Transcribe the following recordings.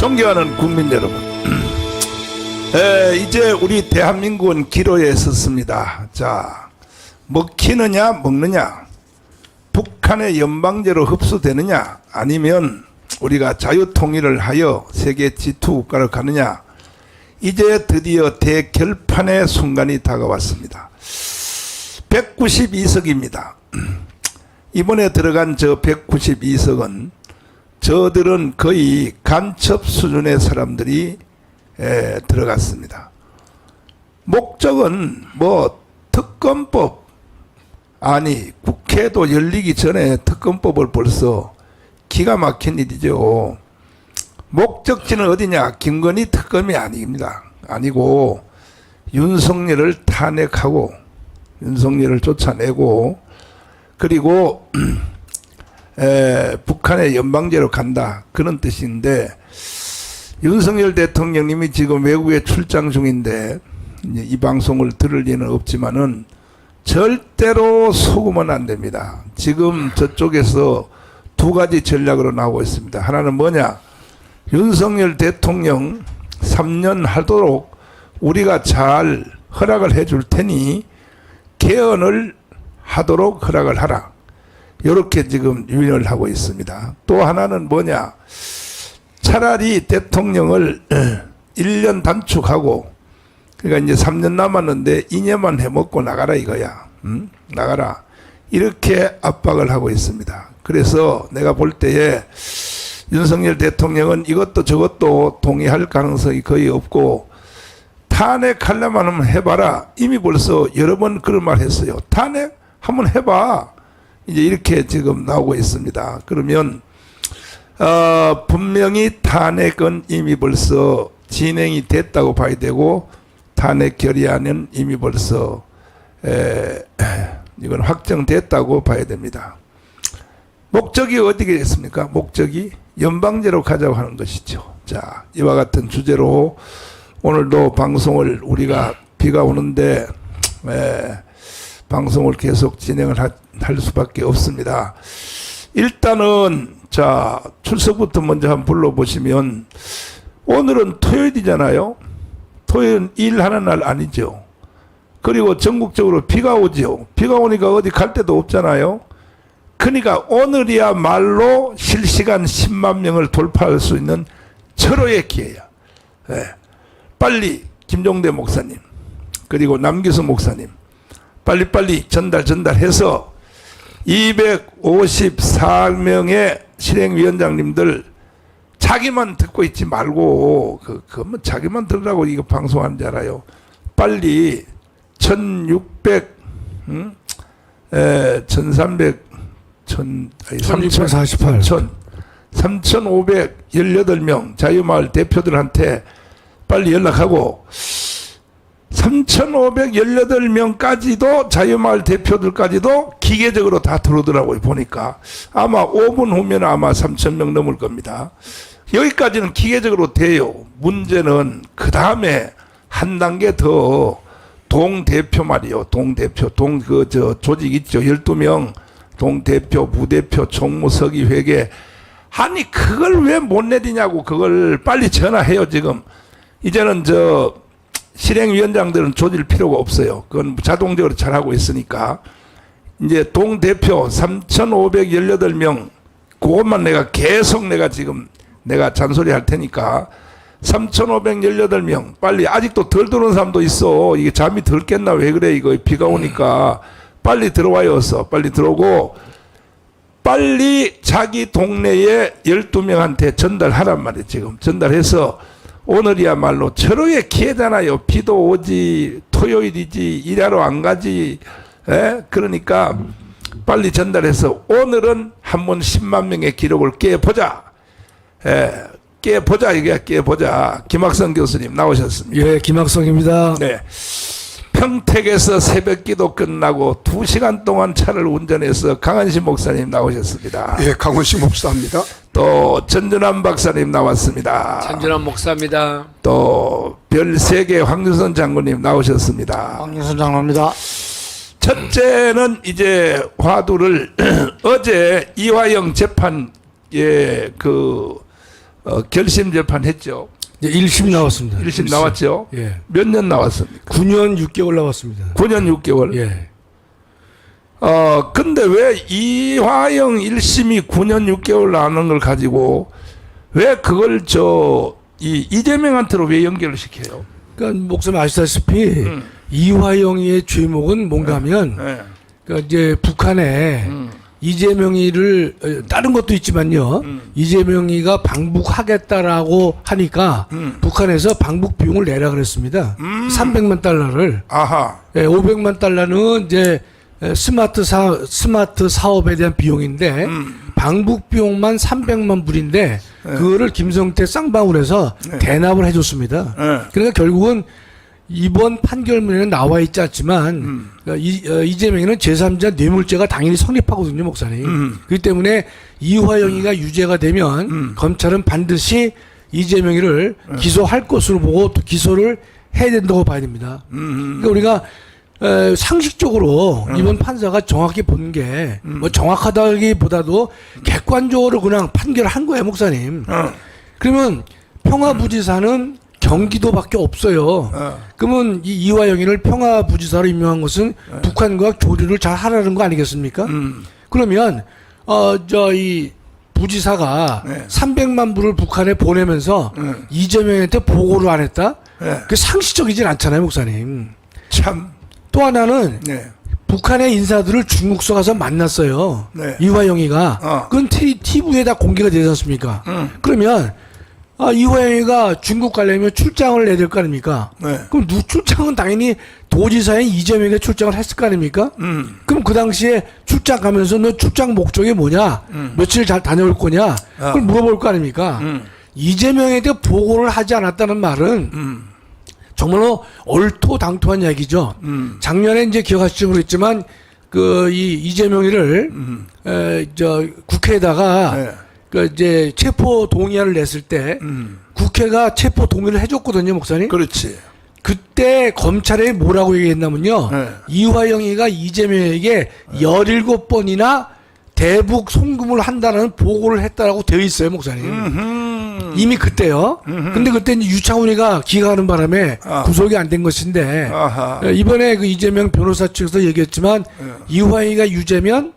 존경하는 국민 여러분, 이제 우리 대한민국은 기로에 섰습니다. 자, 먹히느냐 먹느냐, 북한의 연방제로 흡수되느냐, 아니면 우리가 자유통일을 하여 세계 G2 국가로 가느냐, 이제 드디어 대결판의 순간이 다가왔습니다. 192석입니다. 이번에 들어간 저 192석은 저들은 거의 간첩 수준의 사람들이 들어갔습니다. 목적은 뭐 특검법, 아니 국회도 열리기 전에 특검법을 벌써 기가 막힌 일이죠. 목적지는 어디냐? 김건희 특검이 아닙니다. 아니고 윤석열을 탄핵하고 윤석열을 쫓아내고, 그리고 북한의 연방제로 간다, 그런 뜻인데, 윤석열 대통령님이 지금 외국에 출장 중인데 이제 이 방송을 들을 리는 없지만은 절대로 속으면 안 됩니다. 지금 저쪽에서 두 가지 전략으로 나오고 있습니다. 하나는 뭐냐? 윤석열 대통령 3년 하도록 우리가 잘 허락을 해줄 테니 개헌을 하도록 허락을 하라, 이렇게 지금 유인을 하고 있습니다. 또 하나는 뭐냐? 차라리 대통령을 1년 단축하고, 그러니까 이제 3년 남았는데 2년만 해먹고 나가라 이거야. 나가라, 이렇게 압박을 하고 있습니다. 그래서 내가 볼 때에 윤석열 대통령은 이것도 저것도 동의할 가능성이 거의 없고, 탄핵하려면 한번 해봐라, 이미 벌써 여러 번 그런 말 했어요. 탄핵 한번 해봐, 이제 이렇게 지금 나오고 있습니다. 그러면 분명히 탄핵은 이미 벌써 진행이 됐다고 봐야 되고, 탄핵 결의안은 이미 벌써 이건 확정됐다고 봐야 됩니다. 목적이 어디겠습니까? 목적이 연방제로 가자고 하는 것이죠. 자, 이와 같은 주제로 오늘도 방송을, 우리가 비가 오는데 방송을 계속 진행을 할 수밖에 없습니다. 일단은 자, 출석부터 먼저 한번 불러보시면, 오늘은 토요일이잖아요. 토요일은 일하는 날 아니죠. 그리고 전국적으로 비가 오죠. 비가 오니까 어디 갈 데도 없잖아요. 그러니까 오늘이야말로 실시간 10만 명을 돌파할 수 있는 절호의 기회야. 빨리 김종대 목사님, 그리고 남기수 목사님 빨리빨리 전달해서 254명의 실행위원장님들, 자기만 듣고 있지 말고, 뭐 자기만 들으라고 이거 방송하는 줄 알아요. 빨리 1600, 1300, 1248, 3518명 자유마을 대표들한테 빨리 연락하고, 3518명까지도 자유마을 대표들까지도 기계적으로 다 들어오더라고요. 보니까 아마 5분 후면 아마 3000명 넘을 겁니다. 여기까지는 기계적으로 돼요. 문제는 그 다음에 한 단계 더, 동대표 말이요. 동대표, 조직 있죠. 12명 동대표, 부대표, 총무서기 회계. 아니 그걸 왜 못 내리냐고. 그걸 빨리 전화해요. 지금 이제는 실행위원장들은 조질 필요가 없어요. 그건 자동적으로 잘하고 있으니까. 이제 동대표 3518명, 그것만 내가 계속 지금 잔소리 할 테니까, 3518명 빨리, 아직도 덜 들어온 사람도 있어. 이게 잠이 덜 깼나 왜 그래, 이거 비가 오니까. 빨리 들어와요. 어서 빨리 들어오고, 빨리 자기 동네에 12명한테 전달하란 말이에요. 지금 전달해서, 오늘이야말로 절호의 기회잖아요. 비도 오지, 토요일이지, 일하러 안 가지. 그러니까 빨리 전달해서 오늘은 한번 10만 명의 기록을 깨보자. 깨보자, 이게 깨보자. 김학성 교수님 나오셨습니다. 예, 김학성입니다. 네. 평택에서 새벽기도 끝나고 2시간 동안 차를 운전해서 강한신 목사님 나오셨습니다. 예, 강원식 목사입니다. 또 전준환 박사님 나왔습니다. 전준환 목사입니다. 또 별세계 황유선 장군님 나오셨습니다. 황유선 장로입니다. 첫째는 이제 화두를 어제 이화영 재판 결심 재판했죠. 이제 1심 나왔습니다. 1심 나왔죠. 예. 몇 년 나왔습니까? 9년 6개월 나왔습니다. 9년 6개월. 예. 근데 왜 이화영 1심이 9년 6개월 나는 걸 가지고 왜 그걸 이재명한테로 왜 연결을 시켜요? 그러니까 목사님 아시다시피 이화영의 죄목은 뭔가 하면 네. 그러니까 이제 북한에 이재명이를 다른 것도 있지만요. 이재명이가 방북하겠다라고 하니까 북한에서 방북 비용을 내라 그랬습니다. 300만 달러를. 아하. 예, 500만 달러는 이제 스마트 사업에 대한 비용인데 방북 비용만 300만 불인데 그거를 김성태 쌍방울 해서 대납을 해줬습니다. 네. 그러니까 결국은 이번 판결문에는 나와 있지 않지만 이재명이는 제3자 뇌물죄가 당연히 성립하거든요, 목사님. 그렇기 때문에 이화영이가 유죄가 되면 검찰은 반드시 이재명이를 기소할 것으로 보고 또 기소를 해야 된다고 봐야 됩니다. 그러니까 우리가 상식적으로 이번 판사가 정확히 본 게 뭐 정확하다기보다도 객관적으로 그냥 판결한 거예요, 목사님. 그러면 평화부지사는 경기도밖에 없어요. 그러면 이 이화영이를 평화부지사로 임명한 것은 북한과 교류를 잘 하라는 거 아니겠습니까? 그러면 이 부지사가 300만 불을 북한에 보내면서 이재명한테 보고를 안 했다? 그 상식적이진 않잖아요, 목사님. 참. 또 하나는 네. 북한의 인사들을 중국서 가서 만났어요. 네. 이화영이가. 그건 TV에 다 공개가 되지 않습니까? 그러면 이화영이가 중국 가려면 출장을 내야 될 거 아닙니까? 네. 그럼 출장은 당연히 도지사인 이재명이가 출장을 했을 거 아닙니까? 그럼 그 당시에 출장 가면서 너 출장 목적이 뭐냐? 며칠 잘 다녀올 거냐? 그걸 물어볼 거 아닙니까? 이재명에게 보고를 하지 않았다는 말은 정말로 얼토당토한 얘기죠. 작년에 이제 기억하실지 모르겠지만 이 이재명이를 국회에다가 네. 이제 체포 동의안을 냈을 때 국회가 체포 동의를 해줬거든요, 목사님. 그렇지. 그때 검찰이 뭐라고 얘기했냐면요. 네. 이화영이가 이재명에게 17번이나 대북 송금을 한다는 보고를 했다라고 되어 있어요, 목사님. 이미 그때요. 근데 그때 이제 유창훈이가 기각하는 바람에 구속이 안 된 것인데 아하. 이번에 그 이재명 변호사 측에서 얘기했지만 이화영이가 유죄면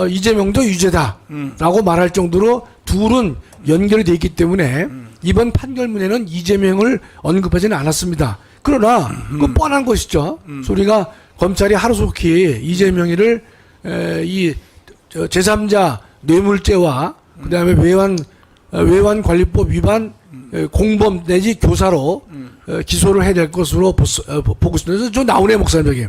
이재명도 유죄다라고 말할 정도로 둘은 연결이 돼 있기 때문에 이번 판결문에는 이재명을 언급하지는 않았습니다. 그러나 그 뻔한 것이죠. 소리가 검찰이 하루속히 이재명이를 이 제3자 뇌물죄와 그다음에 외환관리법 위반 공범 내지 교사로 기소를 해야 될 것으로 보고 있습니다. 그래서 저 나오네, 목사님 여기.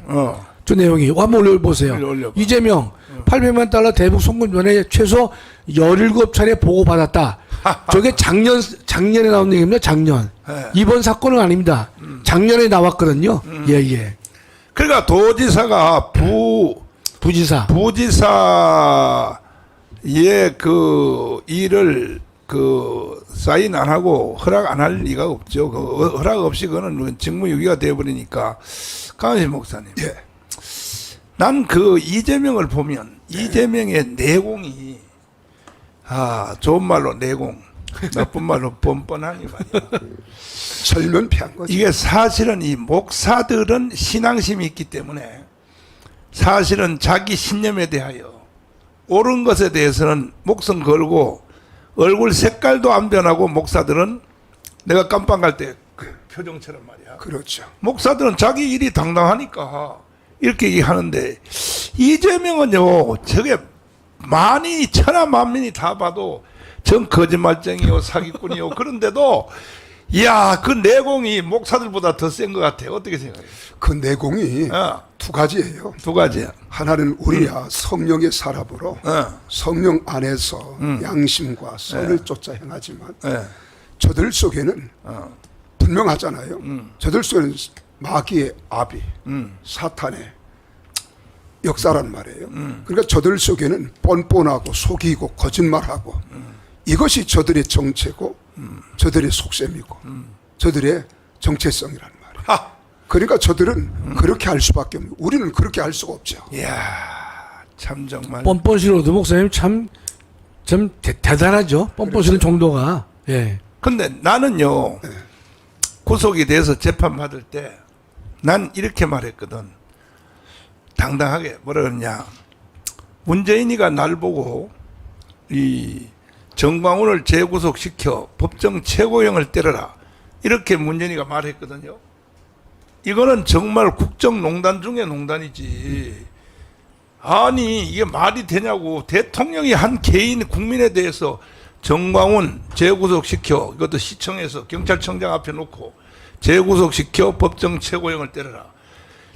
저 내용이 한번 올려보세요. 올려봐. 이재명 800만 달러 대북 송금 전에 최소 17차례 보고받았다. 저게 작년에 나온 얘기입니다. 작년. 네. 이번 사건은 아닙니다. 작년에 나왔거든요. 예. 그러니까 도지사가 부지사의 그 일을 사인 안 하고 허락 안 할 리가 없죠. 허락 없이 그거는 직무유기가 되어버리니까. 강한신 목사님. 예. 난 이재명을 보면 이재명의 내공이 좋은 말로 내공, 나쁜 말로 뻔뻔하니 말이야. 설면피한 거죠. 이게 사실은 이 목사들은 신앙심이 있기 때문에 사실은 자기 신념에 대하여 옳은 것에 대해서는 목숨 걸고 얼굴 색깔도 안 변하고 목사들은 내가 깜빵 갈 때 그 표정처럼 말이야. 그렇죠. 목사들은 자기 일이 당당하니까 이렇게 얘기하는데 이재명은요 저게 천하만민이 다 봐도 전 거짓말쟁이요 사기꾼이요 그런데도 이야 그 내공이 목사들보다 더 센 것 같아요. 어떻게 생각해요? 그 내공이 두 가지예요. 두 가지야. 하나는 우리야 성령의 사람으로 성령 안에서 양심과 선을 쫓아 행하지만 저들 속에는 분명하잖아요. 저들 속에는 마귀의 아비, 사탄의 역사란 말이에요. 그러니까 저들 속에는 뻔뻔하고 속이고 거짓말하고 이것이 저들의 정체고 저들의 속셈이고 저들의 정체성이란 말이에요. 그러니까 저들은 그렇게 할 수밖에 없는. 우리는 그렇게 할 수가 없죠. 이야 참 정말 뻔뻔스러워도 목사님 참 대단하죠. 뻔뻔스러운 정도가. 예. 근데 나는요, 구속이 돼서 재판 받을 때, 난 이렇게 말했거든. 당당하게, 뭐라 그러냐. 문재인이가 날 보고, 이 정광훈을 재구속시켜 법정 최고형을 때려라. 이렇게 문재인이가 말했거든요. 이거는 정말 국정농단 중에 농단이지. 아니, 이게 말이 되냐고. 대통령이 한 개인 국민에 대해서 정광훈 재구속시켜, 이것도 시청에서 경찰청장 앞에 놓고 재구속시켜 법정 최고형을 때려라.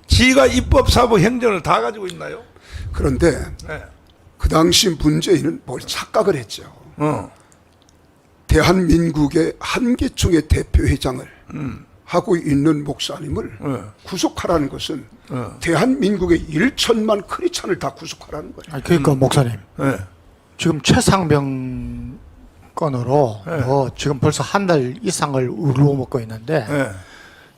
지가 입법, 사법, 행정을 다 가지고 있나요? 그런데 네. 그 당시 문재인은 뭘 착각을 했죠. 대한민국의 한계총회 대표회장을 하고 있는 목사님을 구속하라는 것은 대한민국의 1천만 크리스찬을 다 구속하라는 거예요. 아니, 그러니까 목사님 네. 지금 최상병 건으로 지금 벌써 한 달 이상을 우러먹고 있는데 네.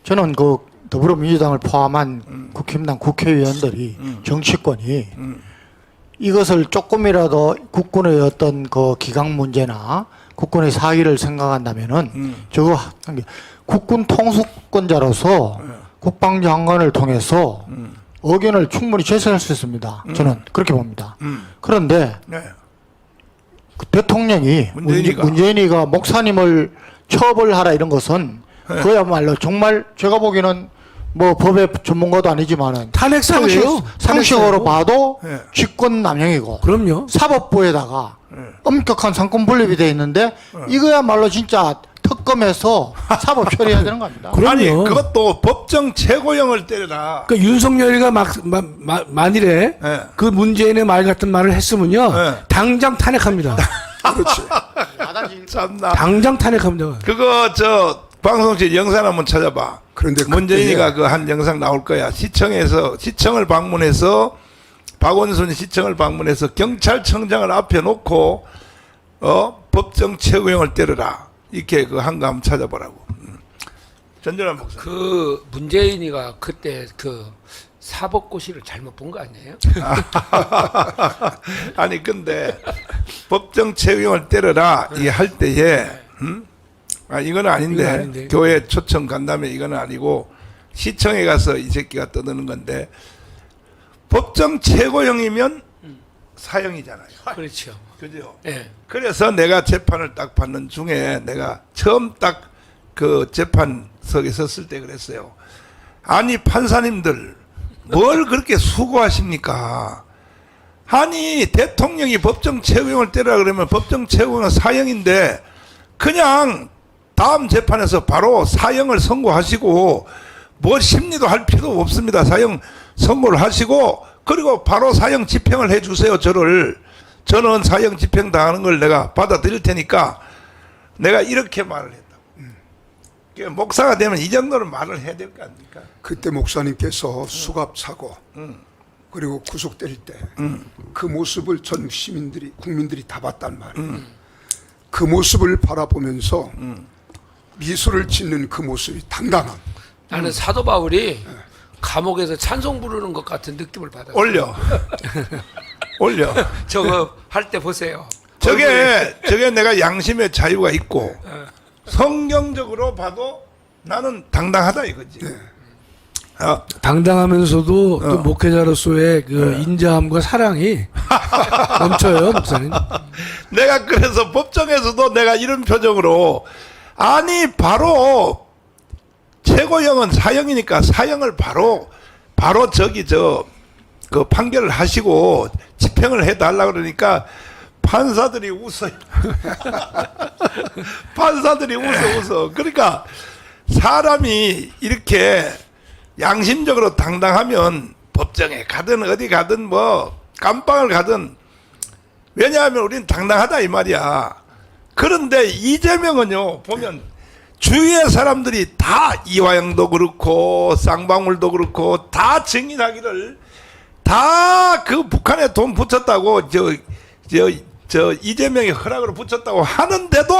저는 그 더불어민주당을 포함한 국힘당 국회의원들이 정치권이 이것을 조금이라도 국군의 어떤 그 기강 문제나 국군의 사의를 생각한다면은 저거 한 게 국군 통수권자로서 국방장관을 통해서 의견을 충분히 제시할 수 있습니다. 저는 그렇게 봅니다. 그런데 네. 그 대통령이 문재인이가 목사님을 처벌하라 이런 것은 그야말로 정말 제가 보기에는 뭐 법의 전문가도 아니지만은 탄핵사유예요. 상식으로 봐도 네. 직권남용이고 그럼요. 사법부에다가 엄격한 상권 분립이 돼 있는데 이거야말로 진짜 특검에서 사법 처리해야 되는 겁니다. 그럼요. 아니, 그것도 법정 최고형을 때려라. 그 윤석열이가 만일에 네. 그 문재인의 말 같은 말을 했으면요, 네. 당장 탄핵합니다. 그렇지. 참나. 당장 탄핵합니다. 그거 방송실 영상 한번 찾아봐. 그런데 문재인이가 그 한 영상 나올 거야. 시청을 방문해서 박원순 시청을 방문해서 경찰청장을 앞에 놓고 법정 최고형을 때려라. 이렇게 그 한 거 한번 찾아보라고. 전전한 목사. 그 문재인이가 그때 그 사법고시를 잘못 본 거 아니에요? 아니 근데 법정 최고형을 때려라 이 할 때에 이건 아닌데, 이건 아닌데. 교회 초청 간다면 이건 아니고 시청에 가서 이 새끼가 떠드는 건데 법정 최고형이면 사형이잖아요. 그렇죠. 그죠? 예. 그래서 내가 재판을 딱 받는 중에 내가 처음 딱 그 재판석에 섰을 때 그랬어요. 아니 판사님들 뭘 그렇게 수고하십니까? 아니 대통령이 법정 최고형을 때리라 그러면 법정 최고형은 사형인데 그냥 다음 재판에서 바로 사형을 선고하시고 뭐 심리도 할 필요 없습니다. 사형 선고를 하시고 그리고 바로 사형 집행을 해주세요. 저는 사형 집행 당하는 걸 내가 받아들일 테니까 내가 이렇게 말을 했다. 목사가 되면 이 정도는 말을 해야 될 거 아닙니까? 그때 목사님께서 수갑 차고 그리고 구속될 때 그 모습을 전 시민들이 국민들이 다 봤단 말이에요. 그 모습을 바라보면서 미소를 짓는 그 모습이 당당함. 나는 사도 바울이 감옥에서 찬송 부르는 것 같은 느낌을 받았어요. 올려. 저거 할 때 보세요. 저게 내가 양심의 자유가 있고 성경적으로 봐도 나는 당당하다 이거지. 당당하면서도 또 목회자로서의 그 인자함과 사랑이 넘쳐요, 목사님. 내가 그래서 법정에서도 내가 이런 표정으로 아니 바로 최고형은 사형이니까 사형을 바로 그 판결을 하시고 집행을 해달라 그러니까 판사들이 웃어요. 판사들이 웃어. 그러니까 사람이 이렇게 양심적으로 당당하면 법정에 가든 어디 가든 뭐 감방을 가든 왜냐하면 우리는 당당하다 이 말이야. 그런데 이재명은요 보면 주위의 사람들이 다 이화영도 그렇고 쌍방울도 그렇고 다 증인하기를 다 그 북한에 돈 붙였다고 저 이재명이 허락으로 붙였다고 하는데도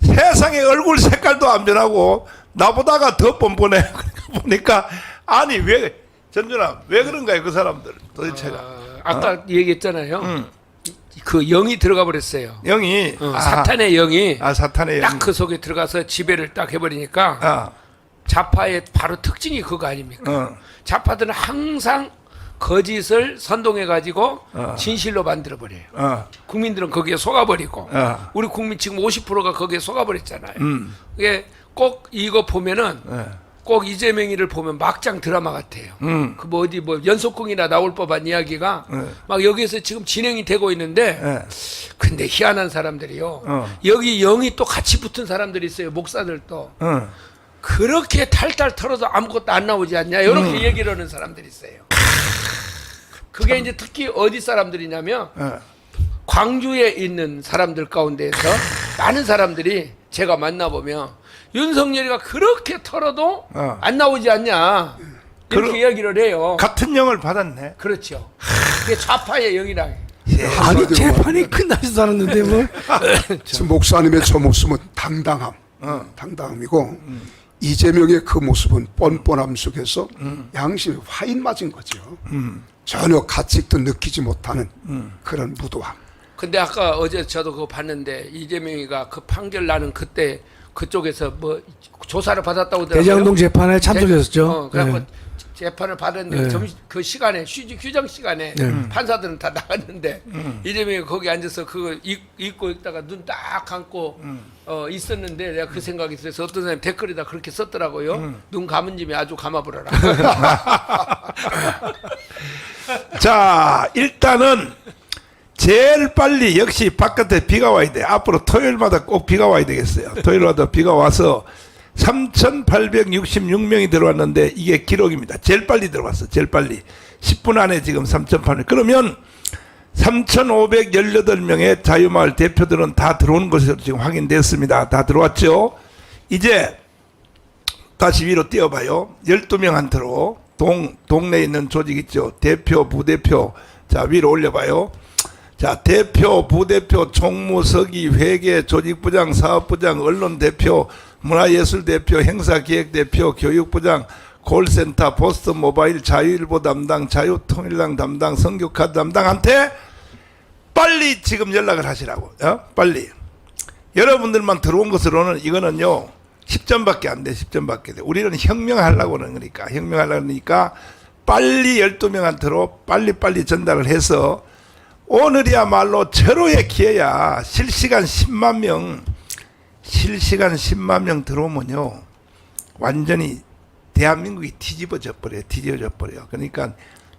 세상에 얼굴 색깔도 안 변하고 나보다가 더 뻔뻔해. 보니까 아니 왜 전준아 왜 그런가요 그 사람들 도대체가. 아까 얘기했잖아요. 그 영이 들어가 버렸어요. 영이 사탄의 영이 사탄의 딱 그 속에 들어가서 지배를 딱 해버리니까 좌파의 바로 특징이 그거 아닙니까? 좌파들은 항상 거짓을 선동해 가지고 진실로 만들어 버려요. 국민들은 거기에 속아버리고 우리 국민 지금 50%가 거기에 속아버렸잖아요. 이게 꼭 이거 보면은 꼭 이재명이를 보면 막장 드라마 같아요. 그 뭐 어디 뭐 연속극이나 나올 법한 이야기가 막 여기에서 지금 진행이 되고 있는데 근데 희한한 사람들이요. 여기 영이 또 같이 붙은 사람들이 있어요. 목사들도. 그렇게 탈탈 털어도 아무것도 안 나오지 않냐 이렇게 얘기를 하는 사람들이 있어요. 그게 이제 특히 어디 사람들이냐면 광주에 있는 사람들 가운데에서 많은 사람들이 제가 만나보면 윤석열이가 그렇게 털어도 안 나오지 않냐 이렇게 이야기를 해요. 같은 영을 받았네. 그렇죠. 그게 좌파의 영이라. 아니 재판이 끝나서 살았는데 뭐. 지금 목사님의 저 모습은 당당함, 당당함이고 이재명의 그 모습은 뻔뻔함 속에서 양심이 화인 맞은 거죠. 전혀 가책도 느끼지 못하는 그런 무도함. 근데 아까 어제 저도 그거 봤는데 이재명이가 그 판결 나는 그때 그쪽에서 뭐 조사를 받았다고 하더라고요. 대장동 재판에 참석했었죠. 그래갖고 네. 재판을 받았는데 네. 점심 그 시간에 휴정 시간에 판사들은 다 나갔는데 이재명이 거기 앉아서 그거 읽고 있다가 눈 딱 감고 있었는데 내가 그 생각이 들어서 어떤 사람이 댓글에다 그렇게 썼더라고요. 눈 감은 짐에 아주 감아버려라. 자, 일단은 제일 빨리 역시 바깥에 비가 와야 돼. 앞으로 토요일마다 꼭 비가 와야 되겠어요. 토요일마다 비가 와서 3,866명이 들어왔는데 이게 기록입니다. 제일 빨리 들어왔어. 제일 빨리. 10분 안에 지금 3,800. 그러면 3,518명의 자유마을 대표들은 다 들어온 것으로 지금 확인됐습니다. 다 들어왔죠. 이제 다시 위로 띄워봐요. 12명한테로 동네에 있는 조직 있죠. 대표, 부대표. 자, 위로 올려봐요. 자, 대표, 부대표, 총무서기, 회계, 조직부장, 사업부장, 언론대표, 문화예술대표, 행사기획대표, 교육부장, 콜센터, 포스트모바일, 자유일보 담당, 자유통일당 담당, 성교카드 담당한테 빨리 지금 연락을 하시라고. 빨리. 여러분들만 들어온 것으로는 이거는요 10점밖에 안 돼. 10점밖에 돼. 우리는 혁명하려고 하는 거니까. 혁명하려고 하니까 빨리 12명한테로 빨리 전달을 해서 오늘이야말로 절호의 기회야. 실시간 10만 명 들어오면요 완전히 대한민국이 뒤집어져 버려요. 그러니까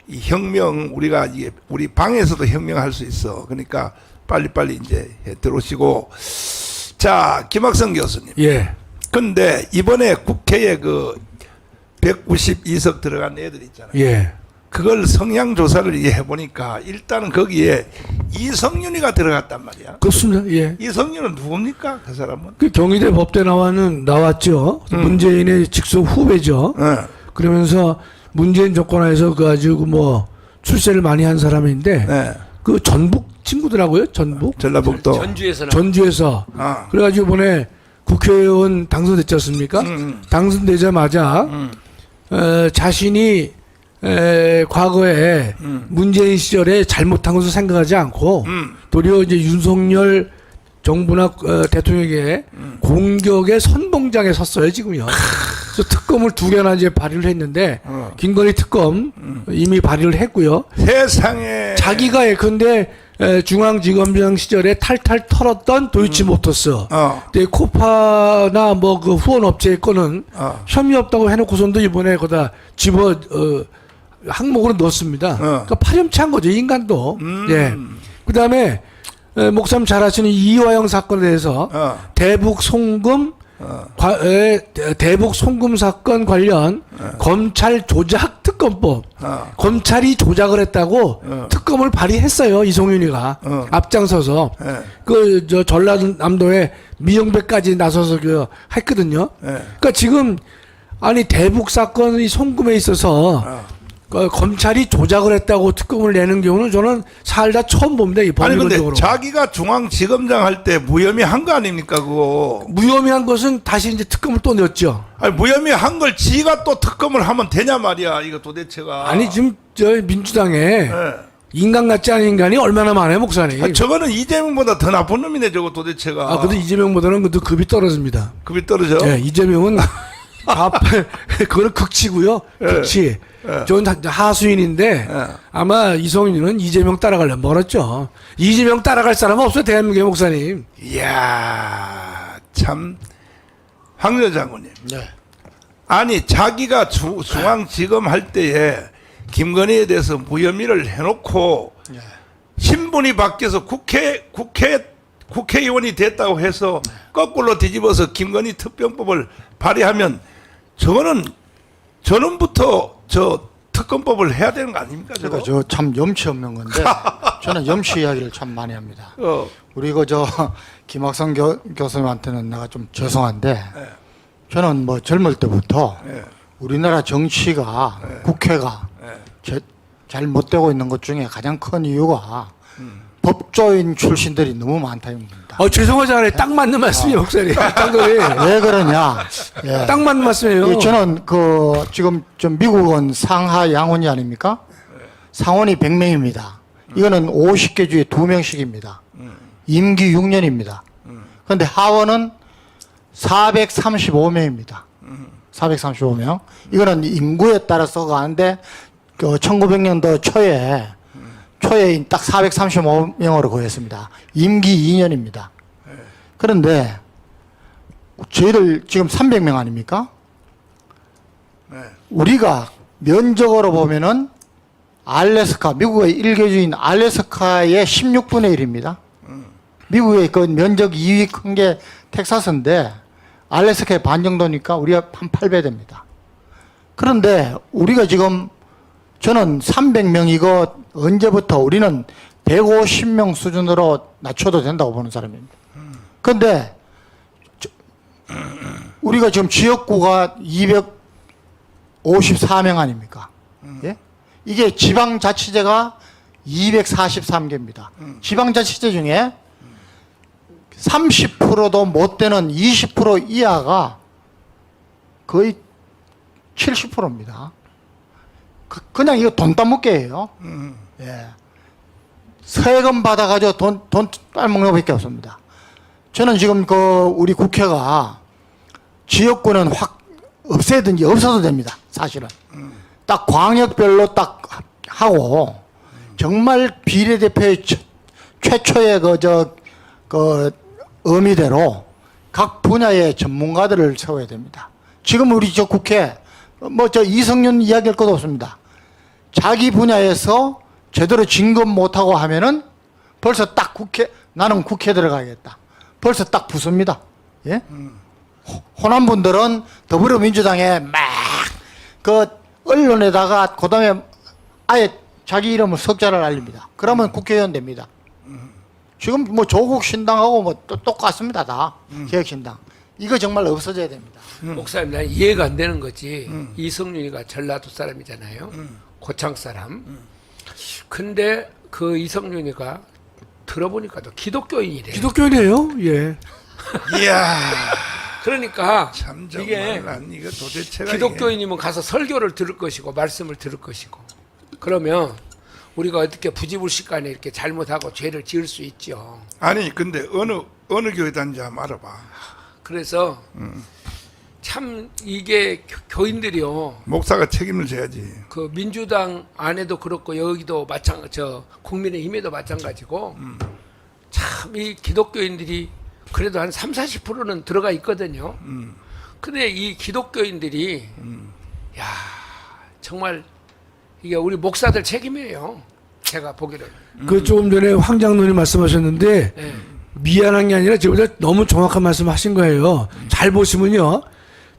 이 혁명 우리가 이게 우리 방에서도 혁명할 수 있어. 그러니까 빨리 이제 들어오시고. 자, 김학성 교수님. 예. 근데 이번에 국회에 그 192석 들어간 애들 있잖아요. 예. 그걸 성향 조사를 해보니까 일단은 거기에 이성윤이가 들어갔단 말이야. 그렇습니다. 예. 이성윤은 누굽니까? 그 사람은? 그 경희대 법대 나왔죠. 문재인의 직속 후배죠. 그러면서 문재인 정권하에서 그 아주 뭐 출세를 많이 한 사람인데 네. 그 전북 친구더라고요. 전북. 전라북도. 전주에서 그래가지고 이번에 국회의원 당선됐지 않습니까? 당선되자마자 자신이 과거에 문재인 시절에 잘못한 것을 생각하지 않고 도리어 이제 윤석열 정부나 대통령에게 공격의 선봉장에 섰어요 지금요. 그래서 특검을 2개나 이제 발의를 했는데 김건희 특검 이미 발의를 했고요. 세상에. 자기가 예컨대 중앙지검장 시절에 탈탈 털었던 도이치모터스, 코파나 뭐 그 후원 업체의 거는 혐의 없다고 해놓고선도 이번에 거다 항목으로 넣었습니다. 그러니까 파렴치한 거죠 인간도. 예. 그다음에 목사님 잘 아시는 이화영 사건에 대해서 대북 송금 사건 관련 검찰 조작 특검법 검찰이 조작을 했다고 특검을 발의했어요. 이송윤이가 앞장서서 그 저 전라남도에 미영배까지 나서서 그 했거든요. 그러니까 지금 아니 대북 사건이 송금에 있어서 검찰이 조작을 했다고 특검을 내는 경우는 저는 살다 처음 봅니다. 이 아니 근데 법률적으로. 자기가 중앙지검장 할 때 무혐의한 거 아닙니까 그거? 무혐의한 것은 다시 이제 특검을 또 냈죠. 아니 무혐의한 걸 지가 또 특검을 하면 되냐 말이야 이거 도대체가. 아니 지금 저 민주당에 인간 같지 않은 인간이 얼마나 많아요, 목사님. 아, 저거는 이재명보다 더 나쁜 놈이네 저거 도대체가. 근데 이재명보다는 그래도 급이 떨어집니다. 급이 떨어져. 예, 이재명은 그거는 극치고요. 극치. 저는 하수인인데 아마 이성윤은 이재명 따라가려면 멀었죠. 이재명 따라갈 사람은 없어요, 대한민국의 목사님. 이야, 참, 황 장군님. 네. 아니, 자기가 중앙지검 할 때에 김건희에 대해서 무혐의를 해놓고 신분이 바뀌어서 국회의원이 됐다고 해서 거꾸로 뒤집어서 김건희 특별법을 발의하면 저거는 저놈부터 저 특검법을 해야 되는 거 아닙니까? 저거? 그러니까 저 참 염치 없는 건데 저는 염치 이야기를 참 많이 합니다. 어. 우리 저 김학성 교수님한테는 내가 좀 죄송한데 저는 뭐 젊을 때부터 우리나라 정치가 국회가 잘 못되고 있는 것 중에 가장 큰 이유가 법조인 출신들이 너무 많다입니다. 죄송하지 않아요. 딱 맞는 말씀이에요, 목사님. 장관님. 왜 그러냐? 예. 딱 맞는 말씀이에요. 저는 지금 좀 미국은 상하 양원이 아닙니까? 상원이 100명입니다. 이거는 50개 주에 2명씩입니다. 임기 6년입니다. 그런데 하원은 435명입니다. 435명. 이거는 인구에 따라서 가는데 1900년도 초에 딱 435명으로 구했습니다. 임기 2년입니다. 그런데 저희들 지금 300명 아닙니까? 우리가 면적으로 보면은 알래스카, 미국의 일개주인 알래스카의 16분의 1입니다. 미국의 그 면적 2위 큰 게 텍사스인데 알래스카의 반 정도니까 우리가 한 8배 됩니다. 그런데 우리가 지금 저는 300명 이거 언제부터 우리는 150명 수준으로 낮춰도 된다고 보는 사람입니다. 그런데 우리가 지금 지역구가 254명 아닙니까? 예? 이게 지방자치제가 243개입니다. 지방자치제 중에 30%도 못 되는 20% 이하가 거의 70%입니다. 그냥 이거 돈 따먹게예요. 예. 세금 받아가지고 돈 빨먹는 것밖에 없습니다. 저는 지금 우리 국회가 지역구는 확 없애든지 없어도 됩니다. 사실은. 딱 광역별로 딱 하고 정말 비례대표의 최초의 의미대로 각 분야의 전문가들을 세워야 됩니다. 지금 우리 저 국회 이성윤 이야기할 것도 없습니다. 자기 분야에서 제대로 진급 못하고 하면은 벌써 딱 나는 국회 들어가겠다. 벌써 딱 부숩니다. 예? 호남 분들은 더불어민주당에 언론에다가 그 다음에 아예 자기 이름을 석자를 알립니다. 그러면 국회의원 됩니다. 지금 조국 신당하고 똑같습니다. 다. 개혁신당. 이거 정말 없어져야 됩니다. 목사님, 난 이해가 안 되는 거지. 이성윤이가 전라도 사람이잖아요. 고창 사람. 근데 그 이성윤이가 들어보니까 또 기독교인이래. 기독교인이에요. 예. 이야, 그러니까 참 이게 정말 이거 도대체가 기독교인이면 가서 설교를 들을 것이고 말씀을 들을 것이고 그러면 우리가 어떻게 부지불식간에 이렇게 잘못하고 죄를 지을 수 있죠. 아니 근데 어느 교회 다닌지 한번 알아봐. 그래서 참 이게 교인들이요. 목사가 책임을 져야지. 그 민주당 안에도 그렇고 여기도 국민의힘에도 마찬가지고 참 이 기독교인들이 그래도 한 30-40%는 들어가 있거든요. 근데 이 기독교인들이 야 정말 이게 우리 목사들 책임이에요. 제가 보기로는. 조금 전에 황 장로님 말씀하셨는데 네. 미안한 게 아니라 저보다 너무 정확한 말씀하신 거예요. 잘 보시면요,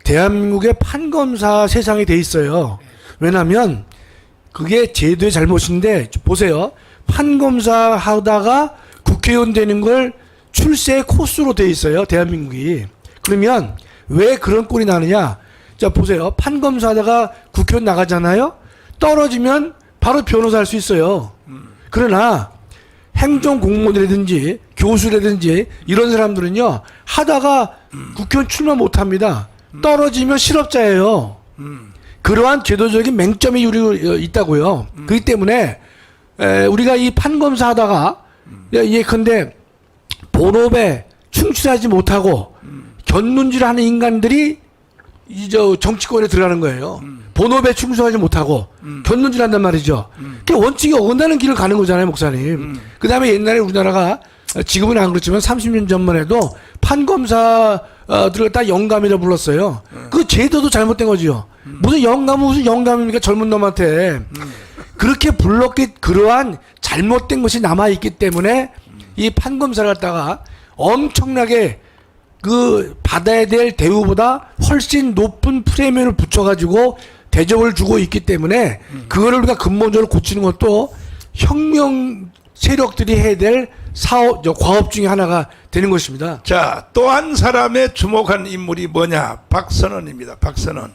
대한민국의 판검사 세상이 돼 있어요. 왜냐하면 그게 제도의 잘못인데 보세요. 판검사 하다가 국회의원 되는 걸 출세 코스로 돼 있어요. 대한민국이. 그러면 왜 그런 꼴이 나느냐? 자 보세요. 판검사 하다가 국회의원 나가잖아요. 떨어지면 바로 변호사 할 수 있어요. 그러나 행정공무원이라든지 교수라든지 이런 사람들은요 하다가 국회의원 출마 못합니다. 떨어지면 실업자예요. 그러한 제도적인 맹점이 있다고요. 그렇기 때문에 우리가 이 판검사 하다가 예컨대 본업에 충실하지 못하고 견눈질하는 인간들이 저 정치권에 들어가는 거예요. 본업에 충실하지 못하고 견눈질한단 말이죠. 그 원칙이 어긋나는 길을 가는 거잖아요, 목사님. 그다음에 옛날에 우리나라가 지금은 안 그렇지만 30년 전만 해도 판검사들을 다 영감이라 불렀어요. 그 제도도 잘못된 거지요. 무슨 영감입니까, 젊은 놈한테. 그렇게 불렀기, 그러한 잘못된 것이 남아있기 때문에 이 판검사를 갖다가 엄청나게 그 받아야 될 대우보다 훨씬 높은 프리미엄을 붙여가지고 대접을 주고 있기 때문에 그거를 우리가 근본적으로 고치는 것도 혁명 세력들이 해야 될 과업 중에 하나가 되는 것입니다. 자, 또 한 사람의 주목한 인물이 뭐냐? 박선원입니다. 박선원.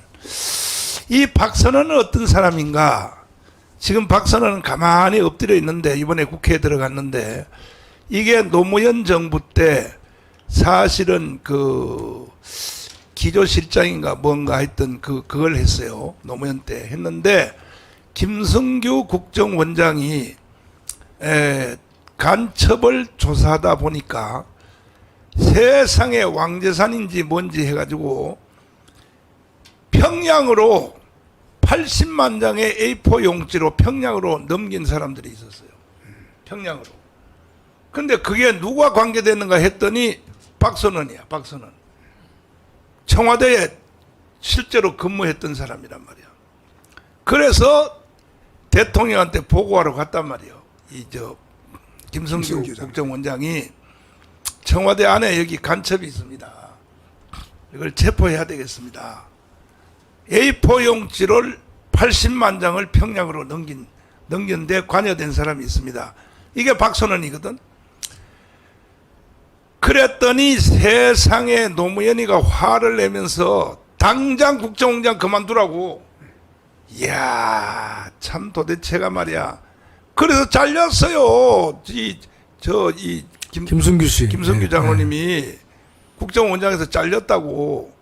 이 박선원은 어떤 사람인가? 지금 박선원은 가만히 엎드려 있는데 이번에 국회에 들어갔는데 이게 노무현 정부 때 사실은 그 기조실장인가 뭔가 하여튼 그걸 했어요. 노무현 때 했는데 김승규 국정원장이 간첩을 조사하다 보니까 세상에 왕재산인지 뭔지 해가지고 평양으로 80만 장의 A4 용지로 평양으로 넘긴 사람들이 있었어요. 평양으로. 근데 그게 누가 관계되는가 했더니 박선원이야. 박선원. 청와대에 실제로 근무했던 사람이란 말이야. 그래서 대통령한테 보고하러 갔단 말이에요. 김성규 국정원장이 청와대 안에 여기 간첩이 있습니다. 이걸 체포해야 되겠습니다. A4 용지를 80만 장을 평양으로 넘긴데 관여된 사람이 있습니다. 이게 박선원이거든. 그랬더니 세상에 노무현이가 화를 내면서 당장 국정원장 그만두라고. 이야, 참 도대체가 말이야. 그래서 잘렸어요. 김승규 씨. 김승규 장로님이 국정원장에서 잘렸다고.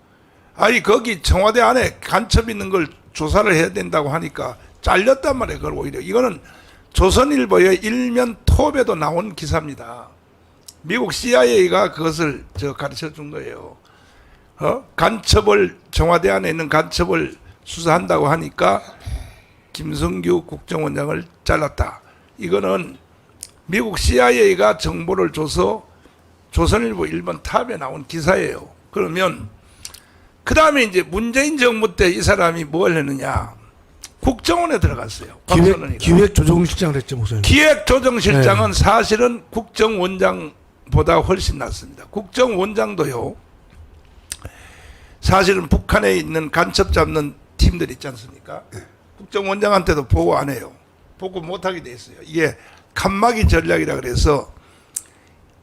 아니 거기 청와대 안에 간첩 있는 걸 조사를 해야 된다고 하니까 잘렸단 말이에요. 그걸 오히려 이거는 조선일보의 일면 톱에도 나온 기사입니다. 미국 CIA가 그것을 가르쳐 준 거예요. 간첩을 청와대 안에 있는 간첩을 수사한다고 하니까 김성규 국정원장을 잘랐다. 이거는 미국 CIA가 정보를 줘서 조선일보 1번 탑에 나온 기사예요. 그러면 그 다음에 이제 문재인 정부 때 이 사람이 뭘 했느냐? 국정원에 들어갔어요. 기획조정실장을 했죠, 목사님. 기획조정실장은 사실은 국정원장보다 훨씬 낫습니다. 국정원장도요, 사실은 북한에 있는 간첩 잡는 팀들 있지 않습니까? 국정원장한테도 보고 안 해요. 보고 못하게 돼 있어요. 이게 칸막이 전략이라 그래서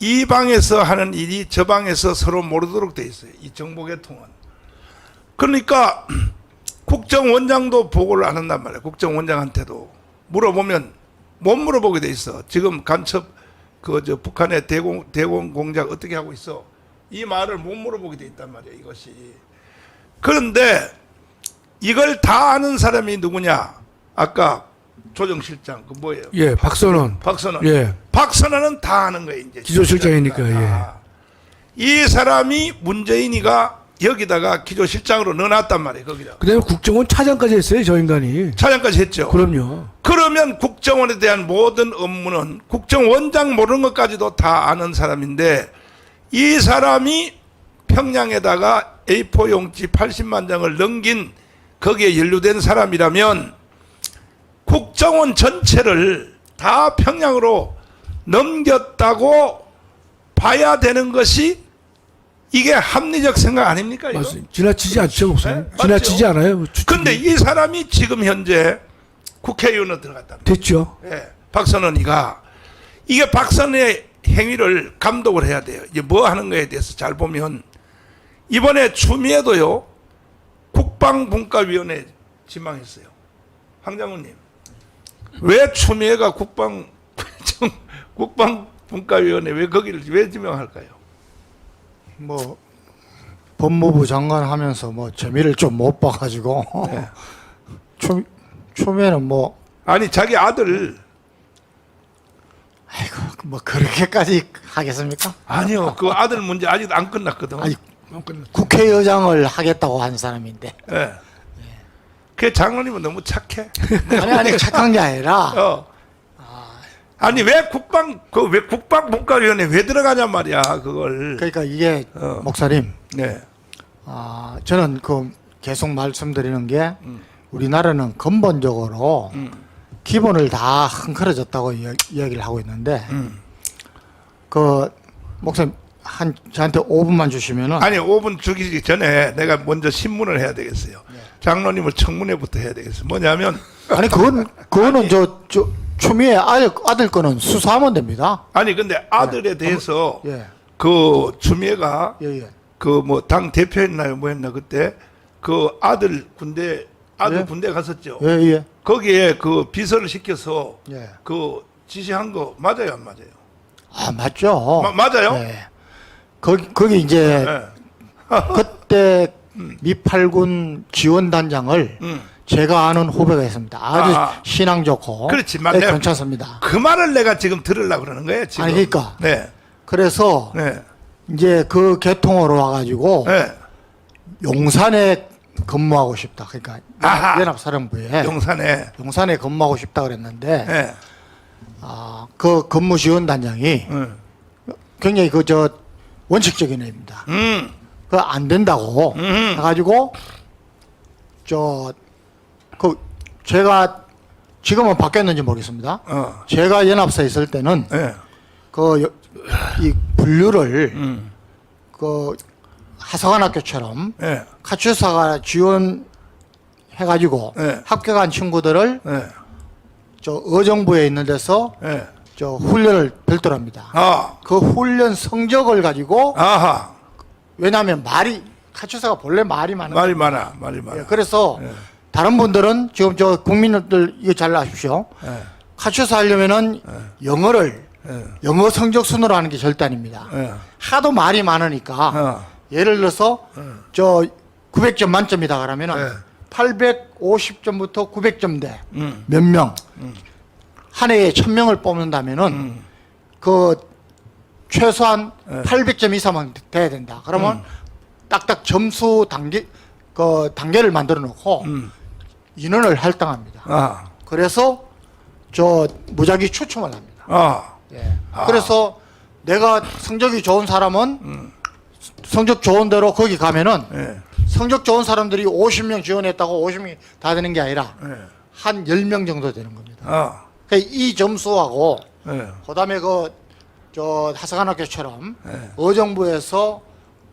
이 방에서 하는 일이 저 방에서 서로 모르도록 돼 있어요. 이 정보계통은. 그러니까 국정원장도 보고를 안 한단 말이에요. 국정원장한테도 물어보면 못 물어보게 돼 있어. 지금 간첩 북한의 대공 공작 어떻게 하고 있어? 이 말을 못 물어보게 돼 있단 말이에요. 이것이. 그런데 이걸 다 아는 사람이 누구냐? 아까 조정실장 그 뭐예요? 예, 박선원. 예. 박선원은 다 아는 거예요. 이제 기조실장이니까. 예. 이 사람이 문재인이가 여기다가 기조실장으로 넣어놨단 말이에요. 거기다. 그다음에 국정원 차장까지 했어요, 저 인간이. 차장까지 했죠. 그럼요. 그러면 국정원에 대한 모든 업무는 국정원장 모르는 것까지도 다 아는 사람인데 이 사람이 평양에다가 A4 용지 80만 장을 넘긴 거기에 연루된 사람이라면 국정원 전체를 다 평양으로 넘겼다고 봐야 되는 것이 이게 합리적 생각 아닙니까? 이거? 맞습니다. 지나치지 않죠, 목사님. 네? 지나치지 맞죠? 않아요. 근데 이 사람이 지금 현재 국회의원으로 들어갔다. 됐죠. 예, 박선원이가 이게 박선원의 행위를 감독을 해야 돼요. 이제 뭐 하는 거에 대해서 잘 보면 이번에 추미애도요 국방분과위원회 지망했어요. 황 장군님 왜 추미애가 국방분과위원회 왜 거기를 왜 지명할까요? 뭐 법무부 장관 하면서 뭐 재미를 좀 못 봐가지고 추미애는 뭐 아니 자기 아들 아이고 뭐 그렇게까지 하겠습니까? 아니요, 그 아들 문제 아직도 안 끝났거든. 아니 국회의장을 하겠다고 한 사람인데. 예. 그 장로님은 너무 착해. 아니 착한 게 아니라 어. 아니 왜 국방문과위원회 왜 들어가냔 말이야 그걸. 그러니까 이게 어. 목사님, 네. 저는 그 계속 말씀드리는 게 우리나라는 근본적으로 기본을 다 흥크러졌다고 이야기를 하고 있는데 그 목사님 저한테 5분만 주시면은 아니 5분 주기 전에 내가 먼저 신문을 해야 되겠어요. 장로님을 청문회부터 해야 되겠어요. 뭐냐면 아니 그거는 저 추미애 아들 거는 수사하면 됩니다. 아니 근데 아들에 대해서 예. 그 추미애가 예. 그 뭐 당 대표였나요 뭐였나 그때 그 아들 군대 예. 갔었죠. 예. 거기에 그 비서를 시켜서 예. 그 지시한 거 맞아요 안 맞아요? 맞죠. 맞아요? 예. 거기 이제 네. 그때 미8군 지원단장을 제가 아는 후배가 있습니다. 아주 신앙 좋고. 그렇지, 네, 맞네. 괜찮습니다. 그 말을 내가 지금 들으려고 그러는 거예요 지금. 아니 그러니까. 네. 그래서 네. 이제 그 개통으로 와가지고 네. 용산에 근무하고 싶다. 그러니까 아하. 연합사령부에 용산에. 근무하고 싶다 그랬는데 네. 그 근무 지원단장이 굉장히 원칙적인 애입니다. 그 안 된다고 해가지고 제가 지금은 바뀌었는지 모르겠습니다. 제가 연합사에 있을 때는 네. 이 분류를 하사관 학교처럼 네. 카츄사가 지원해가지고 네. 합격한 친구들을 네. 의정부에 있는 데서 네. 훈련을 별도로 합니다. 그 훈련 성적을 가지고 아하. 왜냐하면 카츄사가 본래 말이 많은 말이 겁니다. 많아. 예, 그래서 네. 다른 분들은 지금 국민들 이거 잘 아십시오. 네. 카츄사 하려면은 영어 성적 순으로 하는 게 절대 아닙니다. 네. 하도 말이 많으니까 예를 들어서 900점 만점이다 그러면은 850점부터 900점대 몇 명, 한 해에 1000명을 뽑는다면은 그 최소한 800점 이상은 돼야 된다. 그러면 딱딱 점수 단계를 만들어 놓고 인원을 할당합니다. 그래서 무작위 추첨을 합니다. 예. 그래서 내가 성적이 좋은 사람은 성적 좋은 대로 거기 가면은 성적 좋은 사람들이 50명 지원했다고 50명이 다 되는 게 아니라 한 10명 정도 되는 겁니다. 그러니까 이 점수하고 그다음에 하사관 학교처럼 의정부에서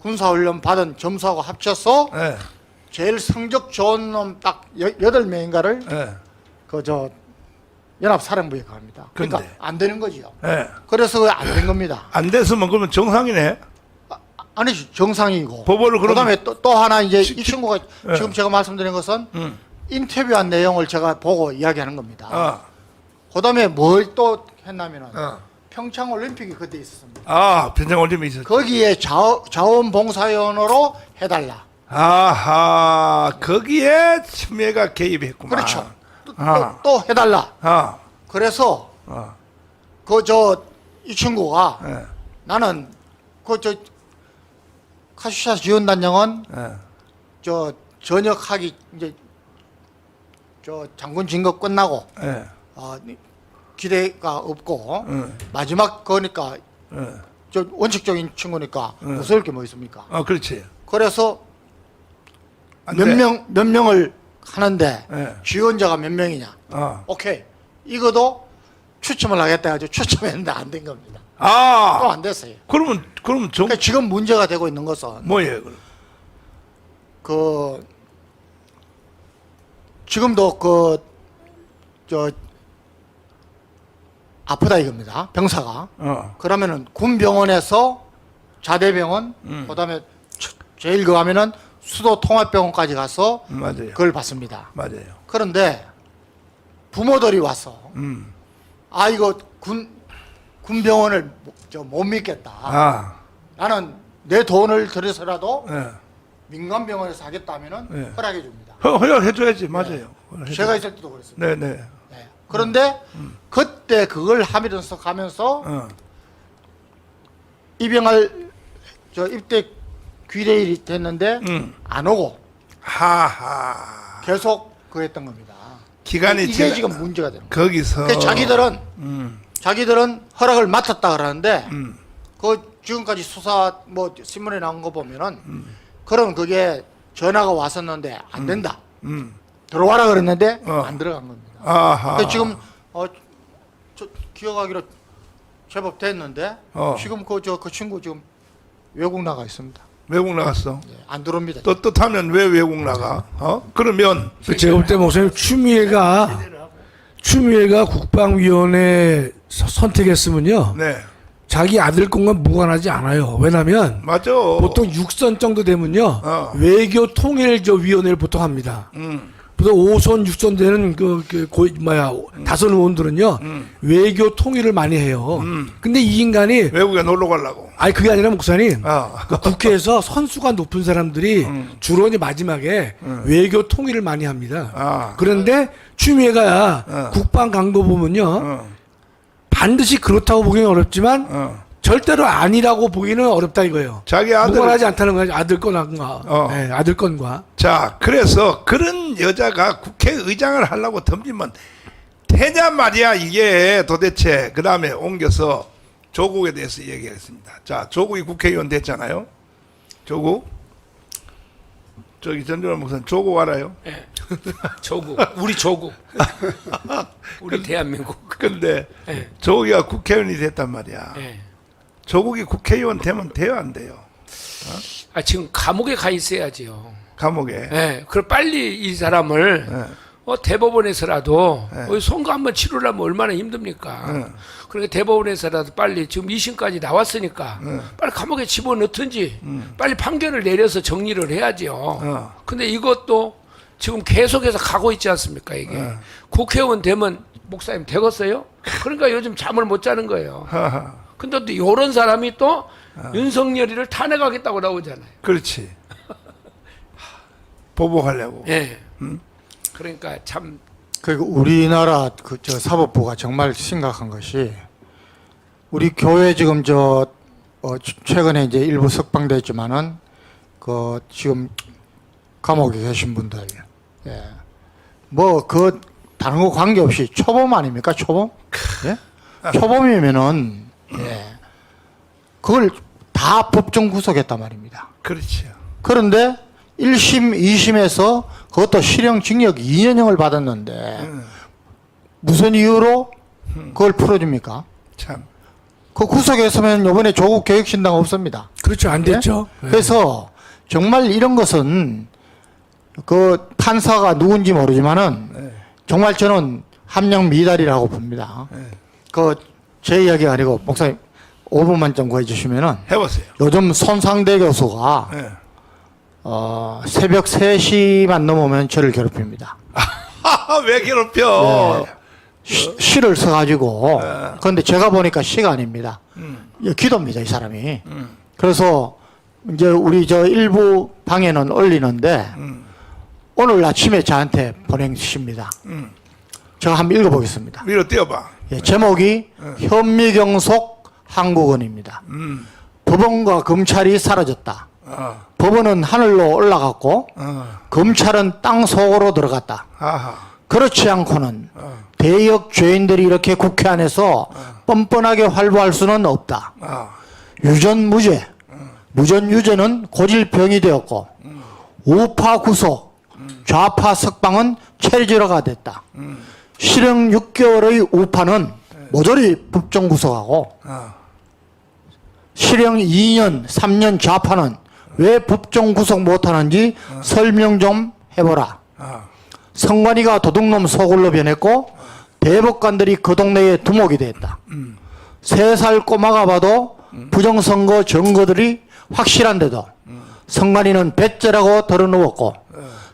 군사훈련 받은 점수하고 합쳐서 제일 성적 좋은 놈 딱 8명인가를 연합사령부에 갑니다. 그러니까 근데. 안 되는 거지요. 네. 그래서 안 된 겁니다. 안 됐으면 그러면 정상이네. 아니 정상이고. 법원을 그다음에 또 하나 이제 이 친구가 지금 제가 말씀드린 것은 인터뷰한 내용을 제가 보고 이야기하는 겁니다. 그다음에 뭘 또 했냐면은 평창 올림픽이 그때 있었습니다. 평창 올림픽 있었죠. 거기에 자원봉사위원으로 해달라. 아하, 거기에 추미애가 개입했구만. 그렇죠. 또 해달라. 그래서 이 친구가 나는 카슈샤 지원단장은 전역하기 이제 장군 진급 끝나고 기대가 없고 마지막 거니까 원칙적인 친구니까 무서울 게 뭐 있습니까? 그렇지. 그래서 안 몇 돼. 명을 하는데 지원자가 몇 명이냐? 오케이. 이거도 추첨을 하겠다 해가지고 추첨했는데 안 된 겁니다. 또 안 됐어요. 그러면 그러니까 지금 문제가 되고 있는 것은 뭐예요? 그럼? 지금도 아프다 이겁니다. 병사가. 그러면은 군병원에서 자대병원, 그다음에 제일 그하면은 수도 통합병원까지 가서 맞아요. 그걸 받습니다. 맞아요. 그런데 부모들이 와서 이거 군병원을 못 믿겠다. 나는 내 돈을 들여서라도 민간병원에서 하겠다 하면은 허락해 줍니다. 허락해줘야지. 맞아요. 제가 있을 때도 그랬습니다. 네네. 네. 그런데 그때 그걸 하면서 가면서 입대 귀래일이 됐는데 안 오고 하하. 계속 그랬던 겁니다. 기간이 이게 지나- 지금 문제가 되는 거예요. 거기서 그러니까 자기들은 허락을 맡았다 그러는데 그 지금까지 수사 뭐 신문에 나온 거 보면은 그럼 그게 전화가 왔었는데 안 된다. 들어와라 그랬는데 안 들어간 겁니다. 아하. 근데 지금 저 기억하기로 제법 됐는데 지금 그 친구 지금 외국 나가 있습니다. 외국 나갔어. 예, 안 들어옵니다. 떳떳하면 왜 외국 나가? 그러면 제가 볼 때 목사님 추미애가 국방위원회 선택했으면요. 네. 자기 아들 건과 무관하지 않아요. 왜냐면 맞아. 보통 6선 정도 되면요. 외교 통일 위원회를 보통 합니다. 보통 5선, 6선 되는 다선 의원들은요. 외교 통일을 많이 해요. 근데 이 인간이 외국에 놀러 가려고. 아니 그게 아니라 목사님. 아. 그 국회에서 선수가 높은 사람들이 주로 이제 마지막에 외교 통일을 많이 합니다. 아. 그런데 추미애가 국방 강도 보면요. 반드시 그렇다고 보기는 어렵지만 절대로 아니라고 보기는 어렵다 이거예요. 자기 아들 무관하지 않다는 거죠. 아들 건과. 네, 아들 건과. 자, 그래서 그런 여자가 국회의장을 하려고 덤비면 되냐 말이야 이게 도대체. 그 다음에 옮겨서 조국에 대해서 얘기했습니다. 자, 조국이 국회의원 됐잖아요. 조국. 저기 전준환 목사님 조국 알아요? 예. 조국, 우리 조국, 우리 대한민국. 근데 예. 조국이가 국회의원이 됐단 말이야. 예. 조국이 국회의원 되면 돼요, 안 돼요? 아, 지금 감옥에 가 있어야지요. 감옥에. 예. 그럼 빨리 이 사람을 대법원에서라도 송가 한번 치르려면 얼마나 힘듭니까? 그러니까 대법원에서라도 빨리 지금 2심까지 나왔으니까 빨리 감옥에 집어넣든지 빨리 판결을 내려서 정리를 해야지요. 근데 이것도 지금 계속해서 가고 있지 않습니까, 이게. 국회의원 되면 목사님 되겠어요? 그러니까 요즘 잠을 못 자는 거예요. 근데 또 이런 사람이 또 윤석열이를 탄핵하겠다고 나오잖아요. 그렇지. 보복하려고. 예. 그러니까 참 그리고 우리나라 사법부가 정말 심각한 것이 우리 교회 지금 최근에 이제 일부 석방됐지만은 지금 감옥에 계신 분들 다른 거 관계없이 초범 아닙니까 초범? 예? 초범이면은 그걸 다 법정 구속했단 말입니다. 그렇죠. 그런데 1심, 2심에서 그것도 실형 징역 2년형을 받았는데 무슨 이유로 그걸 풀어줍니까? 참. 그 구속했으면 이번에 조국 개혁신당 없습니다. 그렇죠. 안 됐죠. 네. 그래서 정말 이런 것은 그 판사가 누군지 모르지만은 정말 저는 함량 미달이라고 봅니다. 제 이야기가 아니고 목사님 5분만 좀 구해주시면은 해보세요. 요즘 손상대 교수가 새벽 3시만 넘으면 저를 괴롭힙니다. 왜 괴롭혀? 시를 써가지고. 그런데 제가 보니까 시가 아닙니다. 기도입니다, 이 사람이. 그래서 이제 우리 일부 방에는 올리는데 오늘 아침에 저한테 보낸 시입니다. 제가 한번 읽어보겠습니다. 위로 띄워봐. 제목이 현미경속 한국언입니다. 법원과 검찰이 사라졌다. 법원은 하늘로 올라갔고 검찰은 땅 속으로 들어갔다. 아하. 그렇지 않고는 대역 죄인들이 이렇게 국회 안에서 뻔뻔하게 활보할 수는 없다. 유전무죄, 무전유죄는 고질병이 되었고 우파 구속, 좌파 석방은 체질화가 됐다. 실형 6개월의 우파는 모조리 법정 구속하고 실형 2년, 3년 좌파는 왜 법정 구속 못하는지 설명 좀 해보라. 선관위가 도둑놈 소굴로 변했고 대법관들이 그 동네에 두목이 됐다. 3살 꼬마가 봐도 부정선거 증거들이 확실한데도 선관위는 배째라고 덜어놓았고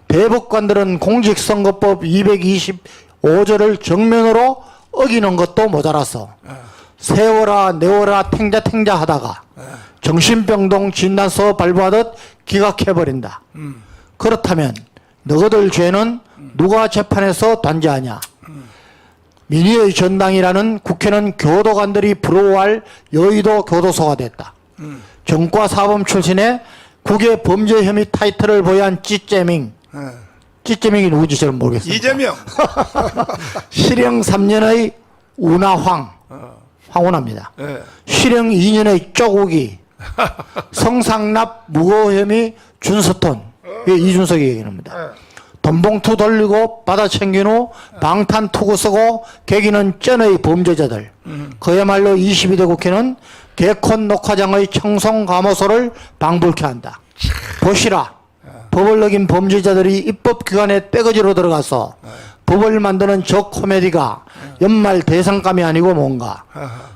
대법관들은 공직선거법 225조를 정면으로 어기는 것도 모자라서 세워라 내워라 탱자탱자 하다가 정신병동 진단서 발부하듯 기각해버린다. 그렇다면 너희들 죄는 누가 재판에서 단죄하냐? 민의의 전당이라는 국회는 교도관들이 부러워할 여의도 교도소가 됐다. 정과 사범 출신의 국외 범죄 혐의 타이틀을 보유한 찌째밍. 찌째밍이 누군지 저는 모르겠습니다. 이재명. 실형 3년의 운하황. 황운합니다. 예. 실형 2년의 쪼국이. 성상납 무고 혐의 준서톤. 이게 이준석이 얘기합니다. 돈봉투 돌리고 받아 챙긴 후 방탄 투구 쓰고 개기는 쩐의 범죄자들. 그야말로 22대 국회는 개콘 녹화장의 청송감호소를 방불케 한다. 보시라. 법을 어긴 범죄자들이 입법기관에 떼거지로 들어가서 법을 만드는 저 코미디가 연말 대상감이 아니고 뭔가.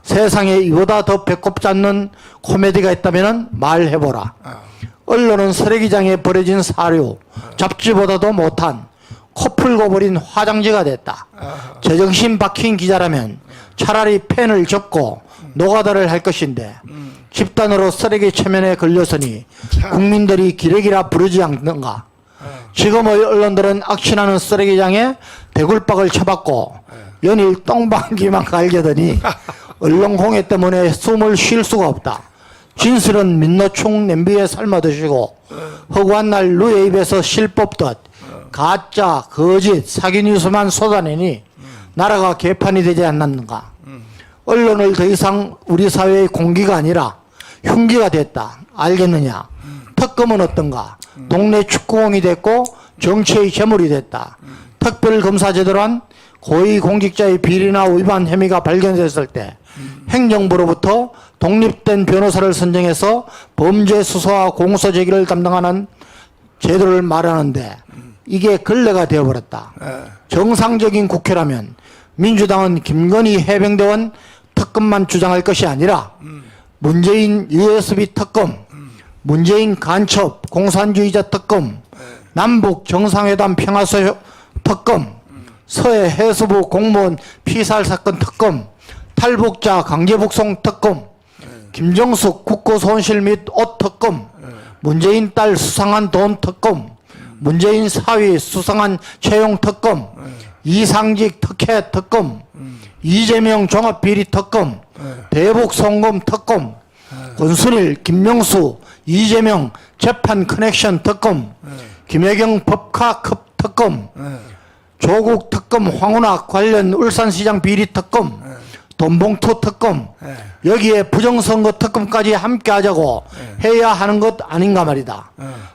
세상에 이보다 더 배꼽 잡는 코미디가 있다면 말해보라. 언론은 쓰레기장에 버려진 사료, 잡지보다도 못한 코 풀고 버린 화장지가 됐다. 제정신 박힌 기자라면 차라리 펜을 접고 노가다를 할 것인데 집단으로 쓰레기 체면에 걸렸으니 국민들이 기레기라 부르지 않는가. 지금의 언론들은 악취나는 쓰레기장에 대굴박을 쳐박고 연일 똥방귀만 갈겨더니 언론공해 때문에 숨을 쉴 수가 없다. 진실은 민노충 냄비에 삶아 드시고 허구한 날 누의 입에서 실 뽑듯 가짜, 거짓, 사기 뉴스만 쏟아내니 나라가 개판이 되지 않았는가. 언론을 더 이상 우리 사회의 공기가 아니라 흉기가 됐다. 알겠느냐. 특검은 어떤가. 동네 축구공이 됐고 정치의 재물이 됐다. 특별검사제도란 고위공직자의 비리나 위반 혐의가 발견됐을 때 행정부로부터 독립된 변호사를 선정해서 범죄 수사와 공소 제기를 담당하는 제도를 말하는데 이게 근래가 되어버렸다. 정상적인 국회라면 민주당은 김건희 해병대원 특검만 주장할 것이 아니라 문재인 USB 특검, 문재인 간첩 공산주의자 특검, 남북 정상회담 평화소 특검, 서해 해수부 공무원 피살 사건 특검, 탈북자 강제북송 특검, 김정숙 국고손실 및 옷 특검, 문재인 딸 수상한 돈 특검, 문재인 사위 수상한 채용 특검, 이상직 특혜 특검, 이재명 종합비리 특검, 대북 송금 특검, 권순일, 김명수, 이재명 재판 커넥션 특검, 김혜경 법카급 특검, 조국 특검, 황운하 관련 울산시장 비리 특검, 돈봉투 특검, 여기에 부정선거 특검까지 함께 하자고 해야 하는 것 아닌가 말이다.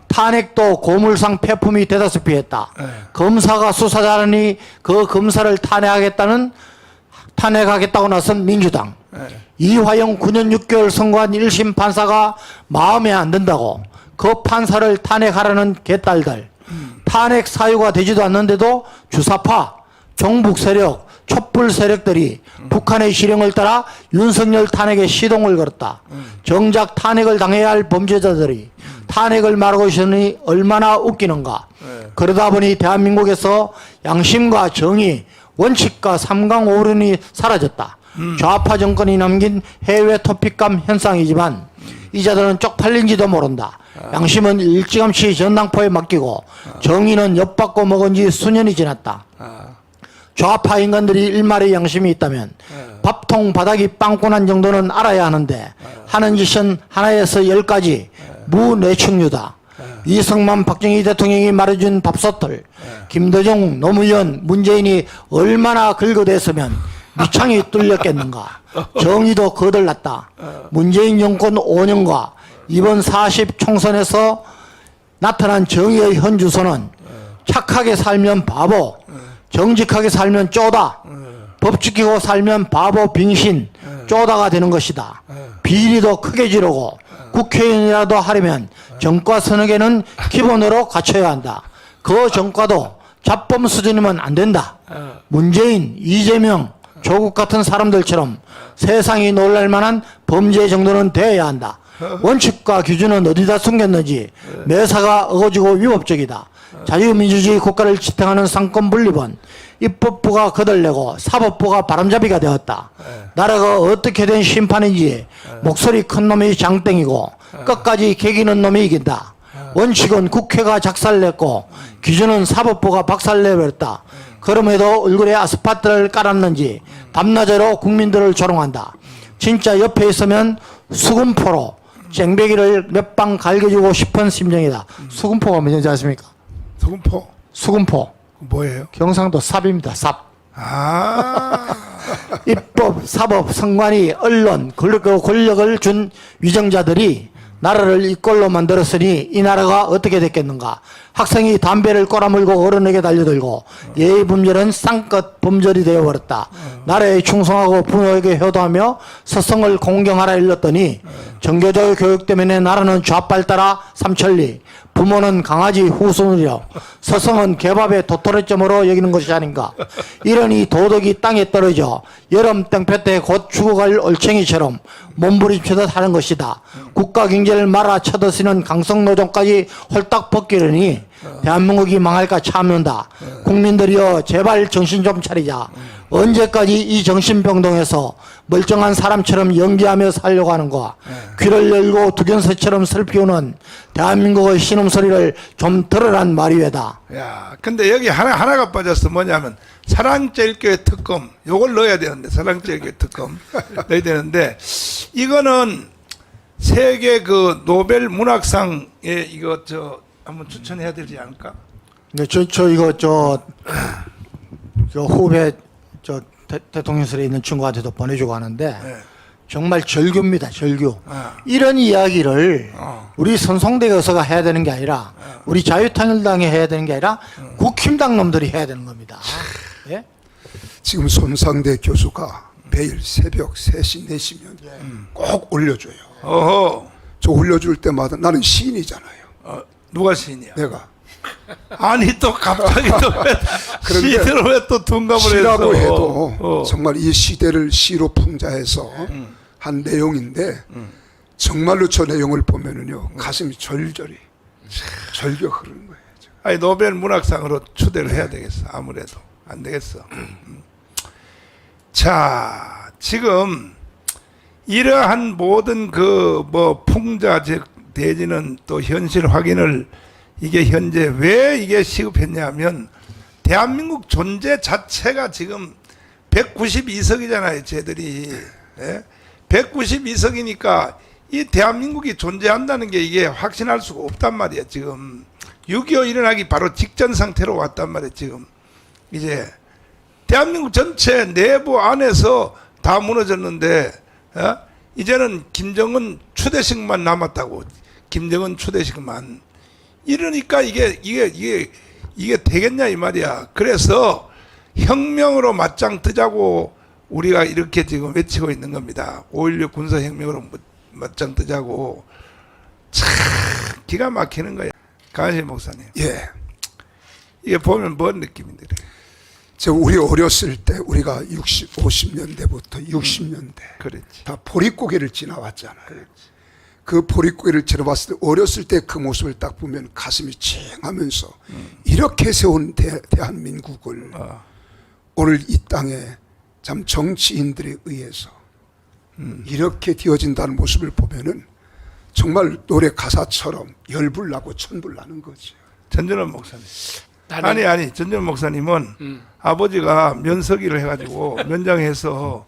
탄핵도 고물상 폐품이 되다시피 했다. 검사가 수사 잘하니 그 검사를 탄핵하겠다고 나선 민주당. 이화영 9년 6개월 선고한 1심 판사가 마음에 안 든다고 그 판사를 탄핵하라는 개딸들. 탄핵 사유가 되지도 않는데도 주사파, 종북 세력, 촛불 세력들이 북한의 실형을 따라 윤석열 탄핵에 시동을 걸었다. 정작 탄핵을 당해야 할 범죄자들이 탄핵을 말하고 있으니 얼마나 웃기는가. 그러다 보니 대한민국에서 양심과 정의, 원칙과 삼강오륜이 사라졌다. 좌파 정권이 남긴 해외 토픽감 현상이지만 이자들은 쪽팔린지도 모른다. 양심은 일찌감치 전당포에 맡기고 정의는 엿받고 먹은 지 수년이 지났다. 좌파 인간들이 일말의 양심이 있다면 밥통 바닥이 빵꾸난 정도는 알아야 하는데 하는 짓은 하나에서 10가지 무뇌충유다. 이승만 박정희 대통령이 말해준 밥솥들, 김대중 노무현 문재인이 얼마나 긁어댔으면 밑창이 뚫렸겠는가. 정의도 거들났다. 문재인 정권 5년과 이번 40 총선에서 나타난 정의의 현주소는 착하게 살면 바보, 정직하게 살면 쪼다, 법 지키고 살면 바보 빙신, 쪼다가 되는 것이다. 비리도 크게 지르고 국회의원이라도 하려면 정과 서너 개는 기본으로 갖춰야 한다. 그 정과도 잡범 수준이면 안 된다. 문재인, 이재명, 조국 같은 사람들처럼 세상이 놀랄 만한 범죄 정도는 돼야 한다. 원칙과 기준은 어디다 숨겼는지 매사가 어거지고 위법적이다. 자유민주주의 국가를 지탱하는 상권 분립은 입법부가 거들내고 사법부가 바람잡이가 되었다. 나라가 어떻게 된 심판인지 목소리 큰 놈이 장땡이고 끝까지 개기는 놈이 이긴다. 원칙은 국회가 작살냈고 기준은 사법부가 박살내버렸다. 그럼에도 얼굴에 아스팔트를 깔았는지 밤낮으로 국민들을 조롱한다. 진짜 옆에 있으면 수금포로 쟁배기를 몇 방 갈겨주고 싶은 심정이다. 수금포가 뭔지 아십니까? 소금포 수금포. 뭐예요? 경상도 삽입니다. 삽. 아, 입법, 사법, 선관위, 언론, 권력을 준 위정자들이 나라를 이 꼴로 만들었으니 이 나라가 어떻게 됐겠는가. 학생이 담배를 꼬라물고 어른에게 달려들고 예의 범절은 쌍껏 범절이 되어버렸다. 나라에 충성하고 부모에게 효도하며 서성을 공경하라 일렀더니 정교조 교육 때문에 나라는 좌빨 따라 삼천리, 부모는 강아지 후손이려 서성은 개밥의 도토리점으로 여기는 것이 아닌가. 이러니 도덕이 땅에 떨어져 여름 땡볕 때 곧 죽어갈 올챙이처럼 몸부림치듯 하는 것이다. 국가 경제를 말아 쳐드시는 강성노동까지 홀딱 벗기려니 대한민국이 망할까 참는다. 국민들이여 제발 정신 좀 차리자. 언제까지 이 정신병동에서 멀쩡한 사람처럼 연기하며 살려고 하는 거야. 귀를 열고 두견새처럼 슬피우는 대한민국의 신음소리를 좀 들으란 말이외다. 야, 근데 여기 하나가 빠졌어. 뭐냐면 사랑제일교회 특검 요걸 넣어야 되는데, 사랑제일교회 특검 넣어야 되는데, 이거는 세계 그 노벨 문학상에 이거 한번 추천해야 되지 않을까? 네, 저 후배 대통령실에 있는 친구한테도 보내주고 하는데 네. 정말 절규입니다. 절규. 아. 이런 이야기를 우리 선송대 교서가 해야 되는 게 아니라 우리 자유통일당이 해야 되는 게 아니라 국힘당 놈들이 해야 되는 겁니다. 예? 지금 손상대 교수가 매일 새벽 3시, 4시면 꼭 올려줘요. 어허. 저 올려줄 때마다 나는 시인이잖아요. 누가 시인이야? 내가. 아니 또 갑자기 또 그런데 시대로 왜 또 둔갑을 했어? 시라고 해도 어. 정말 이 시대를 시로 풍자해서 한 내용인데 정말로 저 내용을 보면은요 가슴이 절절히 절겨 흐르는 거예요. 아니 노벨 문학상으로 추대를 해야 되겠어. 아무래도 안 되겠어. 자, 지금 이러한 모든 그 뭐 풍자 대지는 또 현실 확인을 이게 현재 왜 이게 시급했냐면 대한민국 존재 자체가 지금 192석이잖아요, 쟤들이. 예? 192석이니까 이 대한민국이 존재한다는 게 이게 확신할 수가 없단 말이야, 지금. 6.25 일어나기 바로 직전 상태로 왔단 말이야, 지금. 이제 대한민국 전체 내부 안에서 다 무너졌는데, 이제는 김정은 추대식만 남았다고. 김정은 추대식만. 이러니까 이게 되겠냐 이 말이야. 그래서 혁명으로 맞짱 뜨자고 우리가 이렇게 지금 외치고 있는 겁니다. 5.16 군사혁명으로 맞짱 뜨자고. 참 기가 막히는 거야. 강한실 목사님. 예. 이게 보면 뭔 느낌인데? 우리 어렸을 때 우리가 50년대부터 60년대 그렇지. 다 보릿고개를 지나왔잖아요. 그 보릿고개를 지나봤을 때 어렸을 때 그 모습을 딱 보면 가슴이 찡하면서 이렇게 세운 대한민국을 오늘 이 땅에 참 정치인들에 의해서 이렇게 되어진다는 모습을 보면은 정말 노래 가사처럼 열불나고 천불나는 거죠. 전준원 목사님. 아니 전준원 목사님은 아버지가 면서기를 해가지고 면장해서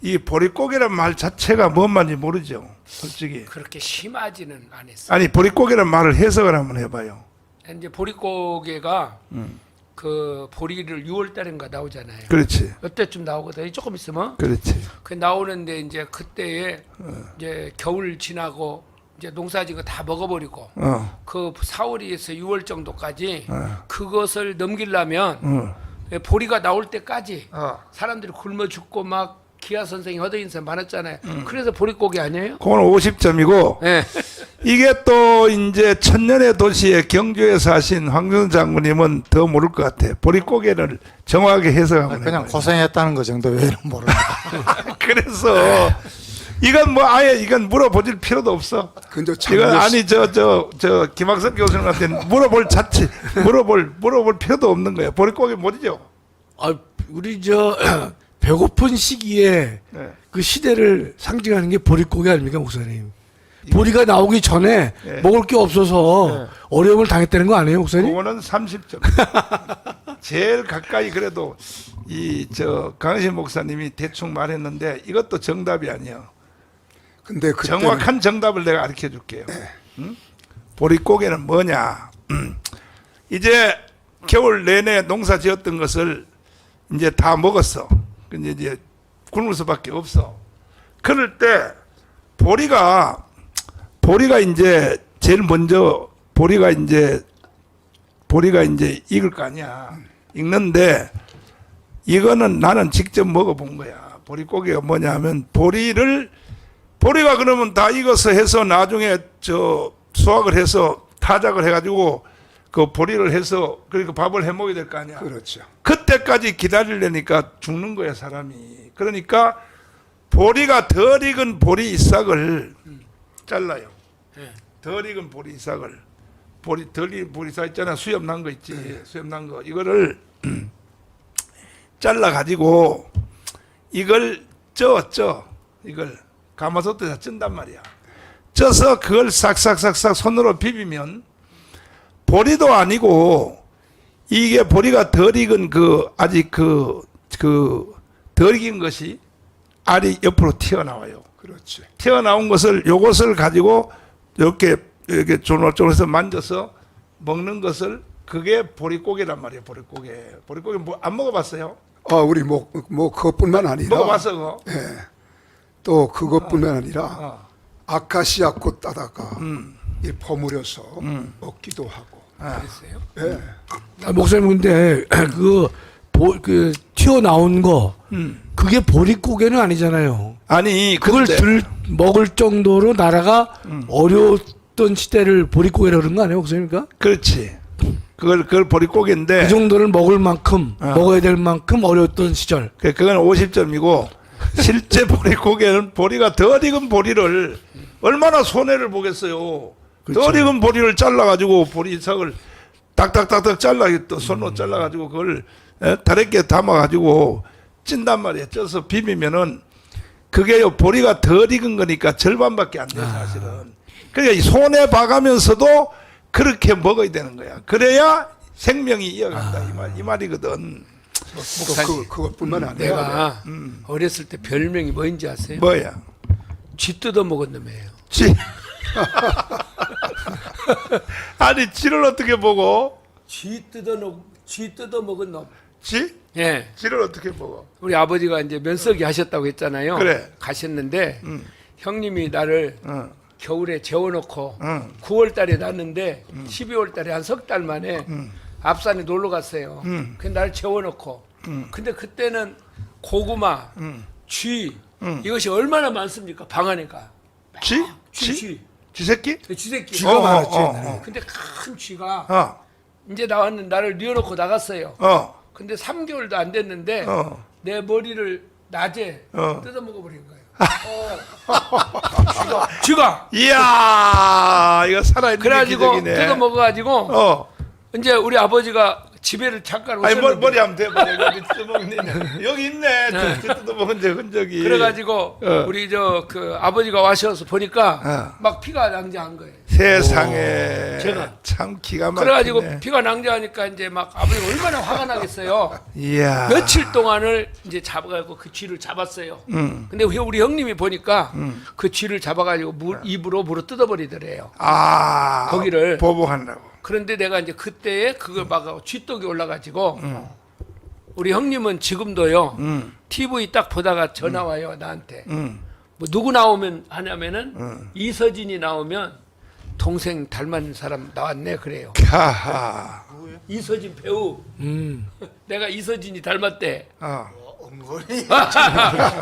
이 보릿고개란 말 자체가 뭔 말인지 모르죠, 솔직히. 그렇게 심하지는 않았어요. 아니 보릿고개란 말을 해석을 한번 해봐요. 이제 보릿고개가 그 보리를 6월 달인가 나오잖아요. 그렇지. 그때쯤 나오거든요. 조금 있으면. 그렇지. 그 나오는데 이제 그때에 이제 겨울 지나고 이제 농사진 거 다 먹어버리고 그 4월에서 6월 정도까지 그것을 넘기려면 보리가 나올 때까지 사람들이 굶어 죽고 막 기아 선생이 허드 인생 많았잖아요. 그래서 보릿고개 아니에요? 그건 50점이고 네. 이게 또 이제 천년의 도시에 경주에 사신 황준수 장군님은 더 모를 것 같아. 보릿고개를 정확하게 해석하면 그냥 고생했다는 거 정도 외에는 모릅니다. 그래서 이건 뭐 아예 이건 물어보질 필요도 없어. 근데 이건 아니 저 김학선 교수님한테는 물어볼 필요도 없는 거야. 보릿고개 뭐죠? 우리 배고픈 시기에 네. 그 시대를 상징하는 게 보릿고개 아닙니까, 목사님? 보리가 나오기 전에 네. 먹을 게 없어서 어려움을 당했다는 거 아니에요, 목사님? 그거는 30점. 제일 가까이 그래도 이 저 강신 목사님이 대충 말했는데 이것도 정답이 아니에요. 근데 그때 정확한 정답을 내가 가르쳐 줄게요. 응? 보릿고개는 뭐냐? 이제 겨울 내내 농사 지었던 것을 이제 다 먹었어. 근데 이제 굶을 수밖에 없어. 그럴 때 보리가 이제 제일 먼저 보리가 이제 익을 거 아니야. 익는데 이거는 나는 직접 먹어본 거야. 보릿고개가 뭐냐 하면 보리가 그러면 다 익어서 해서 나중에 저 수확을 해서 타작을 해가지고 그 보리를 해서 그리고 밥을 해 먹어야 될 거 아니야. 그렇죠. 그때까지 기다리려니까 죽는 거야 사람이. 그러니까 보리가 덜 익은 보리 이삭을 잘라요. 덜 익은 보리 이삭을 덜 익은 보리 이삭 있잖아. 수염 난 거 있지. 수염 난 거 이거를 잘라 가지고 이걸 쪄 이걸 가마솥에다 찐단 말이야. 쪄서 그걸 싹싹싹싹 손으로 비비면 보리도 아니고 이게 보리가 덜 익은 아직 덜 익은 것이 알이 옆으로 튀어나와요. 그렇지. 튀어나온 요것을 가지고 이렇게 조물조물해서 만져서 먹는 것을 그게 보릿고개란 말이에요. 보릿고개 뭐 안 먹어봤어요? 우리 뭐 그것뿐만 아니라 먹어봤어 그거? 예. 또 그것뿐만 아니라 아카시아 꽃 따다가 이 버무려서 먹기도 하고. 그랬어요? 예. 목사님 근데 그 튀어나온 거 그게 보릿고개는 아니잖아요. 아니 그걸 먹을 정도로 나라가 어려웠던 시대를 보릿고개라 그런 거 아니에요, 목사님입니까? 그렇지. 그걸 보릿고개인데 그 정도를 먹을 만큼 먹어야 될 만큼 어려웠던 시절. 그건 50점이고 실제 보릿고개는 보리가 덜 익은 보리를 얼마나 손해를 보겠어요. 그렇죠. 덜 익은 보리를 잘라가지고 보리삭을 딱딱딱딱 또 손으로 잘라가지고 그걸 다래끼에 담아가지고 찐단 말이에요. 쪄서 비비면은 그게요 보리가 덜 익은 거니까 절반밖에 안 돼 사실은. 그러니까 이 손에 봐가면서도 그렇게 먹어야 되는 거야. 그래야 생명이 이어간다 이 말이거든. 또 그것뿐만 아니라 내가 어렸을 때 별명이 뭐인지 아세요? 뭐야? 쥐 뜯어 먹은 놈이에요. 쥐. 아니 쥐를 어떻게 먹어? 쥐 뜯어 먹은 놈. 쥐? 예. 쥐를 어떻게 먹어? 우리 아버지가 이제 면석이 하셨다고 했잖아요. 그래. 가셨는데 형님이 나를 겨울에 재워놓고 응. 9월 달에 낳았는데 12월 달에 한 석 달 만에 앞산에 놀러 갔어요. 근데 나를 재워놓고 근데 그때는 고구마, 쥐 이것이 얼마나 많습니까? 방 안에가. 쥐? 쥐. 쥐새끼? 쥐새끼. 쥐가 많았지, 옛날에. 근데 큰 쥐가 이제 나왔는 나를 뉘어놓고 나갔어요. 근데 3개월도 안 됐는데 내 머리를 낮에 뜯어 먹어버린 거예요. 쥐가. 이야, 이거 살아있는 그래가지고 기적이네. 뜯어 먹어가지고 이제 우리 아버지가 집에를 잠깐 아니 오셨는데 머리 한번 대봐. 여기 뜯어먹는 여기 있네. 뜯어먹은 흔적이. 그래가지고 우리 그 아버지가 와셔서 보니까 막 피가 낭자한 거예요. 세상에 제가. 참 기가 막히네. 그래가지고 피가 낭자하니까 이제 막 아버지가 얼마나 화가 나겠어요. 이야. 며칠 동안을 이제 잡아가지고 그 쥐를 잡았어요. 근데 우리 형님이 보니까 그 쥐를 잡아가지고 입으로 물어 뜯어버리더래요. 거기를. 보복하려고. 그런데 내가 이제 그때에 그걸 막 쥐떡이 올라가지고 우리 형님은 지금도요 TV 딱 보다가 전화 와요 나한테. 뭐 누구 나오면 하냐면은 이서진이 나오면 동생 닮은 사람 나왔네 그래요. 하하. 이서진 배우. 내가 이서진이 닮았대.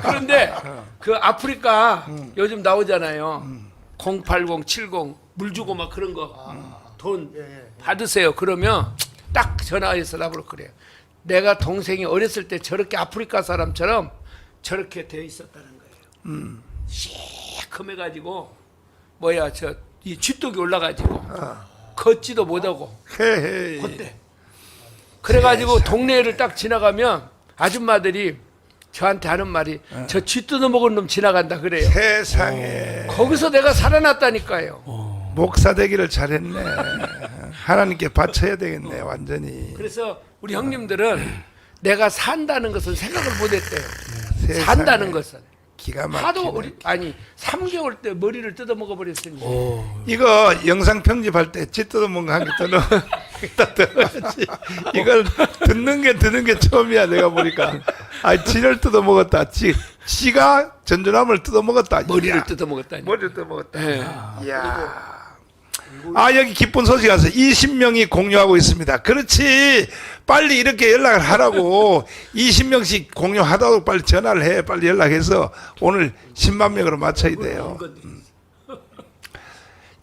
그런데 그 아프리카 요즘 나오잖아요. 080, 70 물 주고 막 그런 거 돈 받으세요. 그러면 딱 전화해서 나보고 그래요. 내가 동생이 어렸을 때 저렇게 아프리카 사람처럼 저렇게 되어 있었다는 거예요. 시커매가지고 뭐야 이 쥐떡이 올라가지고 걷지도 못하고 헤헤. 그때 그래가지고 동네를 딱 지나가면 아줌마들이 저한테 하는 말이 저 쥐 뜯어먹은 놈 지나간다 그래요. 세상에. 거기서 내가 살아났다니까요. 목사 되기를 잘했네. 하나님께 바쳐야 되겠네 완전히. 그래서 우리 형님들은 내가 산다는 것은 생각을 못했대요. 세상에. 산다는 것은 기가 막히네. 하도 우리 아니 3개월 때 머리를 뜯어 먹어버렸으니 이거 영상 편집할 때 찌 뜯어먹은 거 한 개 더 넣어. 딱 들어야지. 이걸 듣는 게 처음이야 내가 보니까. 아, 찌를 뜯어먹었다. 찌가 전전함을 뜯어먹었다. 머리를 이야. 뜯어 먹었다니. 머리를 뜯어먹었다. 예. 이야. 아, 여기 기쁜 소식 와서 20명이 공유하고 있습니다. 그렇지. 빨리 이렇게 연락을 하라고. 20명씩 공유하다고 빨리 전화를 해. 빨리 연락해서 오늘 10만 명으로 맞춰야 돼요.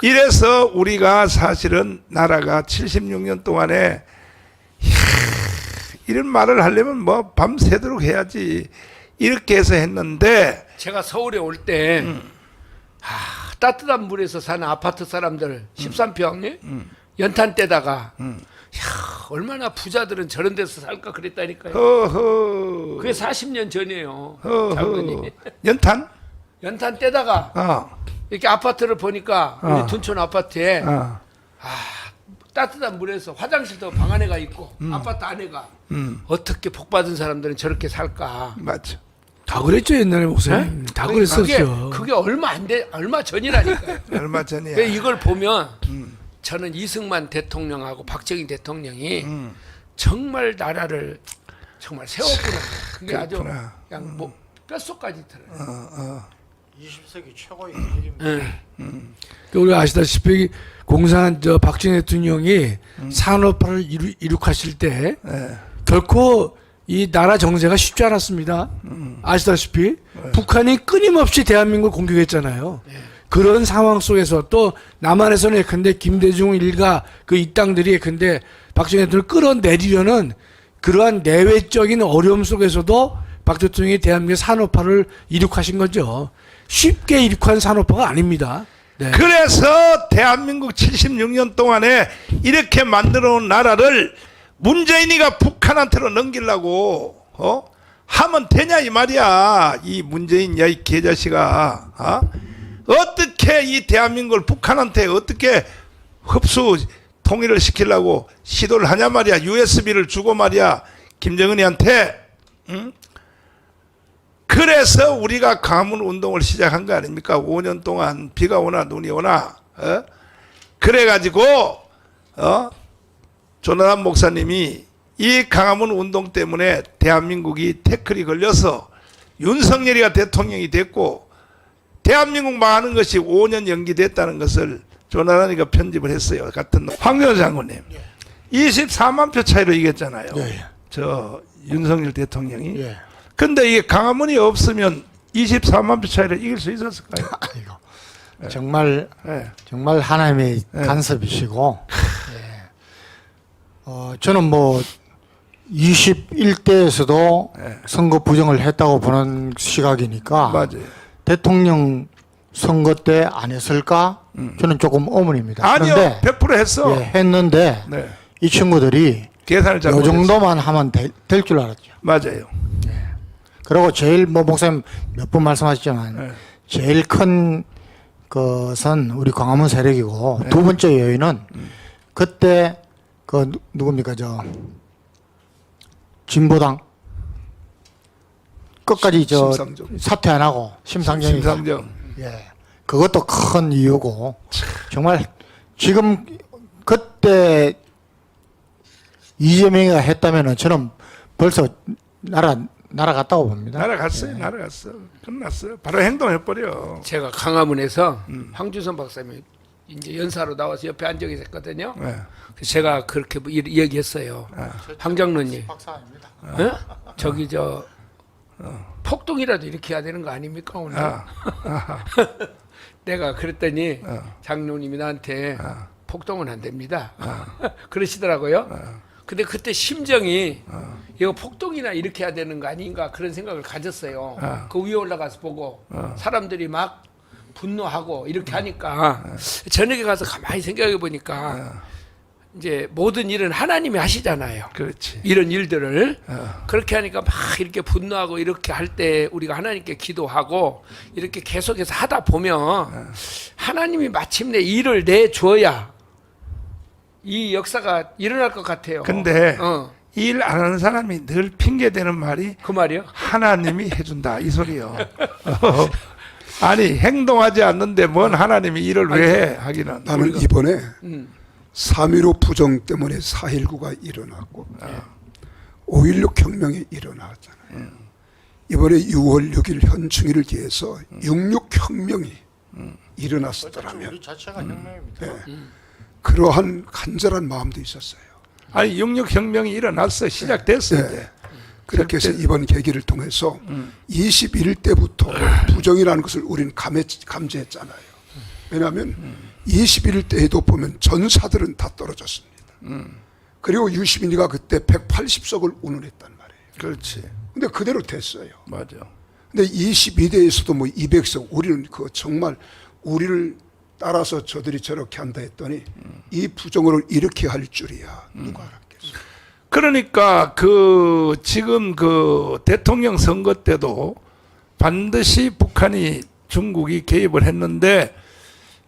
이래서 우리가 사실은 나라가 76년 동안에 이런 말을 하려면 뭐 밤새도록 해야지. 이렇게 해서 했는데 제가 서울에 올 때 따뜻한 물에서 사는 아파트 사람들 13평 연탄 떼다가 야, 얼마나 부자들은 저런 데서 살까 그랬다니까요. 허허. 그게 40년 전이에요. 허허. 장로님. 연탄? 연탄 떼다가 이렇게 아파트를 보니까 우리 둔촌 아파트에 따뜻한 물에서 화장실도 방 안에가 있고 아파트 안에가 어떻게 복 받은 사람들은 저렇게 살까? 맞죠. 다 그랬죠 옛날에 목사님. 다 그랬었죠. 그게 얼마 전이라니까요. 얼마 전이야. 그 이걸 보면 저는 이승만 대통령하고 박정희 대통령이 정말 나라를 정말 세웠구나. 그게 아주 그렇구나. 그냥 뭐 뼛속까지 들어요. 20세기 최고의 일입니다. 우리가 아시다시피 공산 박정희 대통령이 산업화를 이룩하실 때 결코 이 나라 정세가 쉽지 않았습니다. 아시다시피 북한이 끊임없이 대한민국을 공격했잖아요. 그런 상황 속에서 또 남한에서는 예컨대 김대중 일가 그 이 땅들이 예컨대 박정희 대통령을 끌어내리려는 그러한 내외적인 어려움 속에서도 박 대통령이 대한민국의 산업화를 이룩하신 거죠. 쉽게 이룩한 산업화가 아닙니다. 네. 그래서 대한민국 76년 동안에 이렇게 만들어 놓은 나라를 문재인이가 북한한테로 넘기려고 하면 되냐 이 말이야. 이 문재인 야 이 개자식아. 어떻게 이 대한민국을 북한한테 어떻게 흡수 통일을 시키려고 시도를 하냐 말이야. USB를 주고 말이야. 김정은이한테. 응? 그래서 우리가 가문 운동을 시작한 거 아닙니까? 5년 동안 비가 오나 눈이 오나. 그래가지고 조나단 목사님이 이 강화문 운동 때문에 대한민국이 태클이 걸려서 윤석열이가 대통령이 됐고 대한민국 망하는 것이 5년 연기됐다는 것을 조나단이가 편집을 했어요. 같은 황교안 장군님 24만 표 차이로 이겼잖아요. 저 윤석열 대통령이. 근데 이게 강화문이 없으면 24만 표 차이로 이길 수 있었을까요? 아이고, 정말 하나님의 간섭이시고 저는 뭐 21대에서도 선거 부정을 했다고 보는 시각이니까 맞아요. 대통령 선거 때 안 했을까? 저는 조금 의문입니다. 아니요, 그런데 100% 했어. 했는데 네. 이 친구들이 계산을 이 잘못했어. 정도만 하면 될 줄 알았죠. 맞아요. 그리고 제일 뭐 목사님 몇 번 말씀하셨지만 제일 큰 것은 우리 광화문 세력이고 두 번째 요인은 그때 그 누굽니까 저 진보당 끝까지 저 심상정. 사퇴 안 하고 심상정이 심상정. 그것도 큰 이유고 정말 지금 그때 이재명이가 했다면은 저는 벌써 날아갔다고 봅니다. 날아갔어요. 날아갔어. 끝났어요. 바로 행동해버려. 제가 강화문에서 황준선 박사님이 이제 연사로 나와서 옆에 앉아 계셨거든요. 네. 그래서 제가 그렇게 얘기했어요. 황 장로님, 박사입니다. 저기 폭동이라도 이렇게 해야 되는 거 아닙니까 오늘? 내가 그랬더니 장로님이 나한테 폭동은 안 됩니다. 그러시더라고요. 근데 그때 심정이 이거 폭동이나 이렇게 해야 되는 거 아닌가 그런 생각을 가졌어요. 그 위에 올라가서 보고 사람들이 막 분노하고 이렇게 하니까 저녁에 가서 가만히 생각해 보니까 이제 모든 일은 하나님이 하시잖아요. 그렇지. 이런 일들을 그렇게 하니까 막 이렇게 분노하고 이렇게 할 때 우리가 하나님께 기도하고 이렇게 계속해서 하다 보면 하나님이 마침내 일을 내줘야 이 역사가 일어날 것 같아요. 근데 어, 일 안 하는 사람이 늘 핑계대는 말이 그 말이요. 하나님이 해준다 이 소리요. 아니 행동하지 않는데 뭔 하나님이 일을 왜 해 하기는. 나는 이번에 음. 3.15 부정 때문에 4.19가 일어났고 5.16 혁명이 일어났잖아요. 이번에 6월 6일 현충일을 기해서 6.6 혁명이 일어났었더라면 우리 자체가 혁명입니다. 그러한 간절한 마음도 있었어요. 아니 6.6 혁명이 일어났어 시작됐어 네. 이제. 그렇게 해서 이번 계기를 통해서 21대부터 부정이라는 것을 우리는 감지했잖아요. 왜냐하면 21대에도 보면 전사들은 다 떨어졌습니다. 그리고 유시민이가 그때 180석을 운운했단 말이에요. 그렇지. 근데 그대로 됐어요. 맞아. 근데 22대에서도 뭐 200석, 우리는 그 정말 우리를 따라서 저들이 저렇게 한다 했더니 이 부정을 이렇게 할 줄이야. 누가 알았겠어. 그러니까 그 지금 그 대통령 선거 때도 반드시 북한이 중국이 개입을 했는데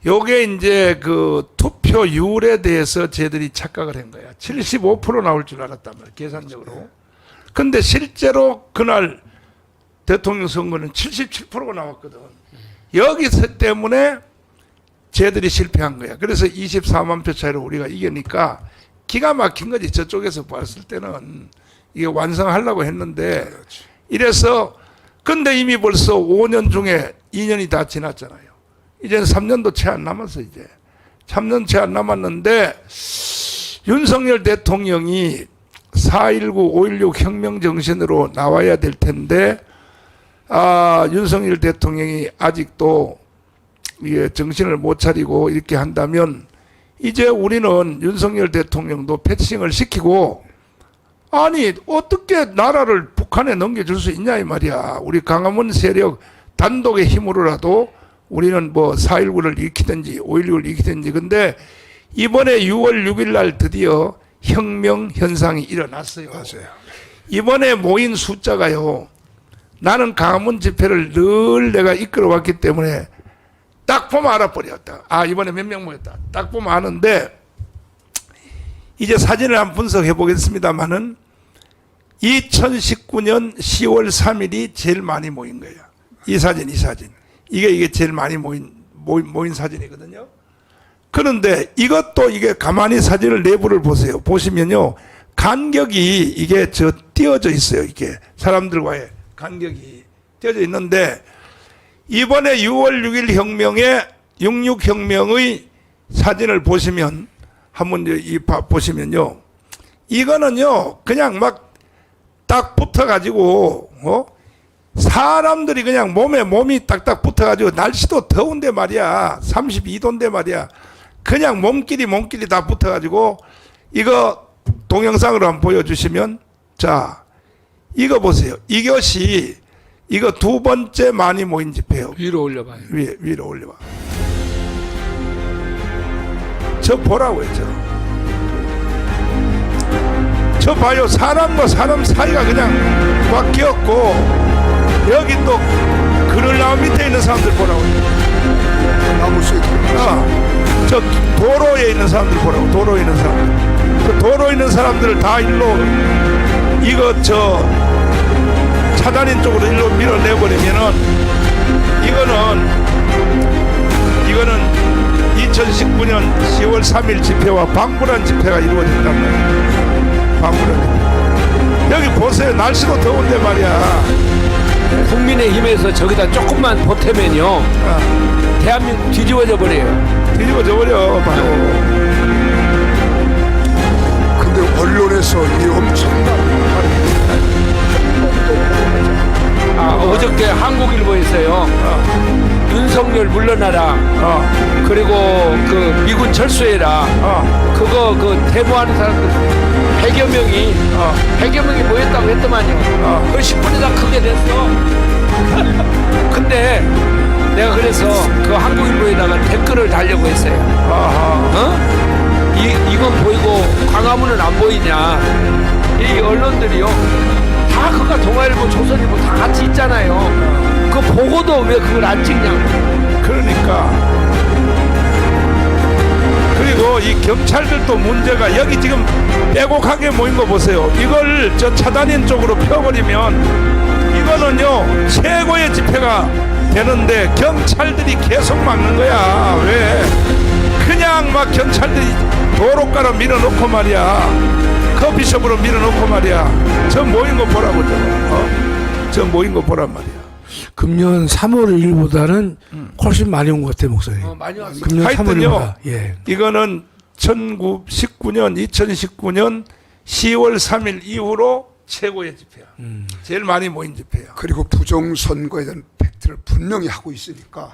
요게 이제 그 투표율에 대해서 쟤들이 착각을 한 거야. 75% 나올 줄 알았단 말이야. 계산적으로. 근데 실제로 그날 대통령 선거는 77%가 나왔거든. 여기서 때문에 쟤들이 실패한 거야. 그래서 24만 표 차이로 우리가 이기니까 기가 막힌 거지. 저쪽에서 봤을 때는 이게 완성하려고 했는데 이래서 근데 이미 벌써 5년 중에 2년이 다 지났잖아요. 이제는 3년도 채 안 남았어 이제. 3년 채 안 남았는데 윤석열 대통령이 4.19, 5.16 혁명 정신으로 나와야 될 텐데 윤석열 대통령이 아직도 이게 정신을 못 차리고 이렇게 한다면 이제 우리는 윤석열 대통령도 패싱을 시키고 아니 어떻게 나라를 북한에 넘겨줄 수 있냐 이 말이야. 우리 강화문 세력 단독의 힘으로라도 우리는 뭐 4.19를 일으키든지 5.16을 일으키든지. 근데 이번에 6월 6일 날 드디어 혁명 현상이 일어났어요. 맞아요. 이번에 모인 숫자가요. 나는 강화문 집회를 늘 내가 이끌어 왔기 때문에 딱 보면 알아버렸다. 아 이번에 몇 명 모였다. 딱 보면 아는데 이제 사진을 한번 분석해 보겠습니다만은 2019년 10월 3일이 제일 많이 모인 거예요. 이 사진. 이게 제일 많이 모인 사진이거든요. 그런데 이것도 이게 가만히 사진을 내부를 보세요. 보시면요. 간격이 이게 띄어져 있어요. 이게 사람들과의 간격이 띄어져 있는데 이번에 6월 6일 혁명의 6.6 혁명의 사진을 보시면 한번 보시면요. 이거는요. 그냥 막 딱 붙어가지고 사람들이 그냥 몸이 딱딱 붙어가지고 날씨도 더운데 말이야. 32도인데 말이야. 그냥 몸끼리 다 붙어가지고 이거 동영상으로 한번 보여주시면 자 이거 보세요. 이것이 이거 두 번째 많이 모인 집회예요. 위로 올려봐요. 위로 올려봐. 저 보라고 했죠. 저 봐요. 사람과 사람 사이가 그냥 꽉 끼었고 여기 또 그늘나무 밑에 있는 사람들 보라고 했죠. 나무 속에 들어가서 저 도로에 있는 사람들 보라고. 도로에 있는 사람들. 그 도로에 있는 사람들을 다 일로 이거 차단인 쪽으로 일로 밀어내버리면은 이거는 2019년 10월 3일 집회와 방불한 집회가 이루어졌단 말이에요. 방불한. 여기 보세요. 날씨도 더운데 말이야. 국민의힘에서 저기다 조금만 보태면요. 대한민국 뒤집어져 버려요. 뒤집어져 버려. 바로. 근데 언론에서 이 엄청난 어저께 한국일보에서요. 윤석열 물러나라. 그리고 그 미군 철수해라. 그거 데모하는 사람들 100여 명이 모였다고 했더만요. 그 신문이 다 크게 됐어. 근데 내가 그래서 그 한국일보에다가 댓글을 달려고 했어요. 이건 보이고 광화문은 안 보이냐. 이 언론들이요. 다 그가 동아일보, 조선일보 다 같이 있잖아요. 그 보고도 왜 그걸 안 찍냐고. 그러니까 그리고 이 경찰들도 문제가 여기 지금 빼곡하게 모인 거 보세요. 이걸 저 차단인 쪽으로 펴버리면 이거는요 최고의 집회가 되는데 경찰들이 계속 막는 거야. 왜? 그냥 막 경찰들이 도로가로 밀어놓고 말이야. 커피숍으로 밀어놓고 말이야. 저 모인 거 보라고 저 모인 거 보란 말이야. 금년 3월 1일보다는 훨씬 많이 온 것 같아요, 목사님. 많이 왔습니다. 금년 3월 하여튼요. 1일보다. 예. 이거는 2019년 10월 3일 이후로 최고의 집회야. 제일 많이 모인 집회야. 그리고 부정선거에 대한 팩트를 분명히 하고 있으니까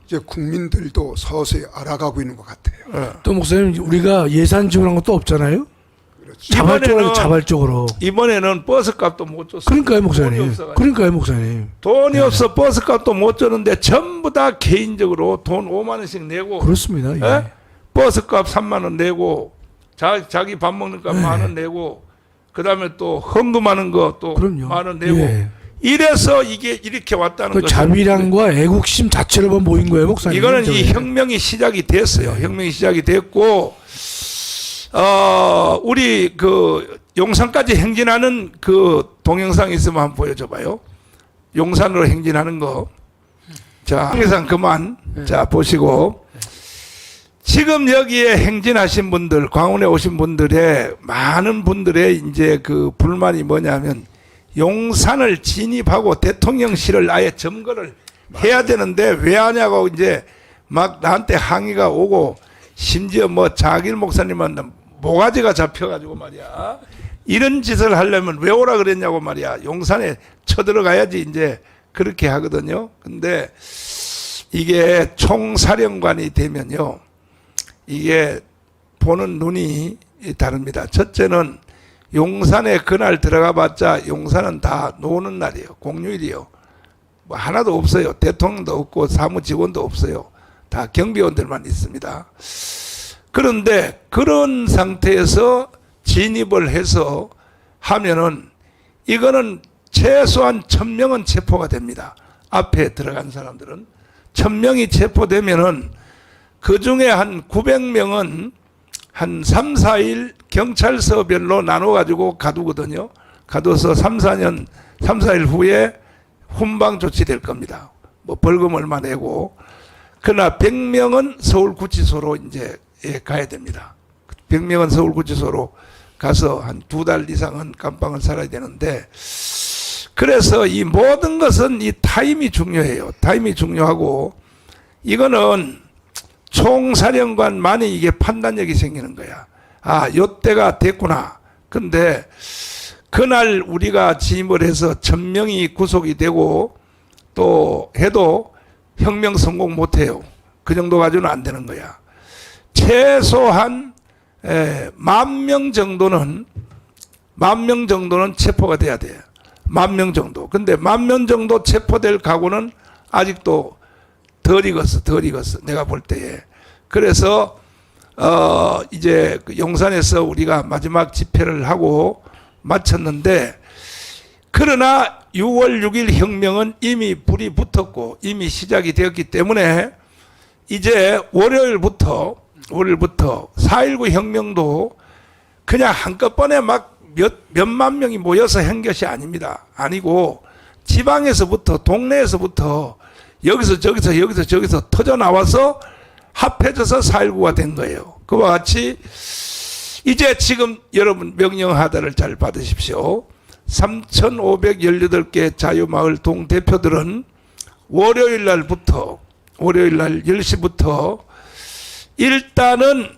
이제 국민들도 서서히 알아가고 있는 것 같아요. 또 목사님, 우리가 예산 지원한 것도 없잖아요? 그렇죠. 자발적으로. 이번에는 버스값도 못 줬어. 그러니까요, 돈이 목사님. 없어가지고. 그러니까요, 목사님. 돈이 없어 버스값도 못 줬는데 전부 다 개인적으로 돈 5만 원씩 내고 그렇습니다. 예. 예? 버스값 3만 원 내고 자기 밥 먹는 값 만 원 내고 그다음에 또 헌금하는 거 또 그럼요. 만 원 내고 예. 이래서 이게 이렇게 왔다는 그 거죠. 자비량과 애국심 자체를 모인 거예요, 목사님. 이거는 저게. 이 혁명이 시작이 됐어요. 혁명이 시작이 됐고 우리 그 용산까지 행진하는 그 동영상 있으면 한번 보여줘봐요. 용산으로 행진하는 거. 자, 동영상 그만. 자, 보시고. 지금 여기에 행진하신 분들, 광운에 오신 분들의 많은 분들의 이제 그 불만이 뭐냐면 용산을 진입하고 대통령실을 아예 점거를 해야 되는데 왜 하냐고 이제 막 나한테 항의가 오고 심지어 뭐 자길 목사님은 모가지가 잡혀가지고 말이야. 이런 짓을 하려면 왜 오라 그랬냐고 말이야. 용산에 쳐들어가야지 이제 그렇게 하거든요. 근데 이게 총사령관이 되면요. 이게 보는 눈이 다릅니다. 첫째는 용산에 그날 들어가 봤자 용산은 다 노는 날이에요. 공휴일이요. 뭐 하나도 없어요. 대통령도 없고 사무직원도 없어요. 다 경비원들만 있습니다. 그런데 그런 상태에서 진입을 해서 하면은 이거는 최소한 1000명은 체포가 됩니다. 앞에 들어간 사람들은 1000명이 체포되면은 그 중에 한 900명은 한 3, 4일 경찰서별로 나눠가지고 가두거든요. 가둬서 3, 4일 후에 훈방 조치될 겁니다. 뭐 벌금 얼마 내고. 그러나 100명은 서울구치소로 이제 가야 됩니다. 100명은 서울구치소로 가서 한 2달 이상은 감방을 살아야 되는데, 그래서 이 모든 것은 이 타임이 중요해요. 타임이 중요하고, 이거는 총사령관만이 이게 판단력이 생기는 거야. 아, 요때가 됐구나. 근데 그날 우리가 진입을 해서 1000명이 구속이 되고 또 해도 혁명 성공 못해요. 그 정도 가지고는 안 되는 거야. 최소한 10,000명 정도는 체포가 돼야 돼. 10,000명 정도. 근데 10,000명 정도 체포될 각오는 아직도 덜 익었어. 내가 볼 때에. 그래서 이제 그 용산에서 우리가 마지막 집회를 하고 마쳤는데, 그러나 6월 6일 혁명은 이미 불이 붙었고 이미 시작이 되었기 때문에 이제 월요일부터 4.19 혁명도 그냥 한꺼번에 막 몇만 명이 모여서 한 것이 아닙니다. 아니고 지방에서부터, 동네에서부터 여기서 저기서 터져 나와서 합해져서 4.19가 된 거예요. 그와 같이 이제 지금 여러분 명령하다를 잘 받으십시오. 3,518개 자유마을 동대표들은 월요일 날 10시부터 일단은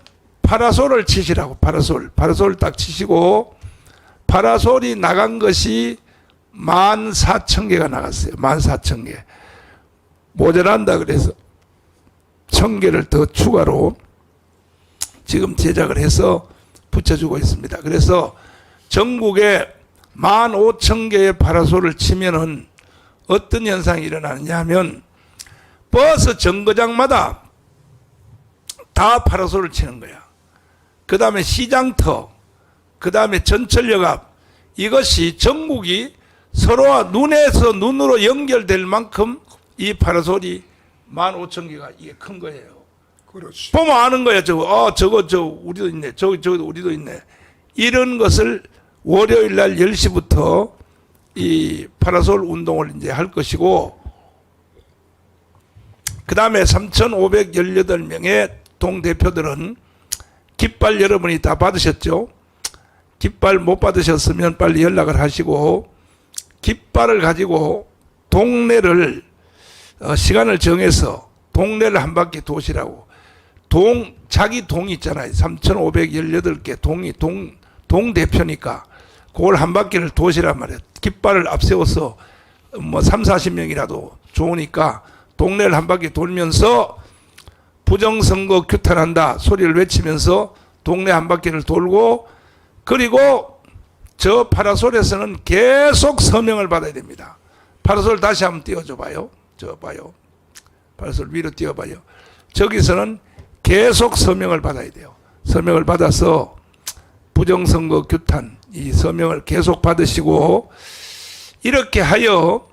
파라솔을 치시라고. 파라솔 딱 치시고, 파라솔이 나간 것이 14,000개가 나갔어요. 14,000개. 모자란다 그래서 1,000개를 더 추가로 지금 제작을 해서 붙여주고 있습니다. 그래서 전국에 15,000개의 파라솔을 치면은 어떤 현상이 일어나느냐 하면 버스 정거장마다 다 파라솔을 치는 거야. 그 다음에 시장터, 그 다음에 전철역 앞, 이것이 전국이 서로와 눈에서 눈으로 연결될 만큼 이 파라솔이 15,000개가 이게 큰 거예요. 그렇지. 보면 아는 거야. 저거 우리도 있네. 저기도 우리도 있네. 이런 것을 월요일 날 10시부터 이 파라솔 운동을 이제 할 것이고, 그 다음에 3,518명의 동대표들은 깃발 여러분이 다 받으셨죠? 깃발 못 받으셨으면 빨리 연락을 하시고, 깃발을 가지고 동네를 시간을 정해서 동네를 한 바퀴 도시라고. 자기 동이 있잖아요. 3,518개 동 대표니까 그걸 한 바퀴를 도시란 말이에요. 깃발을 앞세워서 뭐 3, 40명이라도 좋으니까 동네를 한 바퀴 돌면서 부정선거 규탄한다 소리를 외치면서 동네 한 바퀴를 돌고, 그리고 저 파라솔에서는 계속 서명을 받아야 됩니다. 파라솔 다시 한번 띄워줘 봐요. 저 봐요. 파라솔 위로 띄워봐요. 저기서는 계속 서명을 받아야 돼요. 서명을 받아서 부정선거 규탄 이 서명을 계속 받으시고, 이렇게 하여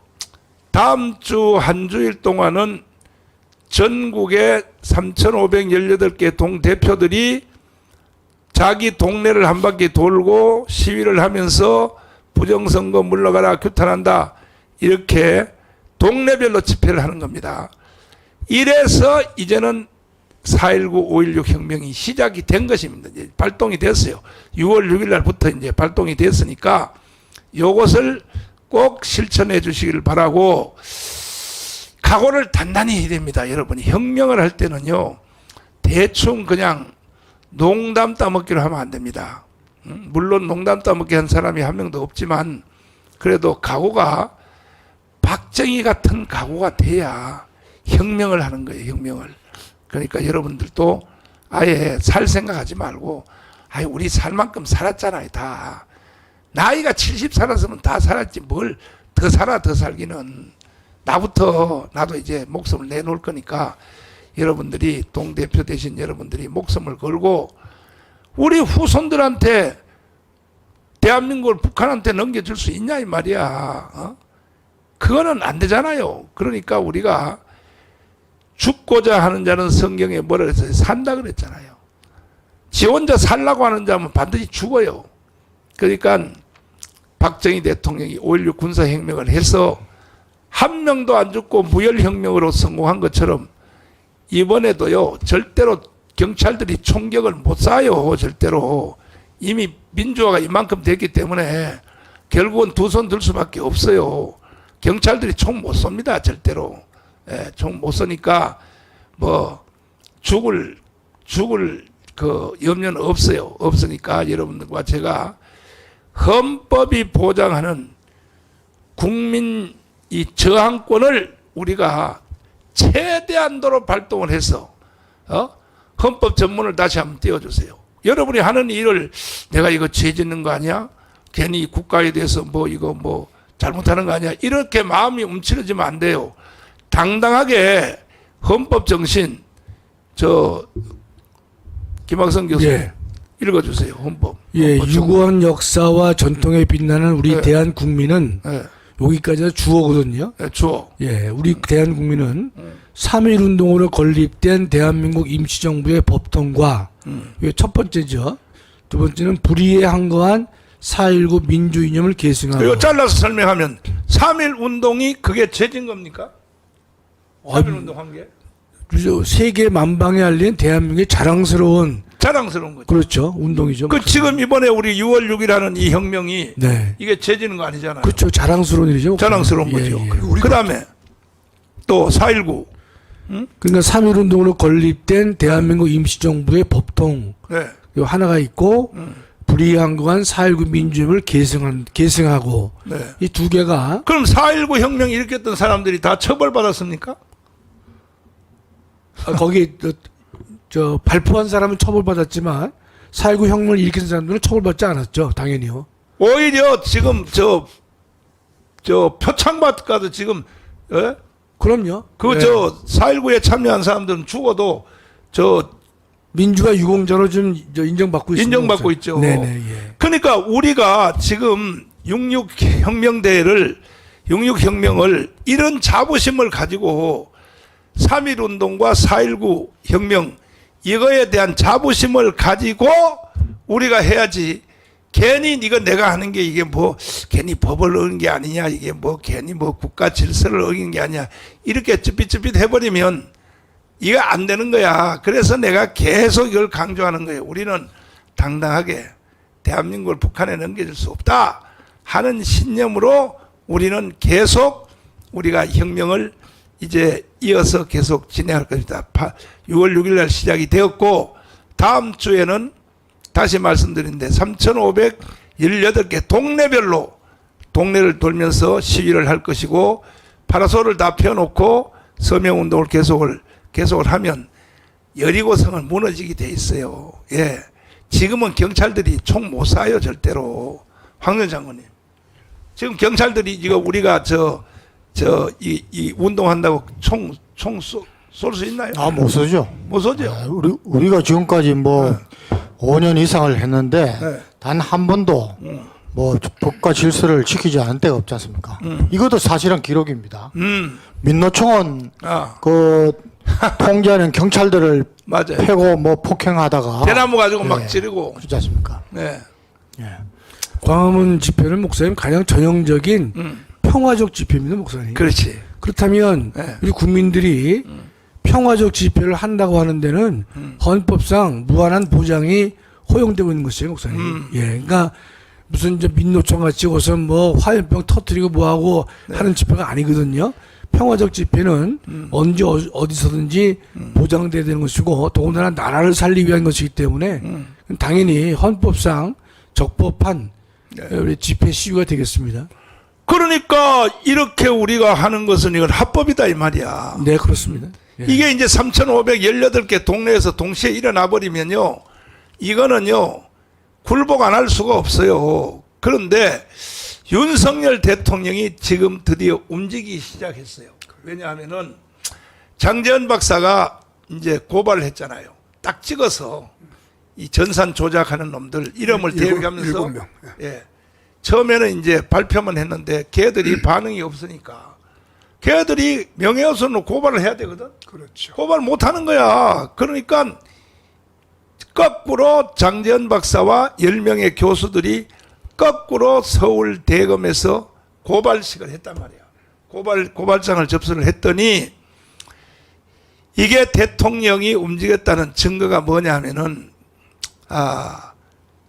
다음 주 한 주일 동안은 전국의 3,518개 동대표들이 자기 동네를 한 바퀴 돌고 시위를 하면서 부정선거 물러가라 규탄한다 이렇게 동네별로 집회를 하는 겁니다. 이래서 이제는 4.19, 5.16 혁명이 시작이 된 것입니다. 이제 발동이 됐어요. 6월 6일 날부터 이제 발동이 됐으니까 요것을 꼭 실천해 주시길 바라고, 각오를 단단히 해야 됩니다. 여러분이 혁명을 할 때는요, 대충 그냥 농담 따먹기로 하면 안 됩니다. 물론 농담 따먹기 한 사람이 한 명도 없지만 그래도 각오가 박정희 같은 각오가 돼야 혁명을 하는 거예요. 혁명을. 그러니까 여러분들도 아예 살 생각하지 말고, 아예 우리 살 만큼 살았잖아요. 다 나이가 70 살았으면 다 살았지 뭘 더 살아. 더 살기는. 나도 이제 목숨을 내놓을 거니까 여러분들이 동대표 되신 여러분들이 목숨을 걸고 우리 후손들한테 대한민국을 북한한테 넘겨줄 수 있냐 이 말이야. 그거는 안 되잖아요. 그러니까 우리가 죽고자 하는 자는 성경에 뭐라 그랬어요? 산다 그랬잖아요. 지 혼자 살라고 하는 자면 반드시 죽어요. 그러니까 박정희 대통령이 5.16 군사혁명을 해서 한 명도 안 죽고 무혈혁명으로 성공한 것처럼 이번에도요, 절대로 경찰들이 총격을 못 쏴요. 절대로. 이미 민주화가 이만큼 됐기 때문에 결국은 두 손 들 수밖에 없어요. 경찰들이 총 못 쏩니다. 절대로. 총 못 쏘니까 뭐 죽을 그 염려는 없어요. 없으니까 여러분들과 제가 헌법이 보장하는 국민 이 저항권을 우리가 최대한도로 발동을 해서 헌법 전문을 다시 한번 띄워주세요. 여러분이 하는 일을 내가 이거 죄 짓는 거 아니야? 괜히 국가에 대해서 이거 잘못하는 거 아니야? 이렇게 마음이 움츠러지면 안 돼요. 당당하게 헌법 정신 김학성 교수 읽어주세요. 헌법. 예, 헌법 유구한 역사와 전통에 빛나는 우리 대한 국민은 여기까지가 주어거든요. 주어. 예, 우리 대한 국민은 3.1 운동으로 건립된 대한민국 임시정부의 법통과 이게 첫 번째죠. 두 번째는 불의에 항거한 4.19 민주 이념을 계승하고. 이거 잘라서 설명하면 3.1 운동이 그게 죄진 겁니까? 3.1 운동 한 게? 그렇죠. 세계 만방에 알린 대한민국의 자랑스러운 거죠. 그렇죠. 운동이죠. 지금 이번에 우리 6월 6일하는 이 혁명이 네. 이게 죄지는 거 아니잖아요. 그렇죠. 자랑스러운 일이죠. 자랑스러운 거죠. 그 다음에 또 4.19. 그러니까 3.1 운동으로 건립된 대한민국 임시정부의 법통 요 하나가 있고 불의에 항거한 4.19 민주주의를 계승하고 이 두 개가 그럼 4.19 혁명 일으켰던 사람들이 다 처벌받았습니까? 거기 저 발표한 사람은 처벌받았지만 4.19 혁명을 일으킨 사람들은 처벌받지 않았죠. 당연히요. 오히려 지금 저 표창받 가도 지금 그럼요. 그 4.19에 참여한 사람들은 죽어도 민주화 유공자로 좀 인정받고 있습니다. 인정받고 있죠. 네네. 예. 그러니까 우리가 지금 66혁명대회를 66혁명을 이런 자부심을 가지고 3.1 운동과 4.19 혁명 이거에 대한 자부심을 가지고 우리가 해야지. 괜히 이거 내가 하는 게 이게 뭐 괜히 법을 어긴 게 아니냐, 이게 뭐 괜히 뭐 국가 질서를 어긴 게 아니야, 이렇게 쭈삣쭈삣 해버리면 이거 안 되는 거야. 그래서 내가 계속 이걸 강조하는 거예요. 우리는 당당하게 대한민국을 북한에 넘겨줄 수 없다 하는 신념으로 우리는 계속 우리가 혁명을 이제 이어서 계속 진행할 것이다. 6월 6일 날 시작이 되었고, 다음 주에는 다시 말씀드린데 3,518개 동네별로 동네를 돌면서 시위를 할 것이고, 파라솔을 다 펴놓고 서명운동을 계속을 하면 여리고성은 무너지게 돼 있어요. 예. 지금은 경찰들이 총 못 쏴요, 절대로. 황 장관님. 지금 경찰들이 이거 우리가 이 운동한다고 총 쏠 수 있나요? 못 쏘죠. 못 쏘죠. 우리가 지금까지 뭐 5년 이상을 했는데 네. 단 한 번도 뭐 법과 질서를 지키지 않은 때가 없지 않습니까? 이것도 사실은 기록입니다. 민노총은 그 통제하는 경찰들을 맞아요. 패고 뭐 폭행하다가 대나무 가지고 막 네. 찌르고. 그렇지 않습니까? 네. 광화문 집회는 목사님 가장 전형적인 평화적 집회입니다, 목사님. 그렇지. 그렇다면 네. 우리 국민들이 평화적 집회를 한다고 하는 데는 헌법상 무한한 보장이 허용되고 있는 것이에요, 목사님. 예, 그러니까 무슨 이제 민노총 같이 고서 뭐 화염병 터뜨리고 뭐하고 하는 집회가 아니거든요. 평화적 집회는 언제 어디서든지 보장돼야 되는 것이고, 더군다나 나라를 살리기 위한 것이기 때문에 당연히 헌법상 적법한 우리 집회 시위가 되겠습니다. 그러니까 이렇게 우리가 하는 것은 이건 합법이다 이 말이야. 네, 그렇습니다. 예. 이게 이제 3,518개 동네에서 동시에 일어나 버리면요, 이거는요 굴복 안 할 수가 없어요. 그런데 윤석열 대통령이 지금 드디어 움직이기 시작했어요. 왜냐하면은 장재현 박사가 이제 고발을 했잖아요. 딱 찍어서 이 전산 조작하는 놈들 이름을 대여하면서 7명. 예. 처음에는 이제 발표만 했는데 걔들이 반응이 없으니까 걔들이 명예훼손으로 고발을 해야 되거든. 그렇죠. 고발 못 하는 거야. 그러니까 거꾸로 장재현 박사와 10명의 교수들이 거꾸로 서울 대검에서 고발식을 했단 말이야. 고발장을 접수를 했더니 이게 대통령이 움직였다는 증거가 뭐냐 하면은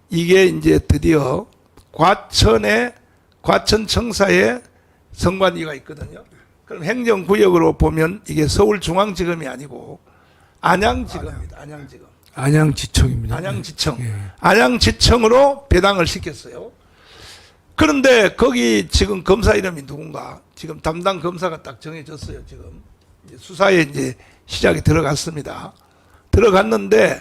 이게 이제 드디어 과천청사에 선관위가 있거든요. 그럼 행정구역으로 보면 이게 서울중앙지검이 아니고 안양지검입니다. 안양지검. 안양지청입니다. 안양지청. 예. 안양지청으로 배당을 시켰어요. 그런데 거기 지금 검사 이름이 누군가 지금 담당 검사가 딱 정해졌어요. 지금 이제 수사에 이제 시작이 들어갔습니다. 들어갔는데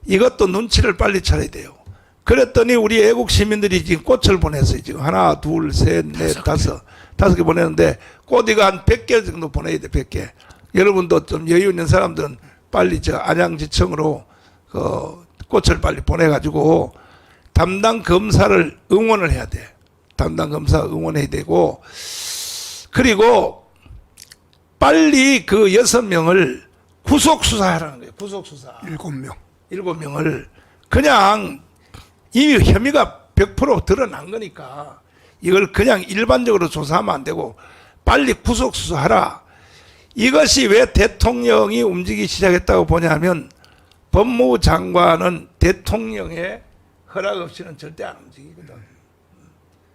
이것도 눈치를 빨리 차려야 돼요. 그랬더니 우리 애국 시민들이 지금 꽃을 보냈어요. 지금 하나, 둘, 셋, 넷, 다섯 개 보냈는데 꽃이가 한 100개 정도 보내야 돼. 100개. 여러분도 좀 여유 있는 사람들은 빨리 저 안양지청으로 꽃을 빨리 보내가지고 담당 검사를 응원을 해야 돼. 담당 검사 응원해야 되고, 그리고 빨리 그 6명을 구속 수사하라는 거예요. 구속 수사. 7명. 7명을 그냥 이미 혐의가 100% 드러난 거니까 이걸 그냥 일반적으로 조사하면 안 되고 빨리 구속 수사하라. 이것이 왜 대통령이 움직이기 시작했다고 보냐면 법무부 장관은 대통령의 허락 없이는 절대 안 움직이거든.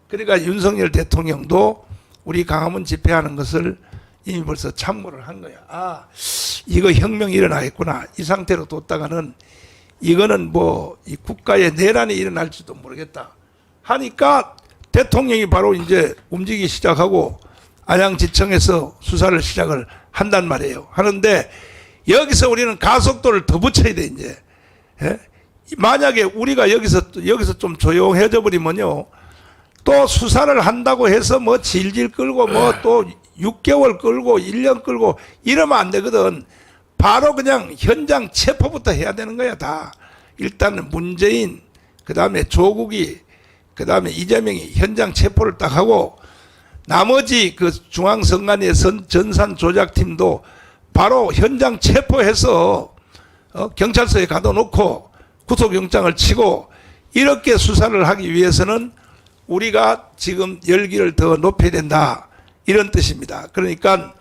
그러니까 윤석열 대통령도 우리 강화문 집회하는 것을 이미 벌써 참고를 한 거야. 이거 혁명이 일어나겠구나. 이 상태로 뒀다가는 이거는 뭐 이 국가의 내란이 일어날지도 모르겠다 하니까 대통령이 바로 이제 움직이기 시작하고 안양지청에서 수사를 시작을 한단 말이에요. 하는데 여기서 우리는 가속도를 더 붙여야 돼 이제. 예? 만약에 우리가 여기서 좀 조용해져 버리면요, 또 수사를 한다고 해서 뭐 질질 끌고 뭐 또 6개월 끌고 1년 끌고 이러면 안 되거든. 바로 그냥 현장 체포부터 해야 되는 거야 다. 일단은 문재인, 그 다음에 조국이, 그 다음에 이재명이 현장 체포를 딱 하고 나머지 그 중앙선관위의 전산 조작팀도 바로 현장 체포해서 경찰서에 가둬놓고 구속영장을 치고 이렇게 수사를 하기 위해서는 우리가 지금 열기를 더 높여야 된다, 이런 뜻입니다. 그러니까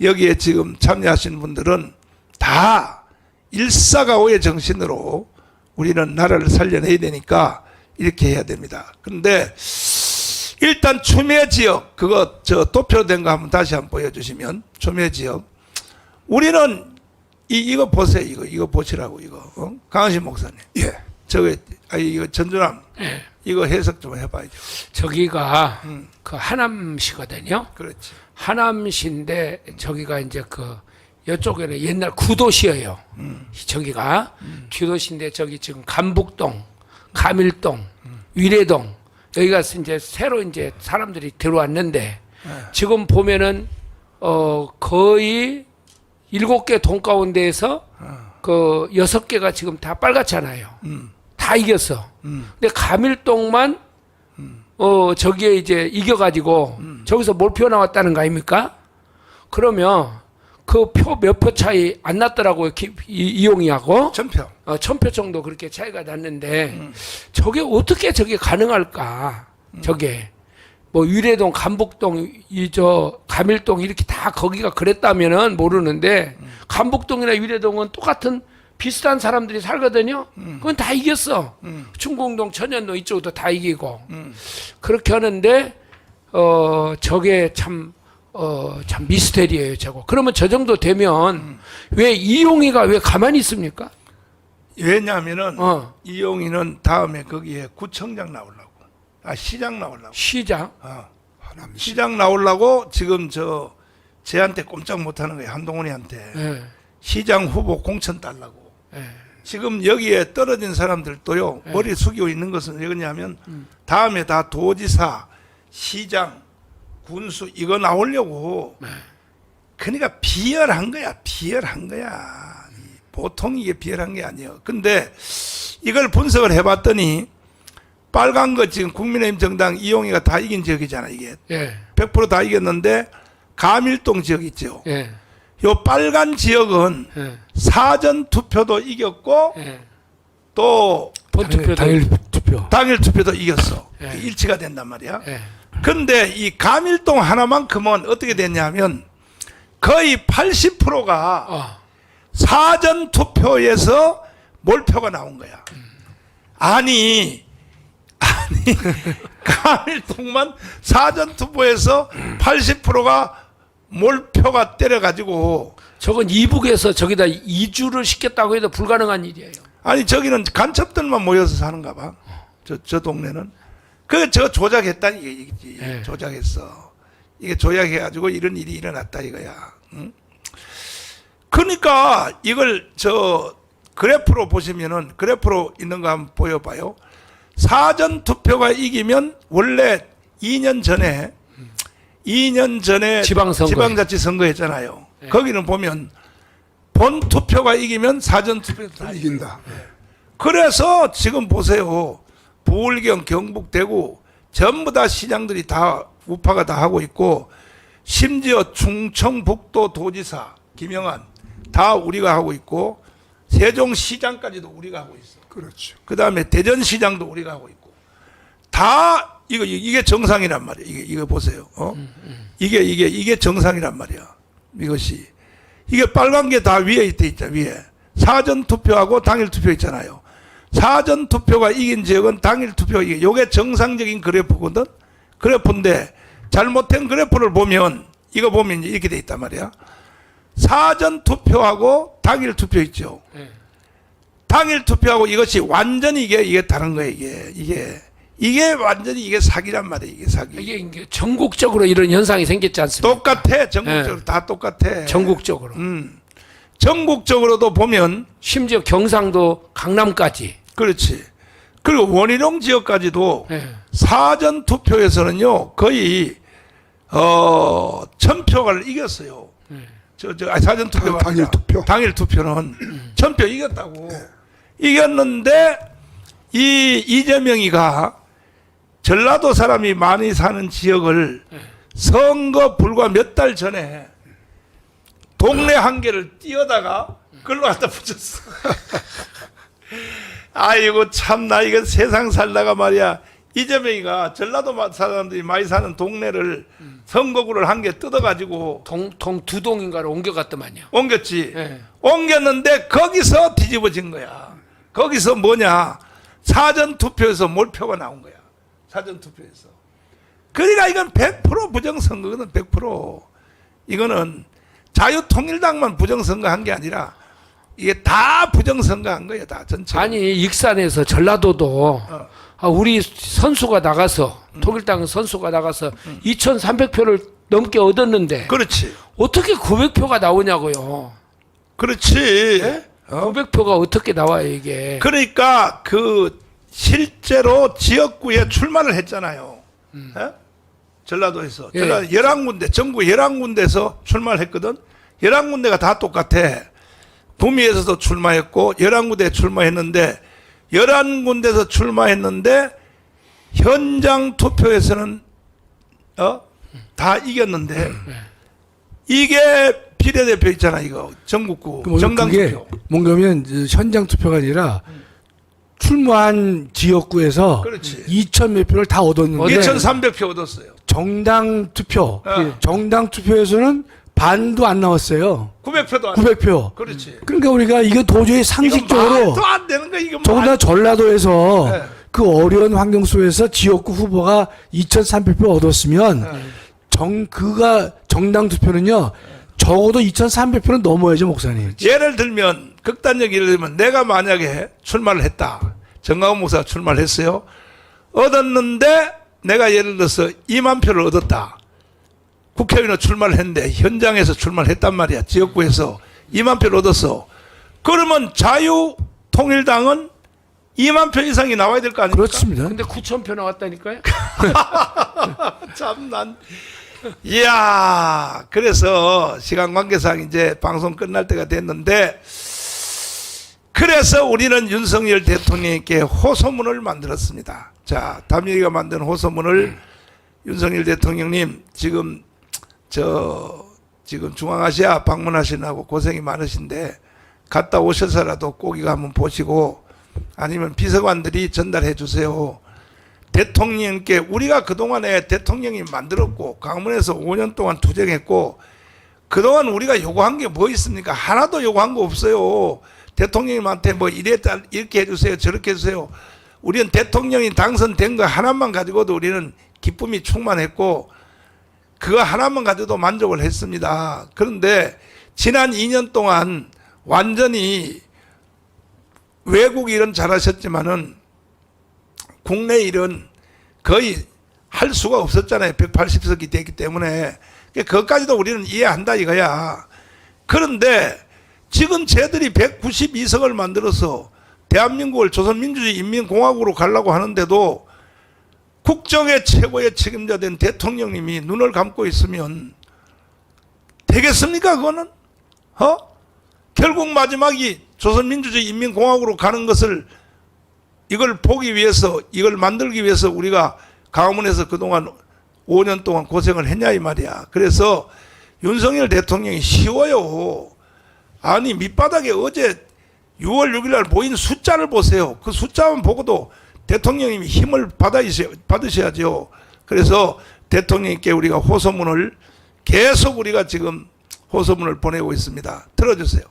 여기에 지금 참여하신 분들은 다 일사가오의 정신으로 우리는 나라를 살려내야 되니까 이렇게 해야 됩니다. 그런데 일단 추미애 지역, 그거 도표된 거 한번 다시 한번 보여주시면, 추미애 지역, 우리는 이거 보세요. 이거 보시라고, 이거. 강한신 목사님. 예. 이거 전주남. 예. 이거 해석 좀 해봐야죠. 저기가 그 하남시거든요. 그렇지. 하남시인데 저기가 이제 그 이쪽에는 옛날 구도시예요. 저기가 구도시인데 저기 지금 감북동, 감일동, 위례동 여기가 이제 새로 이제 사람들이 들어왔는데 지금 보면은 거의 7개 동 가운데에서 그 6개가 지금 다 빨갛잖아요. 다 이겼어. 근데 감일동만 저기에 이제 이겨가지고 저기서 몰표 나왔다는 거 아닙니까? 그러면 그 표 몇 표 차이 안 났더라고요. 이용이하고. 전표. 1000표 정도 그렇게 차이가 났는데 저게 어떻게 저게 가능할까? 저게 뭐 위례동, 감북동, 감일동 이렇게 다 거기가 그랬다면은 모르는데 감북동이나 위례동은 똑같은 비슷한 사람들이 살거든요. 그건 다 이겼어. 충공동, 천연동 이쪽도 다 이기고 그렇게 하는데 저게 참 미스테리예요, 저거. 그러면 저 정도 되면 왜 이용이가 왜 가만히 있습니까? 왜냐하면은 이용이는 다음에 거기에 구청장 나오려고, 시장 나오려고. 시장. 하남시. 시장 나오려고 지금 쟤한테 꼼짝 못하는 거예요, 한동훈이한테. 예. 시장 후보 공천 달라고. 예. 지금 여기에 떨어진 사람들도요, 머리 숙이고 있는 것은 왜 그러냐면 다음에 다 도지사, 시장, 군수 이거 나오려고. 그러니까 비열한 거야. 보통 이게 비열한 게 아니에요. 근데 이걸 분석을 해봤더니 빨간 거 지금 국민의힘 정당 이용이가 다 이긴 지역이잖아, 이게. 예. 100% 다 이겼는데 감일동 지역 있죠. 예. 요 빨간 지역은 예. 사전 투표도 이겼고 예. 또 본투표도 당일 투표. 당일 투표도 이겼어. 예. 일치가 된단 말이야. 예. 근데 이 감일동 하나만큼은 어떻게 됐냐면 거의 80%가 사전 투표에서 몰표가 나온 거야. 아니 감일동만 사전 투표에서 80%가 몰표가 때려가지고. 저건 이북에서 저기다 이주를 시켰다고 해도 불가능한 일이에요. 아니 저기는 간첩들만 모여서 사는가 봐. 저 동네는. 저 조작했다니 이게 네. 조작했어. 이게 조작해가지고 이런 일이 일어났다 이거야. 응? 그러니까 이걸 그래프로 보시면은, 그래프로 있는 거 한번 보여봐요. 사전 투표가 이기면 원래 2년 전에 지방자치 선거했잖아요. 네. 거기는 보면 본 투표가 이기면 사전 투표가 다 이긴다. 그래서 지금 보세요. 부울경, 경북, 대구 전부 다 시장들이 다 우파가 다 하고 있고, 심지어 충청북도 도지사 김영환 다 우리가 하고 있고, 세종시장까지도 우리가 하고 있어. 그렇죠. 그 다음에 대전시장도 우리가 하고 있고, 다 이게 정상이란 말이야. 이거 보세요. 이게 정상이란 말이야. 이게 빨간 게 다 위에 있잖아. 위에 사전 투표하고 당일 투표 있잖아요. 사전 투표가 이긴 지역은 당일 투표 이게 요게 정상적인 그래프거든. 그래프인데 잘못된 그래프를 보면 이거 보면 이렇게 돼 있단 말이야. 사전 투표하고 당일 투표 있죠. 네. 당일 투표하고 이것이 완전히 이게 다른 거예요. 이게 완전히 이게 사기란 말이에요. 이게 사기. 이게 전국적으로 이런 현상이 생겼지 않습니까? 똑같아. 전국적으로 네. 다 똑같아. 전국적으로. 전국적으로도 보면, 심지어 경상도 강남까지. 그렇지. 그리고 원희룡 지역까지도 네. 사전 투표에서는요 거의 1000표를 이겼어요. 사전 투표가 당일 아니라 투표. 당일 투표는 1000표 이겼다고. 이겼는데 이 이재명이가 전라도 사람이 많이 사는 지역을 선거 불과 몇 달 전에 동네 한 개를 뛰어다가 그걸로 갖다 붙였어. 아이고 참나 이거 세상 살다가 말이야. 이재명이가 전라도 사람들이 많이 사는 동네를 선거구를 한 개 뜯어가지고 두 동인가를 옮겨갔더만요. 옮겼지. 예. 옮겼는데 거기서 뒤집어진 거야. 거기서 뭐냐? 사전 투표에서 몰표가 나온 거야. 사전 투표에서. 그러니까 이건 100% 부정선거거든. 100%. 이거는 자유통일당만 부정선거한 게 아니라 이게 다 부정선거한 거야. 다 전체. 아니 익산에서 전라도도 우리 선수가 나가서 통일당 선수가 나가서 2,300표를 넘게 얻었는데 그렇지. 어떻게 900표가 나오냐고요. 그렇지. 예? 900표가 어떻게 나와요 이게. 그러니까 그 실제로 지역구에 출마를 했잖아요. 예? 전라도에서. 예. 전라도 11군데, 전국 11군데에서 출마를 했거든. 11군데가 다 똑같아. 구미에서도 출마했고 11군데에 출마했는데 11군데에서 출마했는데 현장 투표에서는 다 이겼는데 이게 비례대표 있잖아 이거 전국구 정당 그게 투표. 뭔가면 현장 투표가 아니라 출마한 지역구에서 그렇지. 2천 몇 표를 다 얻었는데 2,300표 얻었어요. 정당 투표, 어. 정당 투표에서는 반도 안 나왔어요. 900표도 안 900표. 그렇지. 그러니까 우리가 이거 도저히 상식적으로 말도 안 되는 거 이거 더구나 전라도에서 네. 그 어려운 환경 속에서 지역구 후보가 2,300표 얻었으면 그가 정당 투표는요 적어도 2,300표는 넘어야죠 목사님. 예를 들면 극단적 예를 들면 내가 만약에 출마를 했다. 정강훈 목사가 출마를 했어요. 얻었는데 내가 예를 들어서 2만 표를 얻었다. 국회의원으로 출마를 했는데 현장에서 출마를 했단 말이야. 지역구에서 2만 표를 얻었어. 그러면 자유통일당은 2만 표 이상이 나와야 될 거 아닙니까? 그렇습니다. 근데 9,000표 나왔다니까요. 참 난 이야 그래서 시간 관계상 이제 방송 끝날 때가 됐는데 그래서 우리는 윤석열 대통령께 호소문을 만들었습니다. 자, 담임이가 만든 호소문을 윤석열 대통령님 지금 지금 중앙아시아 방문하시느라고 고생이 많으신데 갔다 오셔서라도 꼭 이거 한번 보시고 아니면 비서관들이 전달해 주세요. 대통령께 우리가 그동안에 대통령이 만들었고 강문에서 5년 동안 투쟁했고 그동안 우리가 요구한 게 뭐 있습니까? 하나도 요구한 거 없어요. 대통령님한테 뭐 이렇게 해주세요 저렇게 해주세요. 우리는 대통령이 당선된 거 하나만 가지고도 우리는 기쁨이 충만했고 그거 하나만 가지고도 만족을 했습니다. 그런데 지난 2년 동안 완전히 외국 일은 잘하셨지만은 국내 일은 거의 할 수가 없었잖아요. 180석이 됐기 때문에. 그것까지도 우리는 이해한다 이거야. 그런데 지금 쟤들이 192석을 만들어서 대한민국을 조선민주주의 인민공화국으로 가려고 하는데도 국정의 최고의 책임자 된 대통령님이 눈을 감고 있으면 되겠습니까 그거는? 결국 마지막이 조선민주주의 인민공화국으로 가는 것을 이걸 보기 위해서 이걸 만들기 위해서 우리가 강화문에서 그동안 5년 동안 고생을 했냐 이 말이야. 그래서 윤석열 대통령이 쉬워요. 아니 밑바닥에 어제 6월 6일 날 보인 숫자를 보세요. 그 숫자만 보고도 대통령님이 힘을 받으셔야죠. 그래서 대통령님께 우리가 호소문을 계속 우리가 지금 호소문을 보내고 있습니다. 들어주세요.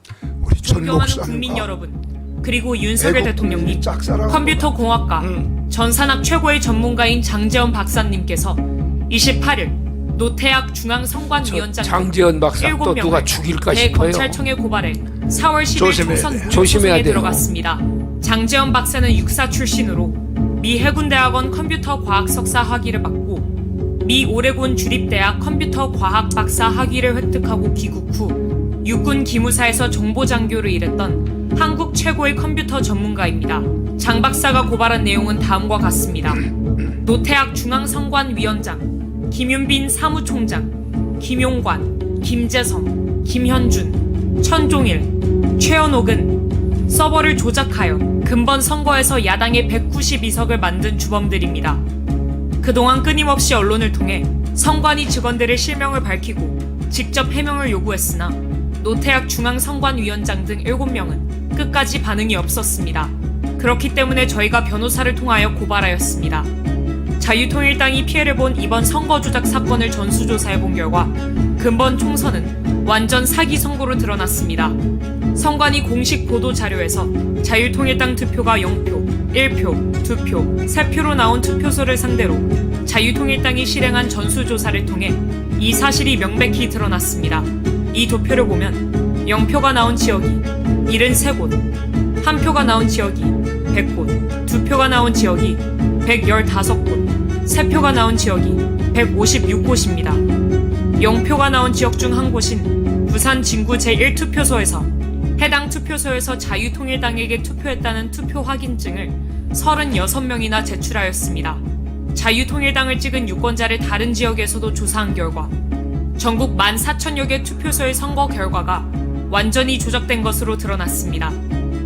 우리 전 존경하는 목사님과 국민 여러분, 그리고 윤석열 애국 대통령님, 짝사랑하고 컴퓨터 공학과 전산학 최고의 전문가인 장재원 박사님께서 28일 노태학 중앙선관위원장 장재원 박사 또 누가 죽일까 싶어요. 대검찰청에 고발해 4월 10일 조심해야 총선 돼. 무효 조심해야 소송에 돼요. 들어갔습니다. 장재원 박사는 육사 출신으로 미 해군대학원 컴퓨터 과학 석사 학위를 받고 미 오레곤 주립대학 컴퓨터 과학 박사 학위를 획득하고 귀국 후 육군 기무사에서 정보장교를 일했던 한국 최고의 컴퓨터 전문가입니다. 장 박사가 고발한 내용은 다음과 같습니다. 노태학 중앙선관위원장, 김윤빈 사무총장, 김용관, 김재성, 김현준, 천종일, 최현옥은 서버를 조작하여 근본 선거에서 야당의 192석을 만든 주범들입니다. 그동안 끊임없이 언론을 통해 선관위 직원들의 실명을 밝히고 직접 해명을 요구했으나 노태학 중앙선관위원장 등 7명은 끝까지 반응이 없었습니다. 그렇기 때문에 저희가 변호사를 통하여 고발하였습니다. 자유통일당이 피해를 본 이번 선거 조작 사건을 전수조사해본 결과 근본 총선은 완전 사기 선거로 드러났습니다. 선관위 공식 보도 자료에서 자유통일당 투표가 0표, 1표, 2표, 3표로 나온 투표소를 상대로 자유통일당이 실행한 전수조사를 통해 이 사실이 명백히 드러났습니다. 이 도표를 보면 0표가 나온 지역이 73곳, 1표가 나온 지역이 100곳, 2표가 나온 지역이 115곳, 3표가 나온 지역이 156곳입니다. 0표가 나온 지역 중 한 곳인 부산 진구 제1투표소에서 해당 투표소에서 자유통일당에게 투표했다는 투표 확인증을 36명이나 제출하였습니다. 자유통일당을 찍은 유권자를 다른 지역에서도 조사한 결과 전국 14,000여 개 투표소의 선거 결과가 완전히 조작된 것으로 드러났습니다.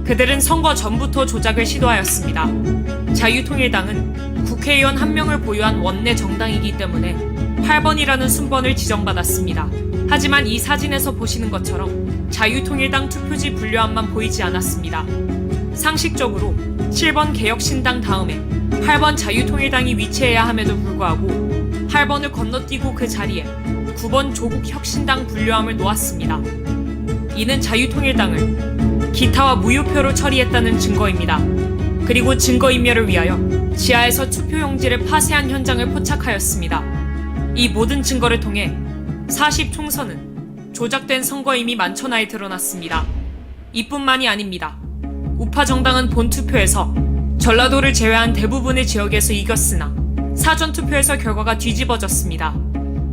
그들은 선거 전부터 조작을 시도하였습니다. 자유통일당은 국회의원 1명을 보유한 원내 정당이기 때문에 8번이라는 순번을 지정받았습니다. 하지만 이 사진에서 보시는 것처럼 자유통일당 투표지 분류함만 보이지 않았습니다. 상식적으로 7번 개혁신당 다음에 8번 자유통일당이 위치해야 함에도 불구하고 8번을 건너뛰고 그 자리에 9번 조국혁신당 분류함을 놓았습니다. 이는 자유통일당을 기타와 무효표로 처리했다는 증거입니다. 그리고 증거인멸을 위하여 지하에서 투표용지를 파쇄한 현장을 포착하였습니다. 이 모든 증거를 통해 40총선은 조작된 선거임이 만천하에 드러났습니다. 이뿐만이 아닙니다. 우파 정당은 본투표에서 전라도를 제외한 대부분의 지역에서 이겼으나 사전투표에서 결과가 뒤집어졌습니다.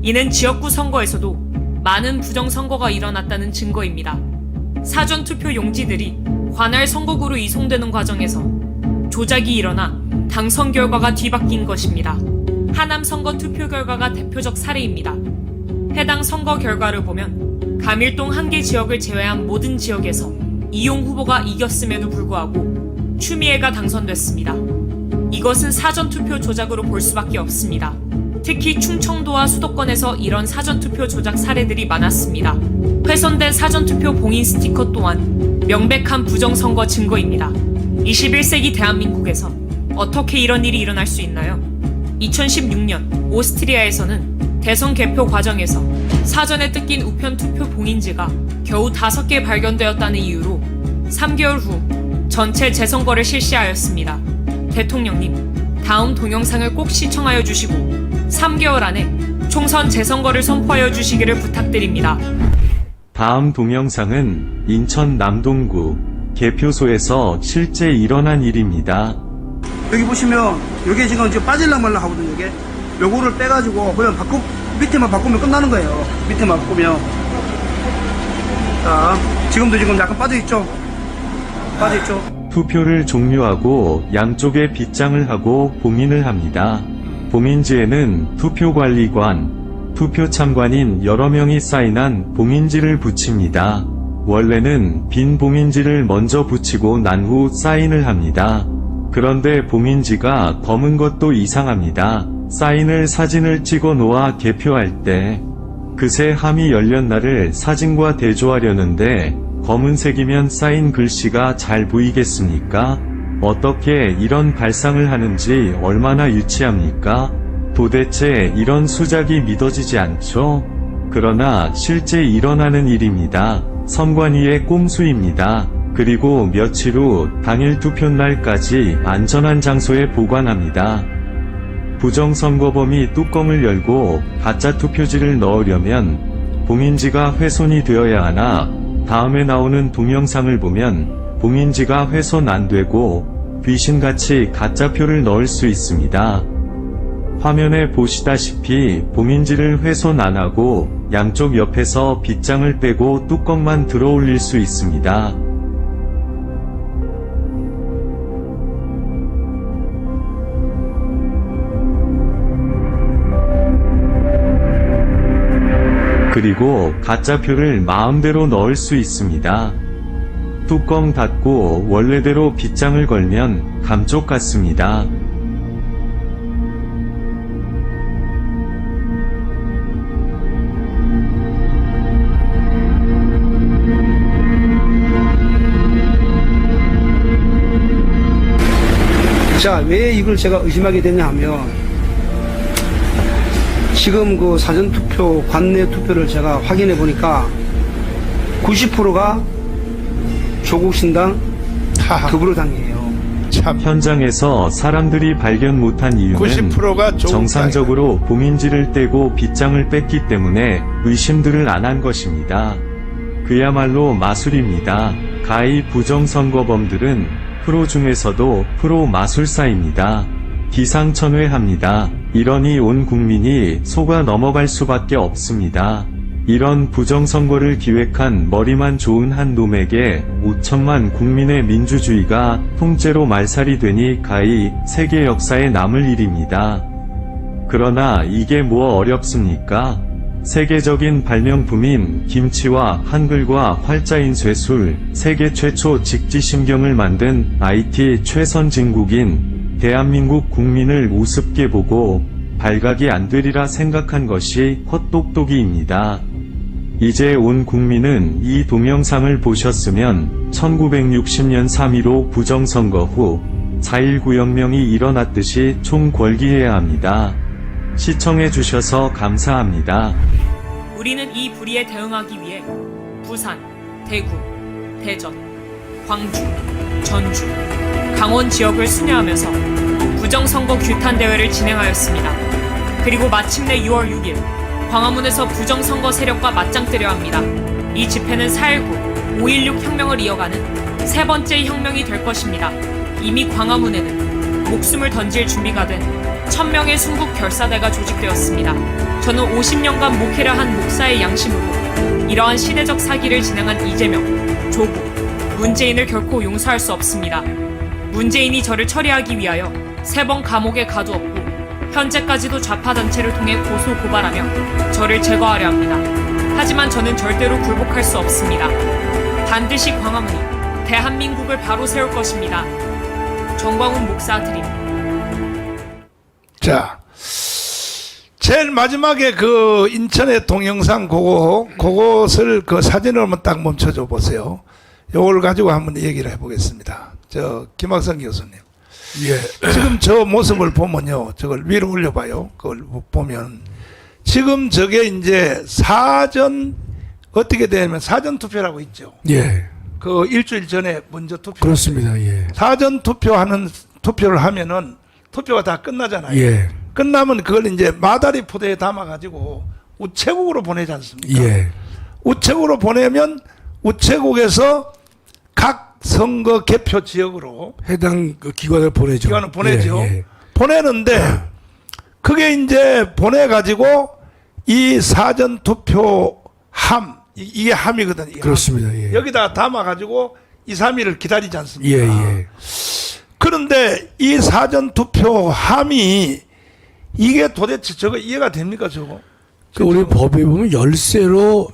이는 지역구 선거에서도 많은 부정선거가 일어났다는 증거입니다. 사전투표 용지들이 관할 선거구로 이송되는 과정에서 조작이 일어나 당선 결과가 뒤바뀐 것입니다. 하남 선거 투표 결과가 대표적 사례입니다. 해당 선거 결과를 보면 감일동 한 개 지역을 제외한 모든 지역에서 이용 후보가 이겼음에도 불구하고 추미애가 당선됐습니다. 이것은 사전투표 조작으로 볼 수밖에 없습니다. 특히 충청도와 수도권에서 이런 사전투표 조작 사례들이 많았습니다. 훼손된 사전투표 봉인 스티커 또한 명백한 부정선거 증거입니다. 21세기 대한민국에서 어떻게 이런 일이 일어날 수 있나요? 2016년 오스트리아에서는 대선 개표 과정에서 사전에 뜯긴 우편 투표 봉인지가 겨우 5개 발견되었다는 이유로 3개월 후 전체 재선거를 실시하였습니다. 대통령님, 다음 동영상을 꼭 시청하여 주시고 3개월 안에 총선 재선거를 선포하여 주시기를 부탁드립니다. 다음 동영상은 인천 남동구 개표소에서 실제 일어난 일입니다. 여기 보시면 이게 지금 빠질랑 말랑 하거든요. 이게 요거를 빼가지고 그냥 밑에만 바꾸면 끝나는 거예요. 밑에만 바꾸면. 자, 지금도 지금 약간 빠져있죠? 빠져있죠? 투표를 종료하고 양쪽에 빗장을 하고 봉인을 합니다. 봉인지에는 투표관리관, 투표참관인 여러 명이 사인한 봉인지를 붙입니다. 원래는 빈 봉인지를 먼저 붙이고 난 후 사인을 합니다. 그런데 봉인지가 검은 것도 이상합니다. 사인을 사진을 찍어 놓아 개표할 때 그새 함이 열린 날을 사진과 대조하려는데 검은색이면 사인 글씨가 잘 보이겠습니까? 어떻게 이런 발상을 하는지 얼마나 유치합니까? 도대체 이런 수작이 믿어지지 않죠? 그러나 실제 일어나는 일입니다. 선관위의 꼼수입니다. 그리고 며칠 후 당일 투표날까지 안전한 장소에 보관합니다. 부정선거범이 뚜껑을 열고 가짜 투표지를 넣으려면 봉인지가 훼손이 되어야 하나 다음에 나오는 동영상을 보면 봉인지가 훼손 안 되고 귀신같이 가짜표를 넣을 수 있습니다. 화면에 보시다시피 봉인지를 훼손 안 하고 양쪽 옆에서 빗장을 빼고 뚜껑만 들어 올릴 수 있습니다. 그리고 가짜표를 마음대로 넣을 수 있습니다. 뚜껑 닫고 원래대로 빗장을 걸면 감쪽 같습니다. 자, 왜 이걸 제가 의심하게 됐냐 하면 지금 그 사전투표, 관내 투표를 제가 확인해 보니까 90%가 조국신당 더불어당이에요. 참 현장에서 사람들이 발견 못한 이유는 90%가 정상적으로 봉인지를 떼고 빗장을 뺐기 때문에 의심들을 안 한 것입니다. 그야말로 마술입니다. 가히 부정선거범들은 프로 중에서도 프로 마술사입니다. 기상천외합니다. 이러니 온 국민이 속아 넘어갈 수밖에 없습니다. 이런 부정선거를 기획한 머리만 좋은 한 놈에게 5천만 국민의 민주주의가 통째로 말살이 되니 가히 세계 역사에 남을 일입니다. 그러나 이게 뭐 어렵습니까? 세계적인 발명품인 김치와 한글과 활자인 쇠술, 세계 최초 직지심경을 만든 IT 최선진국인 대한민국 국민을 우습게 보고 발각이 안 되리라 생각한 것이 헛똑똑이입니다. 이제 온 국민은 이 동영상을 보셨으면 1960년 3.15 부정선거 후 4.19 혁명이 일어났듯이 총궐기해야 합니다. 시청해주셔서 감사합니다. 우리는 이 불의에 대응하기 위해 부산, 대구, 대전, 광주, 전주, 강원 지역을 순회하면서 부정선거 규탄 대회를 진행하였습니다. 그리고 마침내 6월 6일 광화문에서 부정선거 세력과 맞짱뜨려 합니다. 이 집회는 4.19, 5.16 혁명을 이어가는 세 번째 혁명이 될 것입니다. 이미 광화문에는 목숨을 던질 준비가 된 1000명의 순국 결사대가 조직되었습니다. 저는 50년간 목회를 한 목사의 양심으로 이러한 시대적 사기를 진행한 이재명, 조국, 문재인을 결코 용서할 수 없습니다. 문재인이 저를 처리하기 위하여 3번 감옥에 가두었고 현재까지도 좌파단체를 통해 고소 고발하며 저를 제거하려 합니다. 하지만 저는 절대로 굴복할 수 없습니다. 반드시 광화문이 대한민국을 바로 세울 것입니다. 정광훈 목사 드림. 자, 제일 마지막에 그 인천의 동영상 그것을 그 사진을 한번 딱 멈춰줘 보세요. 요걸 가지고 한번 얘기를 해보겠습니다. 김학성 교수님. 예. 지금 저 모습을 보면요. 저걸 위로 올려봐요. 그걸 보면. 지금 저게 이제 어떻게 되냐면 사전투표라고 있죠. 예. 그 일주일 전에 먼저 투표. 그렇습니다. 예. 투표를 하면은 투표가 다 끝나잖아요. 예. 끝나면 그걸 이제 마다리 포대에 담아가지고 우체국으로 보내지 않습니까? 예. 우체국으로 보내면 우체국에서 각 선거 개표 지역으로 해당 그 기관을 보내죠. 기관을 보내죠. 예, 예. 보내는데 그게 이제 보내가지고 이 사전 투표함 이게 함이거든요. 이게 그렇습니다. 함. 예. 여기다 담아가지고 2, 3일을 기다리지 않습니까? 예, 예. 그런데 이 사전 투표함이 이게 도대체 저거 이해가 됩니까 저거? 그 우리 법에 보면 열쇠로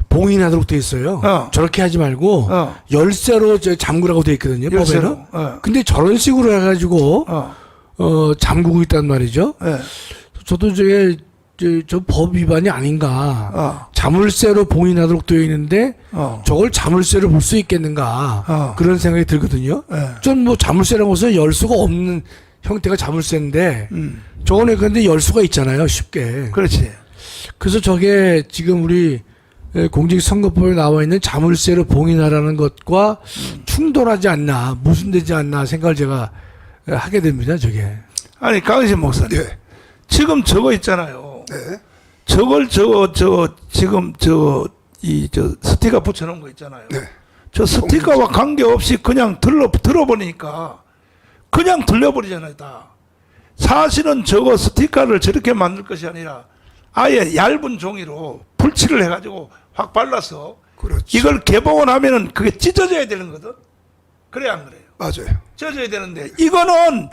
봉인하도록 돼 있어요. 저렇게 하지 말고 열쇠로 잠그라고 돼 있거든요. 열쇠로. 법에는. 근데 저런 식으로 해가지고 잠그고 있단 말이죠. 저도 저 법 위반이 아닌가. 자물쇠로 봉인하도록 되어 있는데 저걸 자물쇠로 볼 수 있겠는가 그런 생각이 들거든요. 전 뭐 자물쇠라는 것은 열 수가 없는 형태가 자물쇠인데 저거는 근데 열 수가 있잖아요. 쉽게. 그렇지. 그래서 저게 지금 우리 공직선거법에 나와 있는 자물쇠로 봉인하라는 것과 충돌하지 않나, 모순되지 않나 생각을 제가 하게 됩니다. 저게. 아니 강신 목사님, 네. 지금 저거 있잖아요. 네. 저걸 지금 스티커 붙여놓은 거 있잖아요. 네. 저 스티커와 관계없이 그냥 들어버리니까 그냥 들려버리잖아요. 다. 사실은 저거 스티커를 저렇게 만들 것이 아니라 아예 얇은 종이로 불칠을 해가지고 확 발라서 그렇죠. 이걸 개봉을 하면은 그게 찢어져야 되는 거든. 그래 안 그래요? 맞아요. 찢어져야 되는데 이거는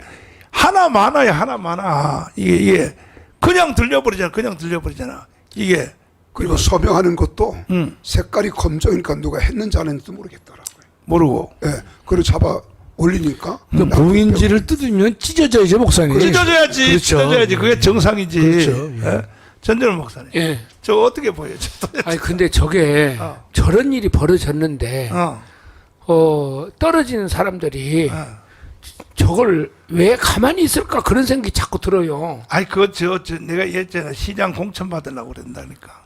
하나 많아요. 이게 그냥 들려버리잖아. 이게 그리고 서명하는 것도 색깔이 검정이니까 누가 했는지 안 했는지 모르겠더라고요. 모르고 예. 그걸 잡아 올리니까 그 봉인지를 뜯으면 찢어져야죠, 목사님. 찢어져야지. 그렇죠. 찢어져야지. 그게 정상이지. 그렇죠. 예. 예? 전재원 목사님. 예. 저 어떻게 보여요? 아니 근데 저게 저런 일이 벌어졌는데 떨어지는 사람들이 저걸 왜 가만히 있을까 그런 생각이 자꾸 들어요. 아이 그거 저 내가 예전에 시장 공천 받으려고 그런다니까.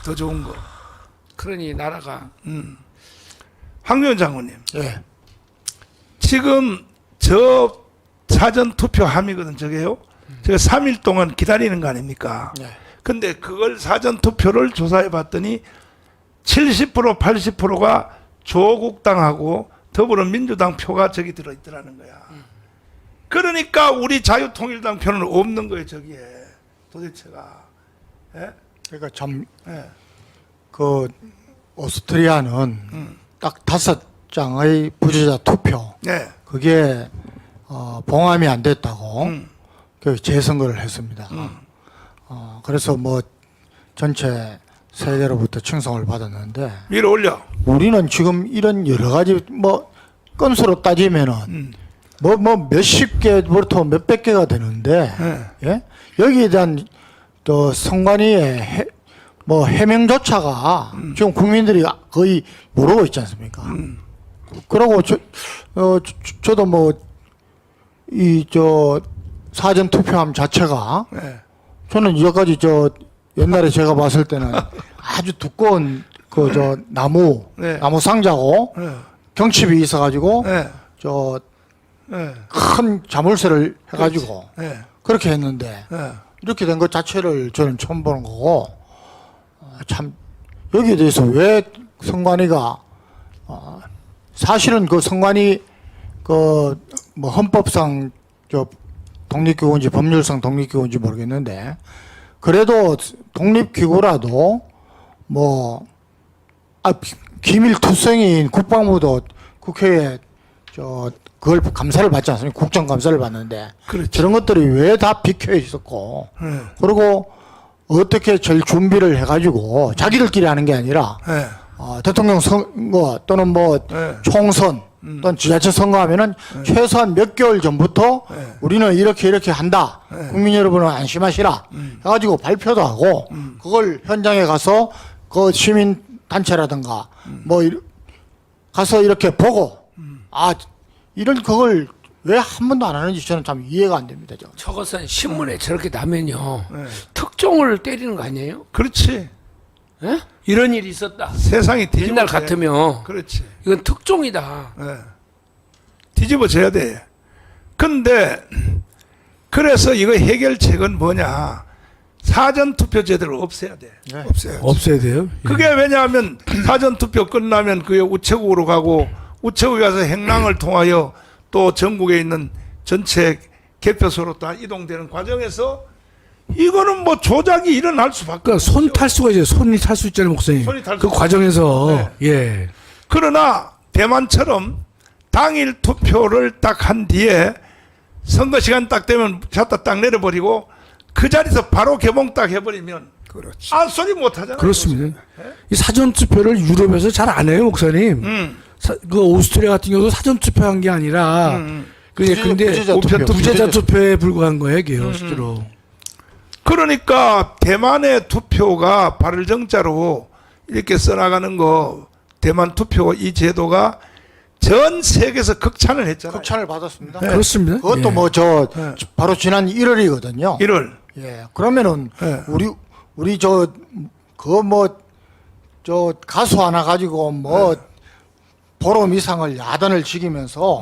더 좋은 거. 그러니 나라가 황교안 장군님. 예. 지금 저 사전 투표 함이거든 저게요. 제가 3일 동안 기다리는 거 아닙니까? 네. 근데 그걸 사전 투표를 조사해 봤더니 70% 80%가 조국당하고 더불어민주당 표가 저기 들어 있더라는 거야. 그러니까 우리 자유통일당 표는 없는 거예요, 저기에. 도대체가. 예? 그러니까 참 예. 그 오스트리아는 딱 5장의 부재자 투표 예. 그게 봉함이 안 됐다고 그 재선거를 했습니다. 그래서 뭐 전체 세계로부터 칭송을 받았는데 위로 올려. 우리는 지금 이런 여러 가지 뭐 건수로 따지면은 뭐 몇십 개부터 몇백 개가 되는데 예? 여기에 대한 또 선관위의 뭐 해명조차가 지금 국민들이 거의 모르고 있지 않습니까? 그러고 저도 뭐 이 사전 투표함 자체가 예. 저는 여기까지 옛날에 제가 봤을 때는 아주 두꺼운 나무 네. 나무 상자고 예. 경칩이 있어가지고 예. 큰 예. 자물쇠를 해가지고 예. 그렇게 했는데 예. 이렇게 된 것 자체를 저는 처음 보는 거고 참 여기에 대해서 왜 선관위가 사실은 그 선관위 뭐 헌법상 독립기구인지 법률상 독립기구인지 모르겠는데 그래도 독립기구라도 뭐 기밀투성인 국방부도 국회에 그걸 감사를 받지 않습니까? 국정감사를 받는데 그렇죠. 저런 것들이 왜 다 비켜 있었고 예. 그리고 어떻게 제일 준비를 해가지고 자기들끼리 하는 게 아니라 예. 대통령 선거 또는 뭐 네. 총선 또는 지자체 선거하면은 최소한 몇 개월 전부터 우리는 이렇게 한다. 국민 여러분은 안심하시라. 해가지고 발표도 하고 그걸 현장에 가서 그 시민 단체라든가 뭐 가서 이렇게 보고 이런 그걸 왜 한 번도 안 하는지 저는 참 이해가 안 됩니다. 저것은 신문에 저렇게 나면요 특종을 때리는 거 아니에요? 그렇지. 예? 이런 일이 있었다. 세상이 뒤집어져야 옛날 같으면 그렇지. 이건 특종이다. 예. 뒤집어져야 돼. 근데 그래서 이거 해결책은 뭐냐? 사전 투표 제도를 없애야 돼. 없어요. 없어야 돼요. 그게 왜냐하면 사전 투표 끝나면 그게 우체국으로 가고 우체국에 가서 행랑을 통하여 또 전국에 있는 전체 개표소로 다 이동되는 과정에서 이거는 뭐 조작이 일어날 수밖에 그러니까 없죠. 손 탈 수가 있어요. 손이 탈 수 있잖아요, 목사님. 손이 탈 그 수 과정에서 예. 그러나 대만처럼 당일 투표를 딱 한 뒤에 선거 시간 딱 되면 샷다 딱 내려버리고 그 자리에서 바로 개봉 딱 해버리면 그렇지. 소리 못 하잖아요. 그렇습니다. 이 사전 투표를 유럽에서 잘 안 해요, 목사님. 그 오스트리아 같은 경우도 사전 투표한 게 아니라 근데 부재자 투표에 불과한 거예요, 이게요, 실제로. 그러니까 대만의 투표가 발을정자로 이렇게 써나가는 거 대만 투표 이 제도가 전 세계에서 극찬을 했잖아요. 극찬을 받았습니다. 그렇습니다. 그것도 예. 뭐 바로 지난 1월이거든요. 1월. 예. 그러면은 예. 우리 가수 하나 가지고 보름 이상을 야단을 지기면서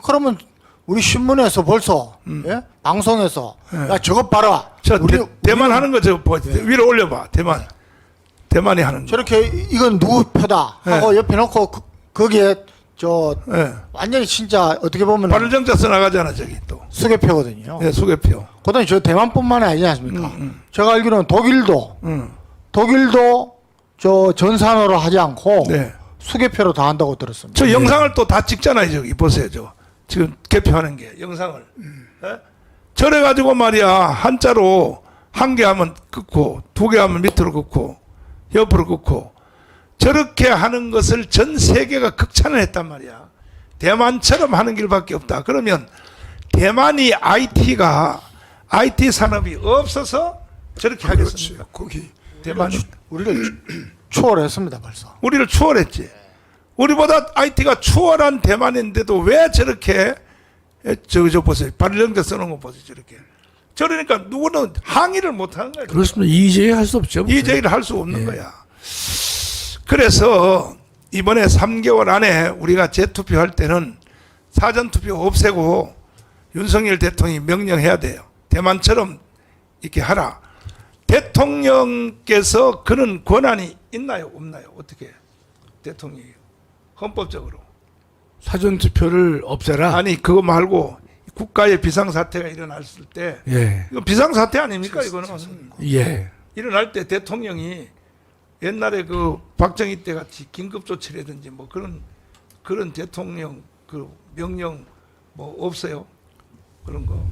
그러면 우리 신문에서 벌써 예? 방송에서 야 저것 봐라. 대만 하는 거 저 위로 올려봐. 대만이 하는 거. 저렇게 이건 누구 표다 하고 옆에 놓고 거기에 예. 완전히 진짜 어떻게 보면 발을정자 써나가잖아 저기 또. 수개표거든요. 예, 수개표. 그다음에 저 대만뿐만이 아니지 않습니까? 제가 알기로는 독일도 저 전산으로 하지 않고 네. 수개표로 다 한다고 들었습니다. 저 영상을 또 다 찍잖아요 저기 보세요 저 지금 개표하는 게 영상을. 예? 저래 가지고 말이야 한자로 한 개 하면 긋고 두 개 하면 밑으로 긋고 옆으로 긋고 저렇게 하는 것을 전 세계가 극찬을 했단 말이야. 대만처럼 하는 길밖에 없다. 그러면 대만이 IT 산업이 없어서 저렇게 하겠습니까? 거기 대만이 우리를 초월했습니다 벌써. 우리를 추월했지. 우리보다 IT가 추월한 대만인데도 왜 저렇게 저 보세요. 발령자 쓰는 거 보세요. 저렇게. 저러니까 누구는 항의를 못 하는 거예요. 그렇습니다. 이의제기 할 수 없죠. 이 제기를 할 수 없는 거야. 그래서 이번에 3개월 안에 우리가 재투표할 때는 사전투표 없애고 윤석열 대통령이 명령해야 돼요. 대만처럼 이렇게 하라. 대통령께서 그런 권한이 있나요? 없나요? 어떻게 대통령이 헌법적으로. 사전투표를 없애라. 아니 그거 말고 국가에 비상사태가 일어났을 때 예. 이거 비상사태 아닙니까? 이거는 예. 일어날 때 대통령이 옛날에 그 박정희 때 같이 긴급조치라든지 뭐 그런 대통령 그 명령 뭐 없어요? 그런 거.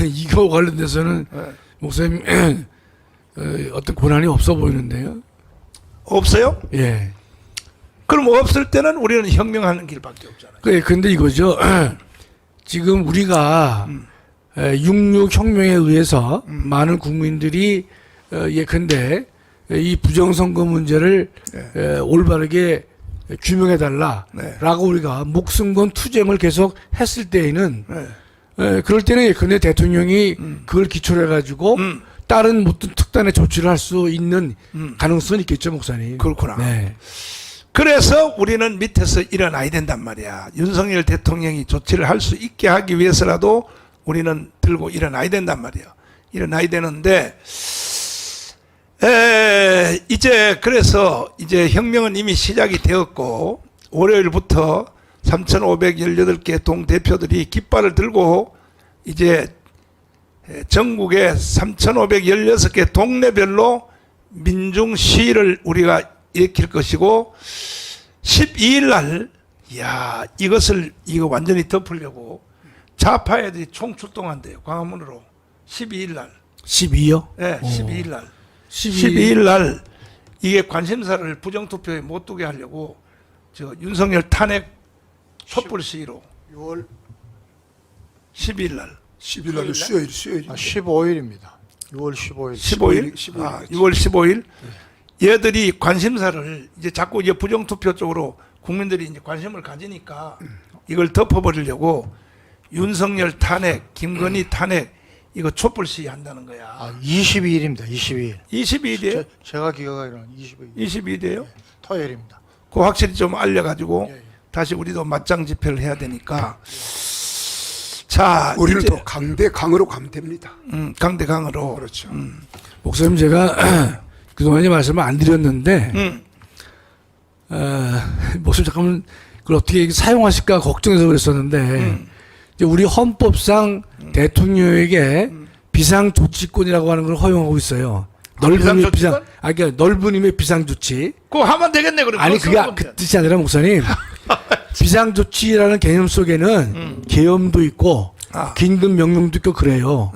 이거 관련돼서는 네. 목사님 어떤 권한이 없어 보이는데요. 없어요? 예. 그럼 없을 때는 우리는 혁명하는 길밖에 없잖아요. 근데 이거죠. 지금 우리가 66 혁명에 의해서 많은 국민들이 예컨대 이 부정선거 문제를 올바르게 규명해달라라고 네. 우리가 목숨 건 투쟁을 계속 했을 때에는 네. 그럴 때는 예컨대 대통령이 그걸 기초로 해가지고 다른 어떤 특단의 조치를 할 수 있는 가능성은 있겠죠, 목사님. 그렇구나. 네. 그래서 우리는 밑에서 일어나야 된단 말이야. 윤석열 대통령이 조치를 할 수 있게 하기 위해서라도 우리는 들고 일어나야 된단 말이야. 일어나야 되는데 이제 그래서 이제 혁명은 이미 시작이 되었고 월요일부터 3,518개 동대표들이 깃발을 들고 이제 전국의 3,516개 동네별로 민중 시위를 우리가 일으킬 것이고 12일 날 이거 완전히 덮으려고 좌파 애들이 총출동한대요. 광화문으로 12일 날. 12요? 네, 12일 날. 12일 12일 날 이게 관심사를 부정투표에 못 두게 하려고 저 윤석열 탄핵 촛불 시위로 6월 12일 날 10일 날 수요일 15일입니다. 6월 15일. 15일? 15일. 아, 6월 15일? 얘들이 관심사를 이제 자꾸 이제 부정투표 쪽으로 국민들이 이제 관심을 가지니까 이걸 덮어버리려고 윤석열 탄핵, 김건희 탄핵 이거 촛불 시위 한다는 거야. 22일입니다. 22일. 22일이에요? 제가 기억하기로는 22일. 22일이에요? 토요일입니다. 그거 확실히 좀 알려가지고 예, 예. 다시 우리도 맞짱 집회를 해야 되니까. 자, 우리는 이제, 또 강대강으로 가면 됩니다. 강대강으로. 그렇죠. 목사님 제가 그동안에 말씀을 안 드렸는데 목사님 잠깐만 그걸 어떻게 사용하실까 걱정해서 그랬었는데 이제 우리 헌법상 대통령에게 비상조치권이라고 하는 걸 허용하고 있어요. 비상조치권? 그러니까 넓은 의미의 비상조치. 그거 하면 되겠네. 그럼 아니 그게 그 뜻이 아니라 목사님 비상조치라는 개념 속에는 계엄도 있고 아. 긴급 명령도 있고 그래요.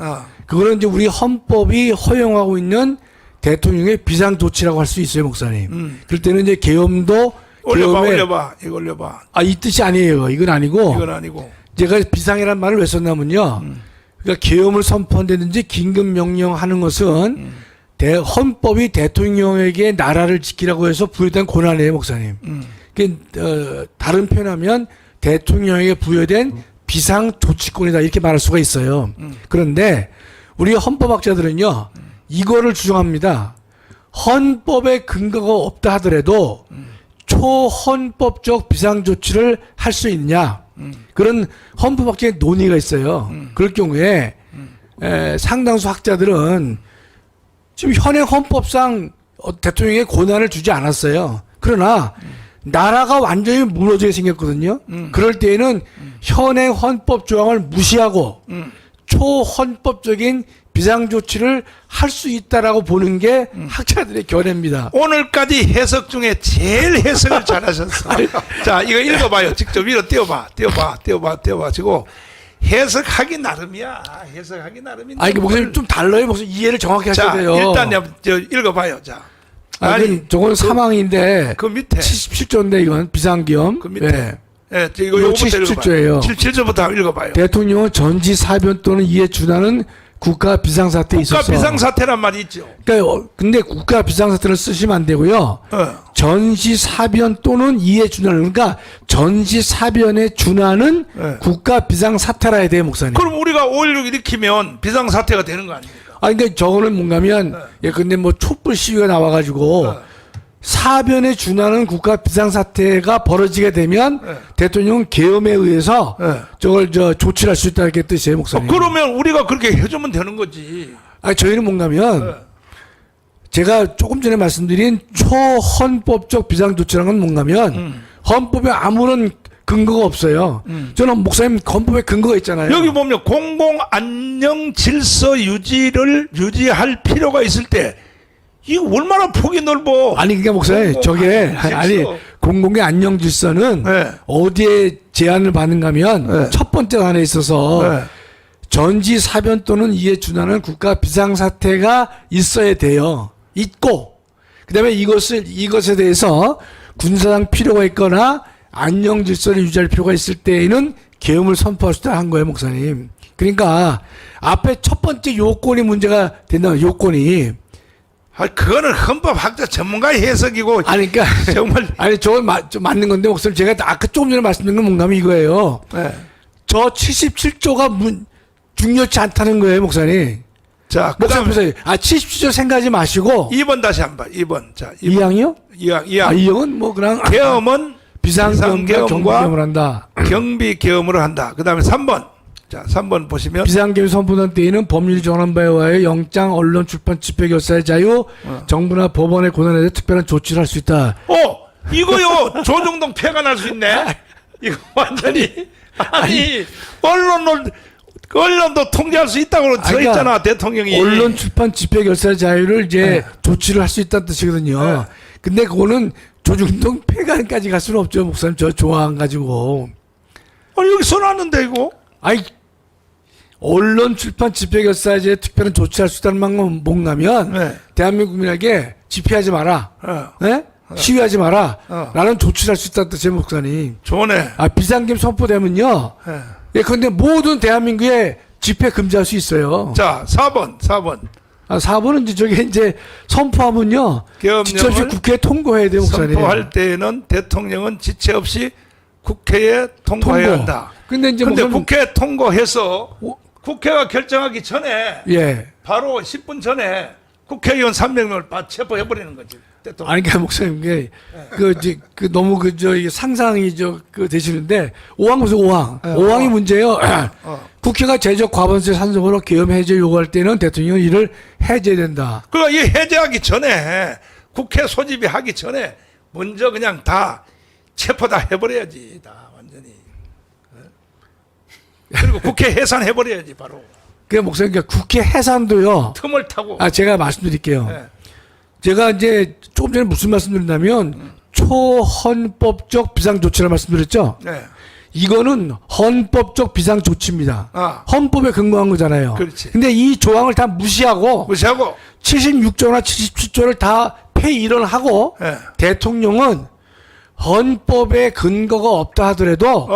그거는 이제 우리 헌법이 허용하고 있는 대통령의 비상조치라고 할 수 있어요, 목사님. 그럴 때는 이제 계엄도 올려봐. 이거 올려봐. 이 뜻이 아니에요. 이건 아니고 이건 아니고. 제가 비상이라는 말을 왜 썼냐면요. 그러니까 계엄을 선포한다든지 긴급 명령하는 것은 헌법이 대통령에게 나라를 지키라고 해서 부여된 권한이에요, 목사님. 다른 표현하면 대통령에게 부여된 비상조치권이다 이렇게 말할 수가 있어요. 그런데 우리 헌법학자들은요 이거를 주장합니다. 헌법에 근거가 없다 하더라도 초헌법적 비상조치를 할 수 있냐 그런 헌법학적인 논의가 있어요. 그럴 경우에 상당수 학자들은 지금 현행 헌법상 대통령에게 권한을 주지 않았어요. 그러나 나라가 완전히 무너지게 생겼거든요. 그럴 때에는 현행 헌법 조항을 무시하고 초헌법적인 비상조치를 할 수 있다라고 보는 게 학자들의 견해입니다. 오늘까지 해석 중에 제일 해석을 잘하셨어. 자, 이거 읽어봐요. 직접 위로 띄워봐지고 해석하기 나름이야. 해석하기 나름인데. 아니, 목사님 좀 달라요. 목사님 이해를 정확히 하셔야 자, 돼요. 일단 저 읽어봐요. 자, 저건 사망인데 그 밑에 77조인데 이건 비상기엄. 그 밑에. 이거 이거 요거부터 77조예요. 77조부터 읽어봐요. 대통령은 전지 사변 또는 이에 준하는 국가 비상사태 국가 있었어. 비상사태란 말이 있죠. 그러니까 근데 국가 비상사태를 쓰시면 안 되고요. 전시 사변 또는 이에 준하는 그러니까 전시 사변에 준하는 네. 국가 비상사태라 해야 돼요, 목사님. 그럼 우리가 5.16 일으키면 비상사태가 되는 거 아닙니까? 그러니까 저거는 뭔가면 예 근데 뭐 촛불 시위가 나와가지고 사변에 준하는 국가 비상사태가 벌어지게 되면 대통령 계엄에 의해서 저걸 조치를 할 수 있다 이렇게 뜻이에요, 목사님. 그러면 우리가 그렇게 해주면 되는 거지. 아니 저희는 뭔가면 제가 조금 전에 말씀드린 초헌법적 비상조치라는 건 뭔가면 헌법에 아무런 근거가 없어요. 저는 목사님 헌법에 근거가 있잖아요. 여기 보면 공공 안녕 질서 유지할 필요가 있을 때 이거 얼마나 폭이 넓어. 아니 그러니까 목사님 공공 저게 안녕 질서. 아니 공공의 안녕 질서는 네. 어디에 제한을 받는가면 네. 첫 번째 안에 있어서 네. 전지 사변 또는 이에 준하는 국가 비상사태가 있어야 돼요. 있고 그다음에 이것에 대해서 군사상 필요가 있거나 안녕 질서를 유지할 필요가 있을 때에는 계엄을 선포할 수 있다 한 거예요, 목사님. 그러니까 앞에 첫 번째 요건이 문제가 된다면 요건이 그거는 헌법학자 전문가의 해석이고 아니 그러니까 정말 아니 저건 좀 맞는 건데 목사님 제가 아까 조금 전에 말씀드린 건 뭔가 하면 이거예요. 네. 저 77조가 중요치 않다는 거예요, 목사님. 자, 목사님 그다음에 보세요. 77조 생각하지 마시고 2번 다시 한번 2번. 자, 2항이요? 2항. 이 형은 뭐 그냥 계엄은 비상계엄과 경비계엄을 한다. 경비 계엄으로 한다. 그다음에 3번. 자, 3번 보시면 비상계엄 선포된 때에는 법률 정한 바에 의하여 영장, 언론, 출판, 집회, 결사의 자유, 정부나 법원의 권한에 대해 특별한 조치를 할 수 있다. 이거요. 조정동 폐가 날 수 있네. 이거 완전히 아니 언론도 통제할 수 있다고 써 그러니까 있잖아, 대통령이. 언론, 출판, 집회, 결사의 자유를 이제 조치를 할 수 있다는 뜻이거든요. 근데 그거는 조중동 폐간까지 갈 수는 없죠, 목사님. 저 조항 가지고. 아니 여기 써놨는데 이거. 아니 언론, 출판, 집회, 결사에 특별한 조치할 수 있다는 건 뭔가면 네. 대한민국 국민에게 집회하지 마라, 어. 네? 시위하지 마라, 어. 라는 조치를 할 수 있다는 뜻이에요, 목사님. 좋네. 비상계엄 선포되면요. 네. 예, 근데 모든 대한민국에 집회 금지할 수 있어요. 자, 4번. 4번은 이제 선포하면요. 계엄령을 지체 없이 국회에 통과해야 돼요, 목사님. 선포할 때에는 대통령은 지체 없이 국회에 통과해야 통과. 한다. 근데 이제 근데 목사님- 국회에 통과해서 국회가 결정하기 전에 예. 바로 10분 전에 국회의원 300명을 체포해버리는 거지. 대통령. 아니, 그러니까 목사님, 너무 이게 상상이 되시는데, 5항 보세요, 5항. 5항이 문제예요. 국회가 제적 과반수 산정으로 계엄 해제 요구할 때는 대통령은 이를 해제해야 된다. 그러니까 이 해제하기 전에 국회 소집이 하기 전에 먼저 그냥 다 체포 다 해버려야지. 다 완전히. 그리고 국회 해산해버려야지 바로. 그 목사님, 그러니까 국회 해산도요. 틈을 타고. 제가 말씀드릴게요. 네. 제가 이제 조금 전에 무슨 말씀드렸냐면, 초헌법적 비상조치라는 말씀드렸죠? 네. 이거는 헌법적 비상조치입니다. 헌법에 근거한 거잖아요. 그렇지. 근데 이 조항을 다 무시하고 76조나 77조를 다 폐일원하고 네. 대통령은 헌법에 근거가 없다 하더라도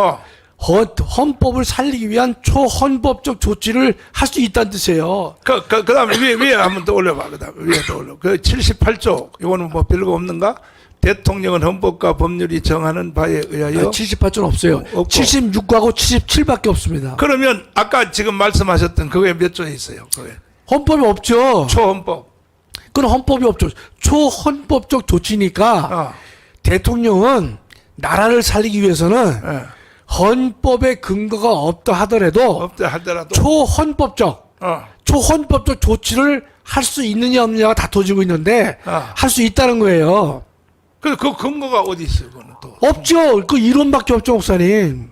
헌법을 살리기 위한 초헌법적 조치를 할 수 있다는 뜻이에요. 그 다음에 위에 한번 더 올려봐. 그 다음에 위에 더 올려. 그 78조, 이거는 뭐 별거 없는가? 대통령은 헌법과 법률이 정하는 바에 의하여. 78조는 없어요. 없고. 76하고 77밖에 없습니다. 그러면 아까 지금 말씀하셨던 그게 몇 조에 있어요? 그게. 헌법이 없죠. 초헌법. 그건 헌법이 없죠. 초헌법적 조치니까 대통령은 나라를 살리기 위해서는 헌법에 근거가 없다 하더라도 초헌법적 조치를 할 수 있느냐 없느냐가 다퉈지고 있는데 할 수 있다는 거예요. 그 근거가 어디 있어요? 그거는 또 없죠. 그 이론밖에 없죠, 목사님.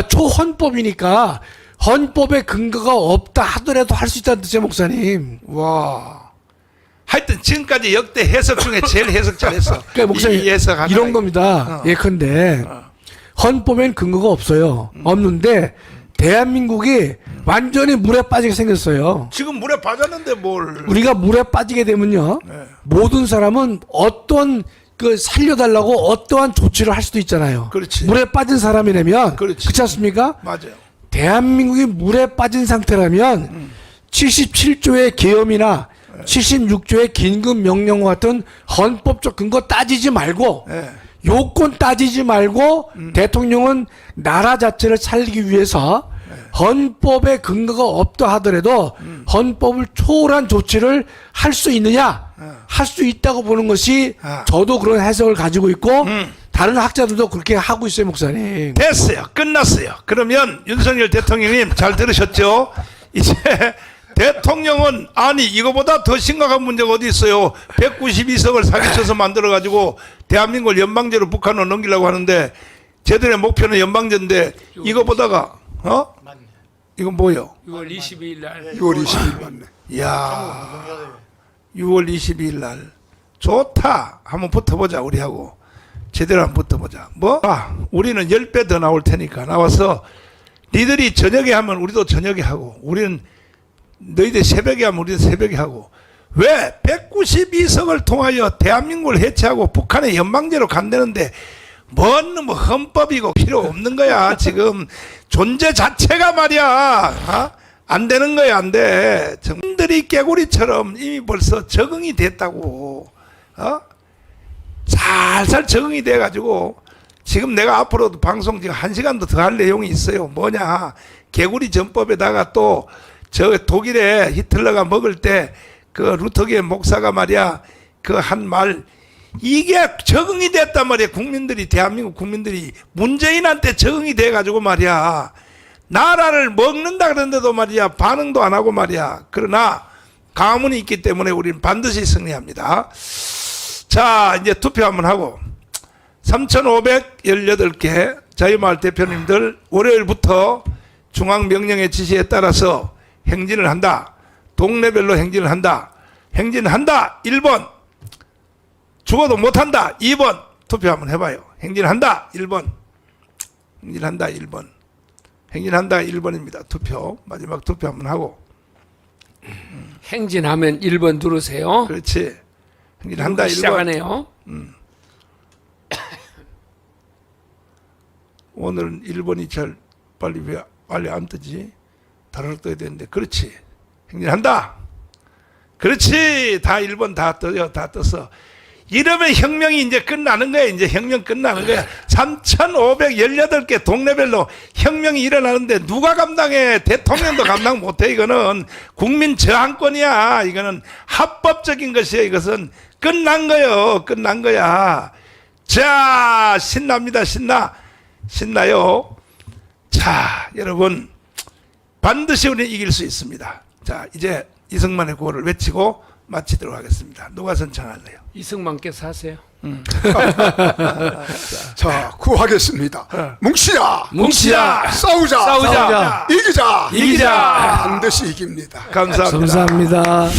초헌법이니까 헌법에 근거가 없다 하더라도 할 수 있다는 뜻이에요, 목사님. 와. 하여튼 지금까지 역대 해석 중에 제일 해석 잘했어. 그러니까 목사님 이 해석 하나. 이런 겁니다. 예컨대 헌법엔 근거가 없어요. 없는데 대한민국이 완전히 물에 빠지게 생겼어요. 지금 물에 빠졌는데 뭘. 우리가 물에 빠지게 되면요. 모든 사람은 어떤 살려달라고 어떠한 조치를 할 수도 있잖아요. 그렇지. 물에 빠진 사람이라면. 그렇지. 그렇지 않습니까? 맞아요. 대한민국이 물에 빠진 상태라면 77조의 계엄이나 76조의 긴급 명령과 같은 헌법적 근거 따지지 말고 예. 요건 따지지 말고 대통령은 나라 자체를 살리기 위해서 헌법에 근거가 없다 하더라도 헌법을 초월한 조치를 할 수 있느냐? 할 수 있다고 보는 것이 저도 그런 해석을 가지고 있고 다른 학자들도 그렇게 하고 있어요, 목사님. 됐어요. 끝났어요. 그러면 윤석열 대통령님 잘 들으셨죠? 이제 대통령은 아니 이거보다 더 심각한 문제가 어디 있어요. 192석을 사기쳐서 만들어가지고 대한민국을 연방제로 북한으로 넘기려고 하는데 쟤들의 목표는 연방제인데 이거보다가 이건 뭐요? 6월 22일 날 6월 20일 맞네. 이야 6월 22일 날 좋다. 한번 붙어보자 우리하고. 제대로 한번 붙어보자. 뭐? 우리는 10배 더 나올 테니까 나와서 니들이 저녁에 하면 우리도 저녁에 하고 우리는 너희들 새벽에 하면 우리도 새벽에 하고 왜 192석을 통하여 대한민국을 해체하고 북한의 연방제로 간다는데 뭔 뭐 헌법이고 필요 없는 거야. 지금 존재 자체가 말이야 안 되는 거야. 안 돼. 정들이 깨구리처럼 이미 벌써 적응이 됐다고. 살살 적응이 돼가지고 지금 내가 앞으로도 방송 지금 1시간도 더 할 내용이 있어요. 뭐냐 개구리 전법에다가 또 저 독일에 히틀러가 먹을 때 그 루터기의 목사가 말이야 그 한 말 이게 적응이 됐단 말이야. 국민들이 대한민국 국민들이 문재인한테 적응이 돼가지고 말이야 나라를 먹는다 그러는데도 말이야 반응도 안 하고 말이야. 그러나 가문이 있기 때문에 우리는 반드시 승리합니다. 자 이제 투표 한번 하고 3,518개 자유마을 대표님들 월요일부터 중앙명령의 지시에 따라서 행진을 한다. 동네별로 행진을 한다. 행진한다 1번 죽어도 못한다 2번 투표 한번 해봐요. 행진한다 1번 행진한다 1번 행진한다 1번입니다. 투표 마지막 투표 한번 하고 행진하면 1번 누르세요. 그렇지. 행진한다 1번 시작하네요. 오늘은 1번이 제일 왜 빨리 안 뜨지? 다르게 떠야 되는데 그렇지. 행진한다. 그렇지. 다 1번 다 떠요. 다 떴어. 이러면 혁명이 이제 끝나는 거야. 이제 혁명 끝나는 거야. 3,518개 동네별로 혁명이 일어나는데 누가 감당해? 대통령도 감당 못해. 이거는 국민 저항권이야. 이거는 합법적인 것이야. 이것은 끝난 거요. 끝난 거야. 자, 신납니다. 신나요. 자, 여러분 반드시 우리는 이길 수 있습니다. 자, 이제 이승만의 구호를 외치고 마치도록 하겠습니다. 누가 선창할래요? 이승만께서 하세요. 자, 구하겠습니다. 뭉치자! 뭉치자! 싸우자! 싸우자! 이기자! 이기자! 반드시 이깁니다. 감사합니다. 감사합니다.